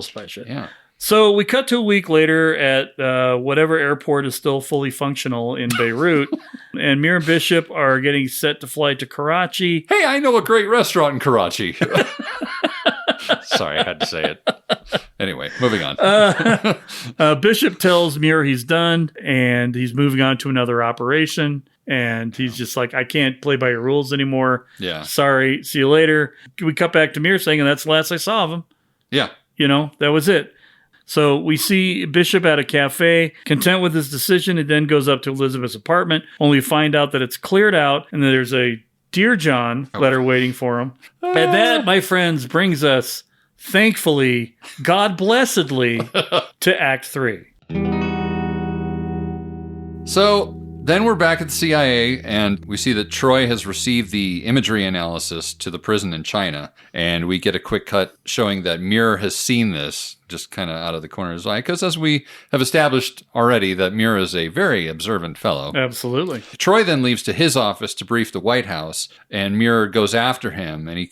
spy shit.
Yeah. So we cut to a week later at whatever airport is still fully functional in Beirut, and Mir and Bishop are getting set to fly to Karachi.
Hey, I know a great restaurant in Karachi. Sorry, I had to say it. Anyway, moving on.
Bishop tells Mir he's done, and he's moving on to another operation. And he's just like, I can't play by your rules anymore.
Yeah.
Sorry. See you later. We cut back to Mir saying, and that's the last I saw of him.
Yeah.
That was it. So we see Bishop at a cafe, content with his decision. He then goes up to Elizabeth's apartment, only to find out that it's cleared out and that there's a Dear John letter waiting for him. And that, my friends, brings us, thankfully, God blessedly, to Act 3.
So then we're back at the CIA, and we see that Troy has received the imagery analysis to the prison in China, and we get a quick cut showing that Muir has seen this just kind of out of the corner of his eye, because as we have established already, that Muir is a very observant fellow.
Absolutely.
Troy then leaves to his office to brief the White House, and Muir goes after him, and he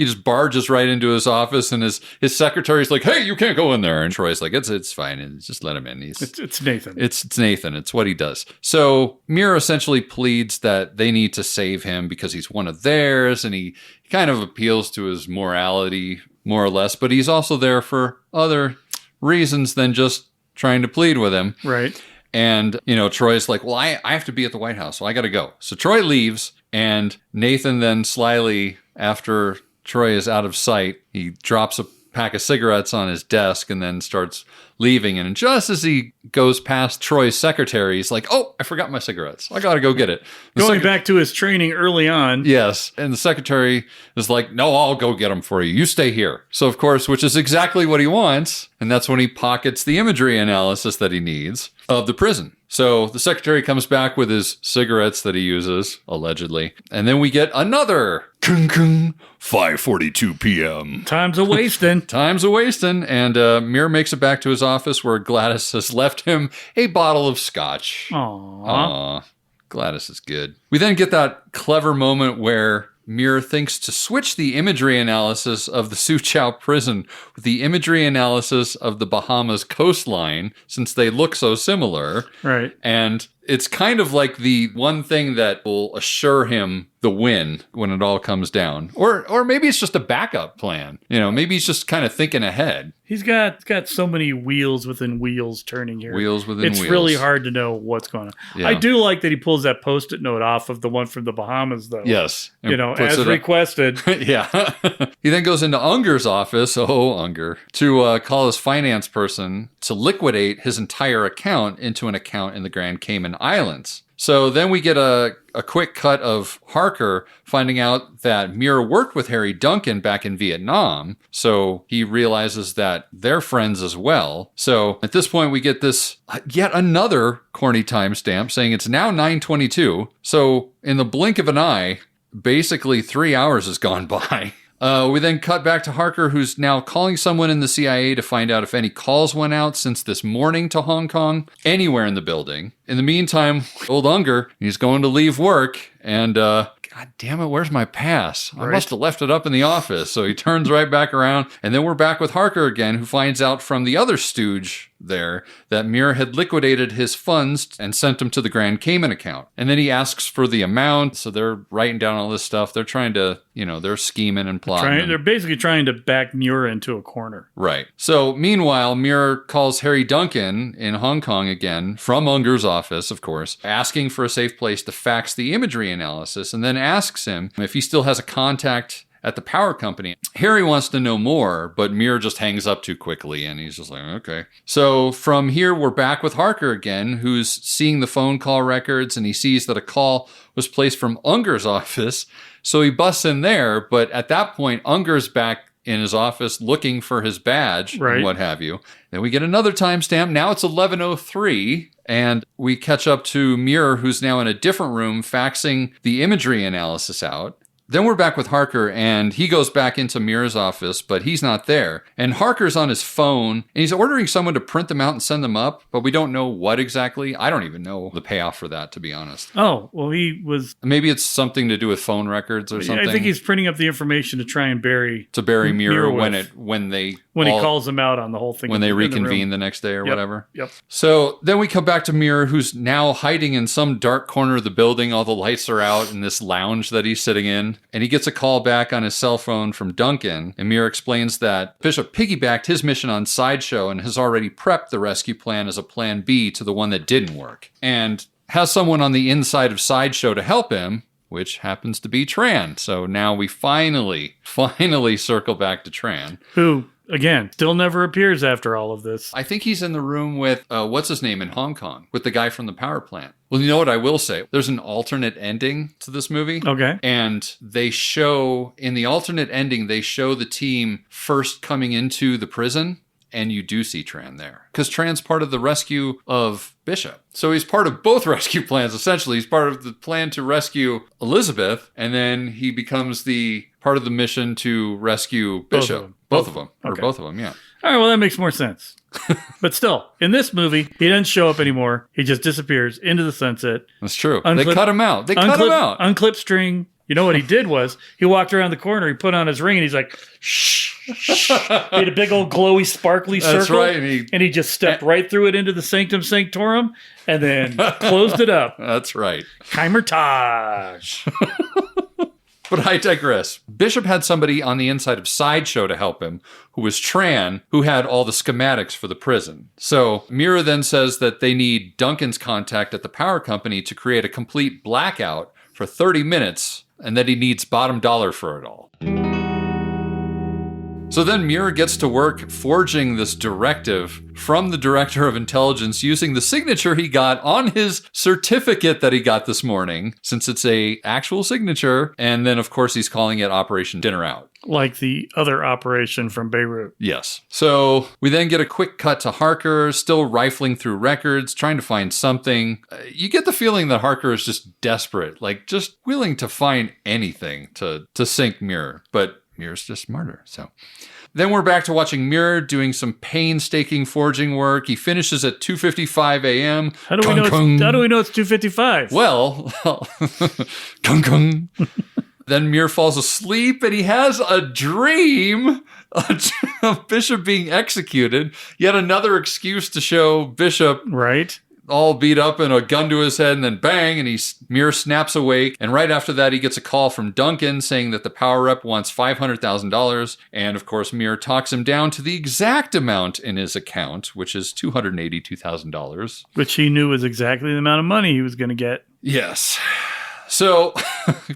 just barges right into his office, and his secretary's like, hey, you can't go in there. And Troy's like, it's fine, and just let him in.
It's Nathan.
It's Nathan. It's what he does. So Muir essentially pleads that they need to save him because he's one of theirs, and he kind of appeals to his morality, more or less, but he's also there for other reasons than just trying to plead with him.
Right.
And, Troy's like, well, I have to be at the White House, so I got to go. So Troy leaves, and Nathan then slyly, after Troy is out of sight, he drops a pack of cigarettes on his desk and then starts leaving. And just as he goes past Troy's secretary, he's like, oh, I forgot my cigarettes. I got to go get it.
Going back to his training early on.
Yes. And the secretary is like, no, I'll go get them for you. You stay here. So, of course, which is exactly what he wants. And that's when he pockets the imagery analysis that he needs of the prison. So the secretary comes back with his cigarettes that he uses, allegedly. And then we get another 5:42 p.m.
Time's a-wasting.
And Muir makes it back to his office where Gladys has left him a bottle of scotch.
Aww.
Gladys is good. We then get that clever moment where Muir thinks to switch the imagery analysis of the Suchow prison with the imagery analysis of the Bahamas coastline, since they look so similar.
Right.
And it's kind of like the one thing that will assure him the win when it all comes down. Or maybe it's just a backup plan. You know, maybe he's just kind of thinking ahead.
He's got so many wheels within wheels turning here.
Wheels within wheels.
It's really hard to know what's going on.
Yeah.
I do like that he pulls that Post-it note off of the one from the Bahamas, though.
Yes.
You know, as requested.
Yeah. He then goes into Unger's office, Unger, to call his finance person to liquidate his entire account into an account in the Grand Cayman Islands. So then we get a quick cut of Harker finding out that Muir worked with Harry Duncan back in Vietnam. So he realizes that they're friends as well. So at this point, we get this yet another corny timestamp saying it's now 9:22. So in the blink of an eye, basically 3 hours has gone by. We then cut back to Harker, who's now calling someone in the CIA to find out if any calls went out since this morning to Hong Kong, anywhere in the building. In the meantime, old Unger, he's going to leave work, and God damn it, where's my pass? I must have left it up in the office. So he turns right back around, and then we're back with Harker again, who finds out from the other stooge there that Muir had liquidated his funds and sent them to the Grand Cayman account. And then he asks for the amount. So they're writing down all this stuff. They're trying to, they're scheming and plotting.
They're basically trying to back Muir into a corner.
Right. So meanwhile, Muir calls Harry Duncan in Hong Kong again from Unger's office, of course, asking for a safe place to fax the imagery analysis, and then asks him if he still has a contact at the power company. Harry wants to know more, but Muir just hangs up too quickly, and he's just like, okay. So from here, we're back with Harker again, who's seeing the phone call records, and he sees that a call was placed from Unger's office. So he busts in there, but at that point, Unger's back in his office looking for his badge and what have you. Then we get another timestamp. Now it's 11:03, and we catch up to Muir, who's now in a different room faxing the imagery analysis out. Then we're back with Harker, and he goes back into Muir's office, but he's not there. And Harker's on his phone, and he's ordering someone to print them out and send them up, but we don't know what exactly. I don't even know the payoff for that, to be honest.
Oh, well, he was...
Maybe it's something to do with phone records or something.
I think he's printing up the information to try and bury...
To bury Muir when he
calls him out on the whole thing.
When they reconvene the next day or whatever.
Yep.
So then we come back to Muir, who's now hiding in some dark corner of the building. All the lights are out in this lounge that he's sitting in. And he gets a call back on his cell phone from Duncan. And Muir explains that Bishop piggybacked his mission on Sideshow and has already prepped the rescue plan as a plan B to the one that didn't work. And has someone on the inside of Sideshow to help him, which happens to be Tran. So now we finally circle back to Tran.
Who, again, still never appears after all of this.
I think he's in the room with, what's his name in Hong Kong, with the guy from the power plant. Well, you know what I will say? There's an alternate ending to this movie.
Okay.
And in the alternate ending, they show the team first coming into the prison, and you do see Tran there. Because Tran's part of the rescue of Bishop. So he's part of both rescue plans, essentially. He's part of the plan to rescue Elizabeth, and then he becomes the part of the mission to rescue Bishop. Both of them. Yeah.
All right, well, that makes more sense. But still, in this movie, he doesn't show up anymore. He just disappears into the sunset.
That's true. They cut him out.
Unclip string. You know what he did was, he walked around the corner, he put on his ring, and he's like, shh. He had a big old glowy, sparkly circle.
That's right.
And he just stepped right through it into the Sanctum Sanctorum, and then closed it up.
That's right.
Heimertage.
But I digress. Bishop had somebody on the inside of Sideshow to help him, who was Tran, who had all the schematics for the prison. So Mira then says that they need Duncan's contact at the power company to create a complete blackout for 30 minutes, and that he needs bottom dollar for it all. So then Muir gets to work forging this directive from the Director of Intelligence using the signature he got on his certificate that he got this morning, since it's a actual signature. And then, of course, he's calling it Operation Dinner Out.
Like the other operation from Beirut.
Yes. So we then get a quick cut to Harker, still rifling through records, trying to find something. You get the feeling that Harker is just desperate, like just willing to find anything to sink Muir. But Muir's just smarter, so. Then we're back to watching Muir doing some painstaking forging work. He finishes at 2:55 a.m.
How do we know it's 2:55?
Well, kung kung. Then Muir falls asleep and he has a dream of Bishop being executed. Yet another excuse to show Bishop
Right.
all beat up and a gun to his head, and then bang, and Muir snaps awake. And right after that, he gets a call from Duncan saying that the power rep wants $500,000. And of course, Muir talks him down to the exact amount in his account, which is $282,000.
Which he knew was exactly the amount of money he was going to get.
Yes. So,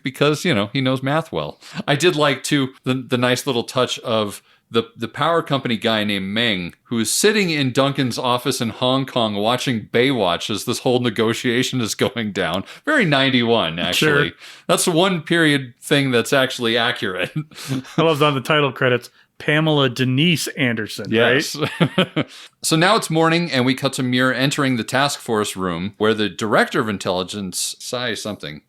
because, he knows math well. I did like, too, the nice little touch of the power company guy named Meng, who is sitting in Duncan's office in Hong Kong watching Baywatch as this whole negotiation is going down. Very 91, actually.
Sure.
That's one period thing that's actually accurate.
I love on the title credits, Pamela Denise Anderson,
yes.
right?
So now it's morning, and we cut to Muir entering the task force room where the director of intelligence,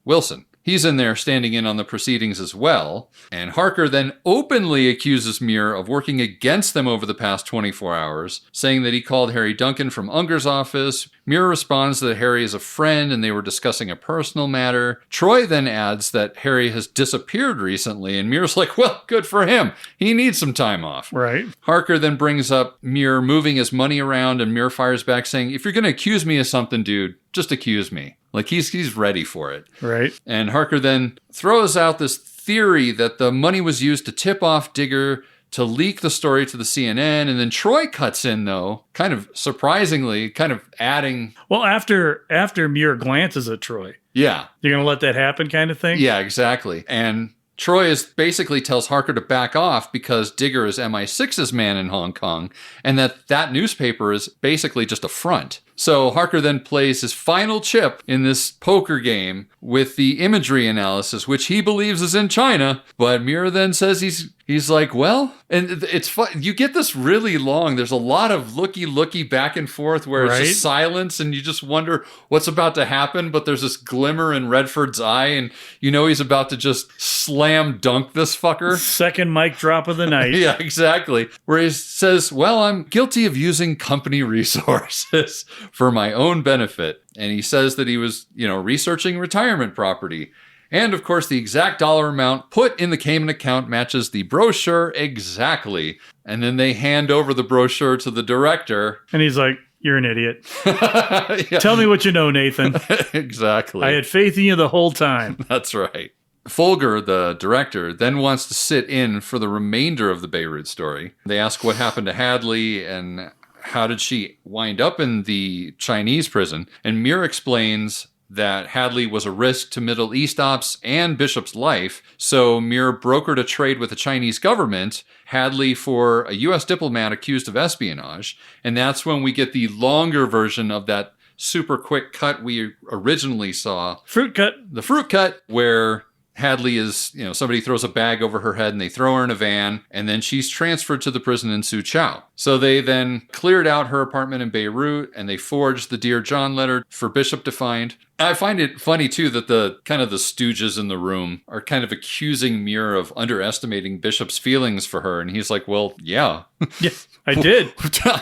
Wilson, he's in there standing in on the proceedings as well. And Harker then openly accuses Muir of working against them over the past 24 hours, saying that he called Harry Duncan from Unger's office. Muir responds that Harry is a friend and they were discussing a personal matter. Troy then adds that Harry has disappeared recently, and Muir's like, well, good for him. He needs some time off.
Right.
Harker then brings up Muir moving his money around, and Muir fires back saying, if you're going to accuse me of something, dude, just accuse me. Like, he's ready for it.
Right.
And Harker then throws out this theory that the money was used to tip off Digger to leak the story to the CNN. And then Troy cuts in, though, kind of surprisingly, kind of adding...
Well, after Muir glances at Troy.
Yeah.
You're going to let that happen kind of thing?
Yeah, exactly. And Troy basically tells Harker to back off because Digger is MI6's man in Hong Kong, and that newspaper is basically just a front. So Harker then plays his final chip in this poker game with the imagery analysis, which he believes is in China. But Muir then says he's like, well, and it's fun. You get this really long. There's a lot of looky back and forth where it's just silence and you just wonder what's about to happen. But there's this glimmer in Redford's eye and he's about to just slam dunk this fucker.
Second mic drop of the night.
Yeah, exactly. Where he says, well, I'm guilty of using company resources for my own benefit. And he says that he was, researching retirement property. And of course, the exact dollar amount put in the Cayman account matches the brochure exactly. And then they hand over the brochure to the director.
And he's like, you're an idiot.
Yeah.
Tell me what you know, Nathan.
Exactly.
I had faith in you the whole time.
That's right. Folger, the director, then wants to sit in for the remainder of the Beirut story. They ask what happened to Hadley and how did she wind up in the Chinese prison. And Muir explains that Hadley was a risk to Middle East ops and Bishop's life, so Muir brokered a trade with the Chinese government, Hadley for a U.S. diplomat accused of espionage, and that's when we get the longer version of that super quick cut we originally saw.
Fruit cut.
The fruit cut, where Hadley is, somebody throws a bag over her head and they throw her in a van, and then she's transferred to the prison in Suzhou. So they then cleared out her apartment in Beirut and they forged the Dear John letter for Bishop to find. I find it funny, too, that the stooges in the room are kind of accusing Muir of underestimating Bishop's feelings for her. And he's like, well, yeah.
Yeah, I did.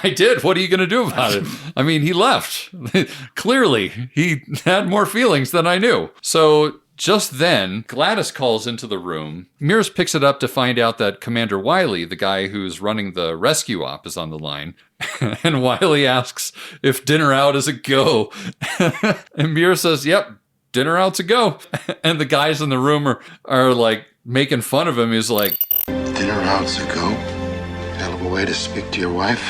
I did. What are you going to do about it? I mean, he left. Clearly, he had more feelings than I knew. So just then, Gladys calls into the room. Mears picks it up to find out that Commander Wiley, the guy who's running the rescue op, is on the line. And Wiley asks if dinner out is a go. And Muir says, yep, dinner out's a go. And the guys in the room are like making fun of him. He's like,
dinner out's a go? Hell of a way to speak to your wife.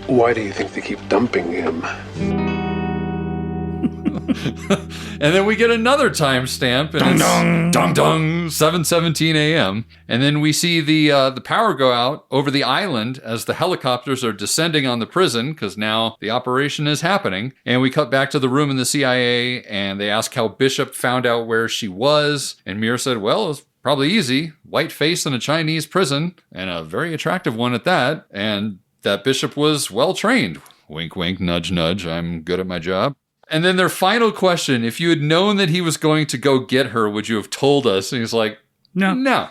Why do you think they keep dumping him?
And then we get another timestamp, and it's dong dong 7:17 a.m. And then we see the power go out over the island as the helicopters are descending on the prison because now the operation is happening. And we cut back to the room in the CIA, and they ask how Bishop found out where she was. And Muir said, well, it was probably easy. White face in a Chinese prison, and a very attractive one at that. And that Bishop was well trained. Wink, wink, nudge, nudge. I'm good at my job. And then their final question, if you had known that he was going to go get her, would you have told us? And he's like, No,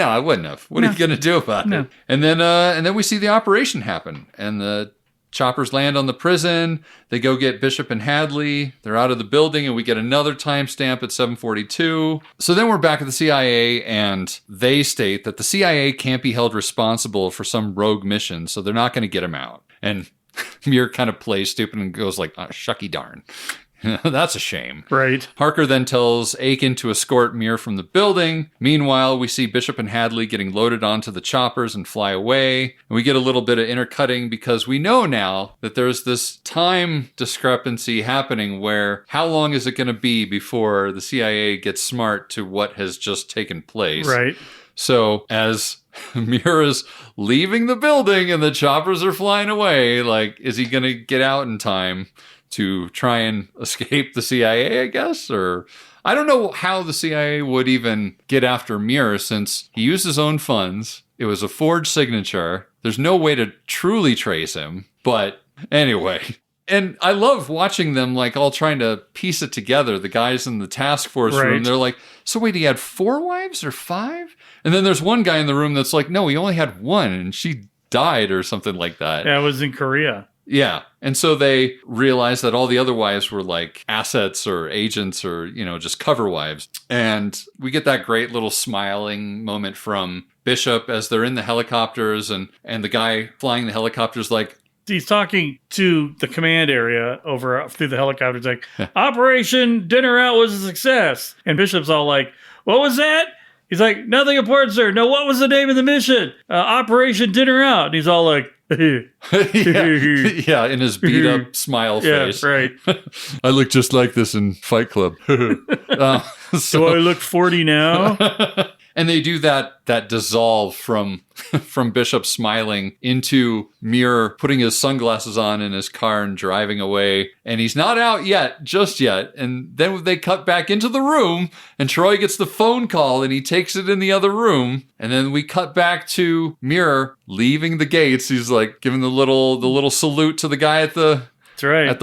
I wouldn't have. What are you going to do about it? And then we see the operation happen. And the choppers land on the prison. They go get Bishop and Hadley. They're out of the building, and we get another timestamp at 7:42. So then we're back at the CIA, and they state that the CIA can't be held responsible for some rogue mission, so they're not going to get him out. And Muir kind of plays stupid and goes like, shucky darn. That's a shame.
Right.
Harker then tells Aiken to escort Muir from the building. Meanwhile, we see Bishop and Hadley getting loaded onto the choppers and fly away. And we get a little bit of intercutting because we know now that there's this time discrepancy happening where how long is it going to be before the CIA gets smart to what has just taken place?
Right.
So as Muir is leaving the building and the choppers are flying away, like, is he going to get out in time to try and escape the CIA, I guess? Or I don't know how the CIA would even get after Muir since he used his own funds. It was a forged signature. There's no way to truly trace him. But anyway. And I love watching them like all trying to piece it together. The guys in the task force room, they're like, so wait, he had 4 wives or 5? And then there's one guy in the room that's like, no, he only had 1 and she died or something like that.
That was in Korea.
Yeah. And so they realized that all the other wives were like assets or agents or, just cover wives. And we get that great little smiling moment from Bishop as they're in the helicopters and the guy flying the helicopters like,
he's talking to the command area over through the helicopters like, Operation Dinner Out was a success. And Bishop's all like, what was that? He's like, nothing important, sir. No, what was the name of the mission? Operation Dinner Out. And he's all like,
yeah, in his beat up smile face.
Yeah, right.
I look just like this in Fight Club.
Do I look 40 now?
And they do that dissolve from Bishop smiling into Muir putting his sunglasses on in his car and driving away. And he's not out just yet. And then they cut back into the room and Troy gets the phone call and he takes it in the other room. And then we cut back to Muir leaving the gates. He's like giving the little salute to the guy at the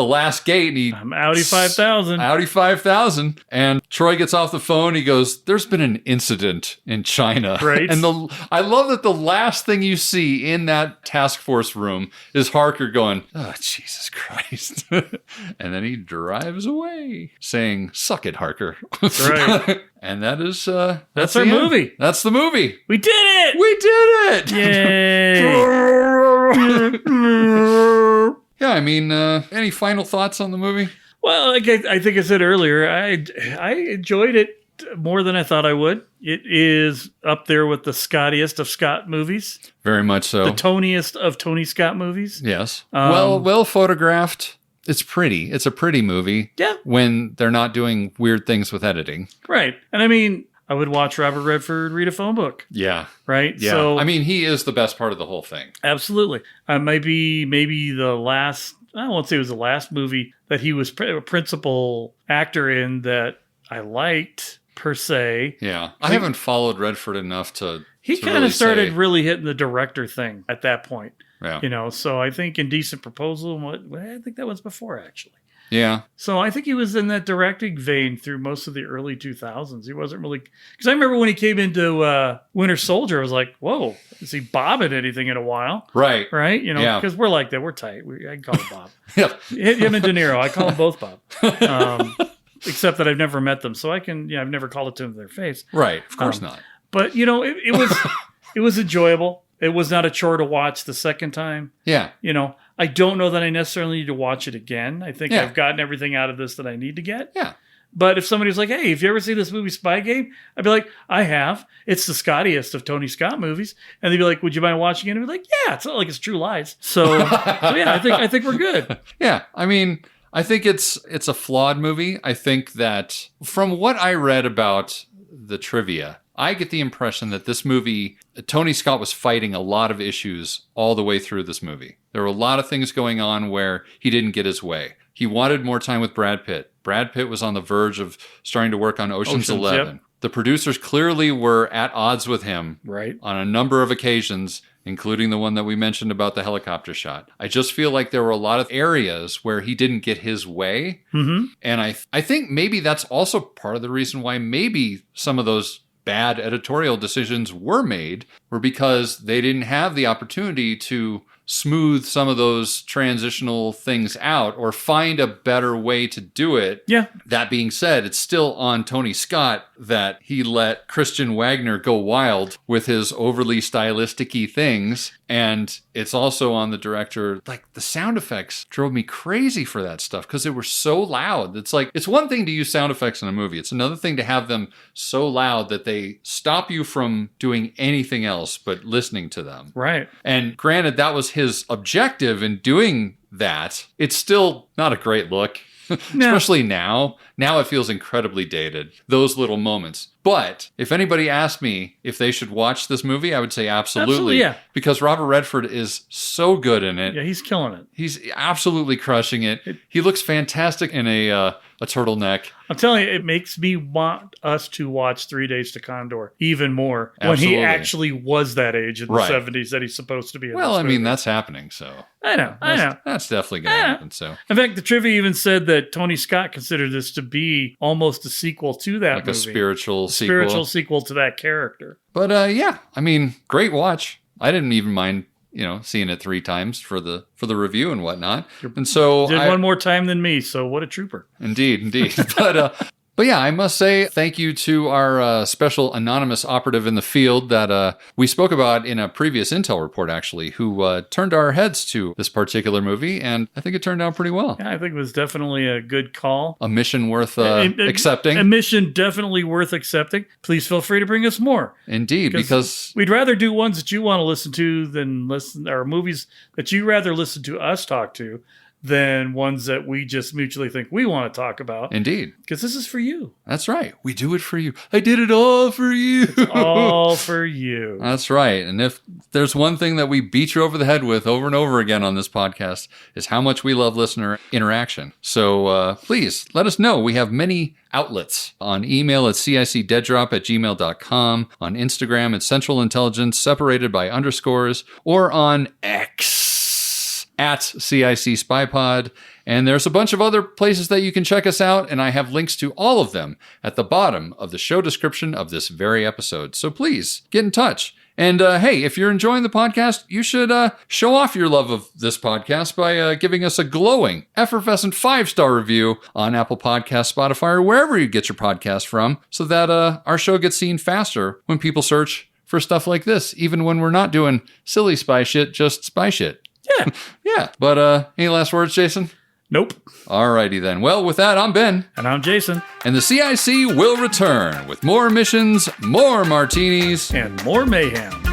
last gate. And
I'm Audi 5000.
Audi 5000. And Troy gets off the phone. He goes, there's been an incident in China.
Right.
And I love that the last thing you see in that task force room is Harker going, oh, Jesus Christ. And then he drives away saying, suck it, Harker.
That's right.
And that's
our movie.
That's the movie.
We did it.
We did
it. Yay.
Yeah, I mean, any final thoughts on the movie?
Well, I think I said earlier, I enjoyed it more than I thought I would. It is up there with the Scottiest of Scott movies.
Very much so.
The Toniest of Tony Scott movies.
Yes. Well photographed. It's pretty. It's a pretty movie.
Yeah.
When they're not doing weird things with editing.
Right. And I mean, I would watch Robert Redford read a phone book.
Yeah.
Right?
Yeah.
So,
I mean, he is the best part of the whole thing.
Absolutely. Maybe the last, I won't say it was the last movie that he was a principal actor in that I liked, per se.
Yeah. I haven't followed Redford enough to
He kind of started really hitting the director thing at that point.
Yeah.
So I think Indecent Proposal, I think that was before, actually.
Yeah.
So I think he was in that directing vein through most of the early 2000s. He wasn't really... Because I remember when he came into Winter Soldier, I was like, whoa, is he bobbing anything in a while?
Right.
Right? Because we're like that. We're tight. I can call him Bob.
Yeah.
Him and De Niro. I call them both Bob. Except that I've never met them. So I can... I've never called it to them to their face.
Right. Of course not.
But, it was enjoyable. It was not a chore to watch the second time.
Yeah.
I don't know that I necessarily need to watch it again. I think I've gotten everything out of this that I need to get.
Yeah.
But if somebody was like, hey, have you ever seen this movie Spy Game? I'd be like, I have. It's the Scottiest of Tony Scott movies. And they'd be like, would you mind watching it? And I'd be like, yeah, it's not like it's True Lies. So yeah, I think we're good.
Yeah. I mean, I think it's a flawed movie. I think that from what I read about the trivia, I get the impression that this movie, Tony Scott was fighting a lot of issues all the way through this movie. There were a lot of things going on where he didn't get his way. He wanted more time with Brad Pitt. Brad Pitt was on the verge of starting to work on Ocean's 11. Yep. The producers clearly were at odds with him on a number of occasions, including the one that we mentioned about the helicopter shot. I just feel like there were a lot of areas where he didn't get his way.
Mm-hmm.
And I think maybe that's also part of the reason why maybe some of those bad editorial decisions were because they didn't have the opportunity to smooth some of those transitional things out or find a better way to do it.
Yeah.
That being said, it's still on Tony Scott that he let Christian Wagner go wild with his overly stylistic-y things. And it's also on the director. Like, the sound effects drove me crazy for that stuff because they were so loud. It's like, it's one thing to use sound effects in a movie. It's another thing to have them so loud that they stop you from doing anything else but listening to them.
Right.
And granted, that was his objective in doing that. It's still not a great look.
No.
Especially now. Now it feels incredibly dated. Those little moments. But if anybody asked me if they should watch this movie, I would say absolutely.
Yeah.
Because Robert Redford is so good in it.
Yeah, he's killing it.
He's absolutely crushing it. He looks fantastic in a turtleneck.
I'm telling you, it makes me want us to watch 3 Days to Condor even more
Absolutely.
when he actually was that age in the 70s that he's supposed to be in.
Well,
this
I
movie.
mean, that's happening, so.
I know.
That's definitely going to happen, so.
In fact, the trivia even said that Tony Scott considered this to be almost a sequel to that movie.
Like a spiritual sequel.
Spiritual sequel to that character.
But yeah, I mean, great watch. I didn't even mind, seeing it 3 times for the review and whatnot. And so
Did one more time than me, so what a trooper.
Indeed. But yeah, I must say thank you to our special anonymous operative in the field that we spoke about in a previous Intel report, actually, who turned our heads to this particular movie, and I think it turned out pretty well.
Yeah, I think it was definitely a good call.
A mission worth accepting.
A mission definitely worth accepting. Please feel free to bring us more.
Indeed, because
we'd rather do ones that you want to listen to or movies that you rather listen to us talk to than ones that we just mutually think we want to talk about.
Indeed.
Because this is for you.
That's right. We do it for you. I did it all for you.
It's all for you.
That's right. And if there's one thing that we beat you over the head with over and over again on this podcast is how much we love listener interaction. So please let us know. We have many outlets on email at cicdeaddrop@gmail.com, on Instagram at Central Intelligence separated by underscores, or on X at CIC SpyPod. And there's a bunch of other places that you can check us out, and I have links to all of them at the bottom of the show description of this very episode. So please get in touch. And hey, if you're enjoying the podcast, you should show off your love of this podcast by giving us a glowing, effervescent 5-star review on Apple Podcasts, Spotify, or wherever you get your podcast from, so that our show gets seen faster when people search for stuff like this, even when we're not doing silly spy shit, just spy shit.
Yeah.
Yeah. But any last words, Jason?
Nope.
Alrighty then. Well, with that, I'm Ben.
And I'm Jason.
And the CIC will return with more missions, more martinis,
and more mayhem.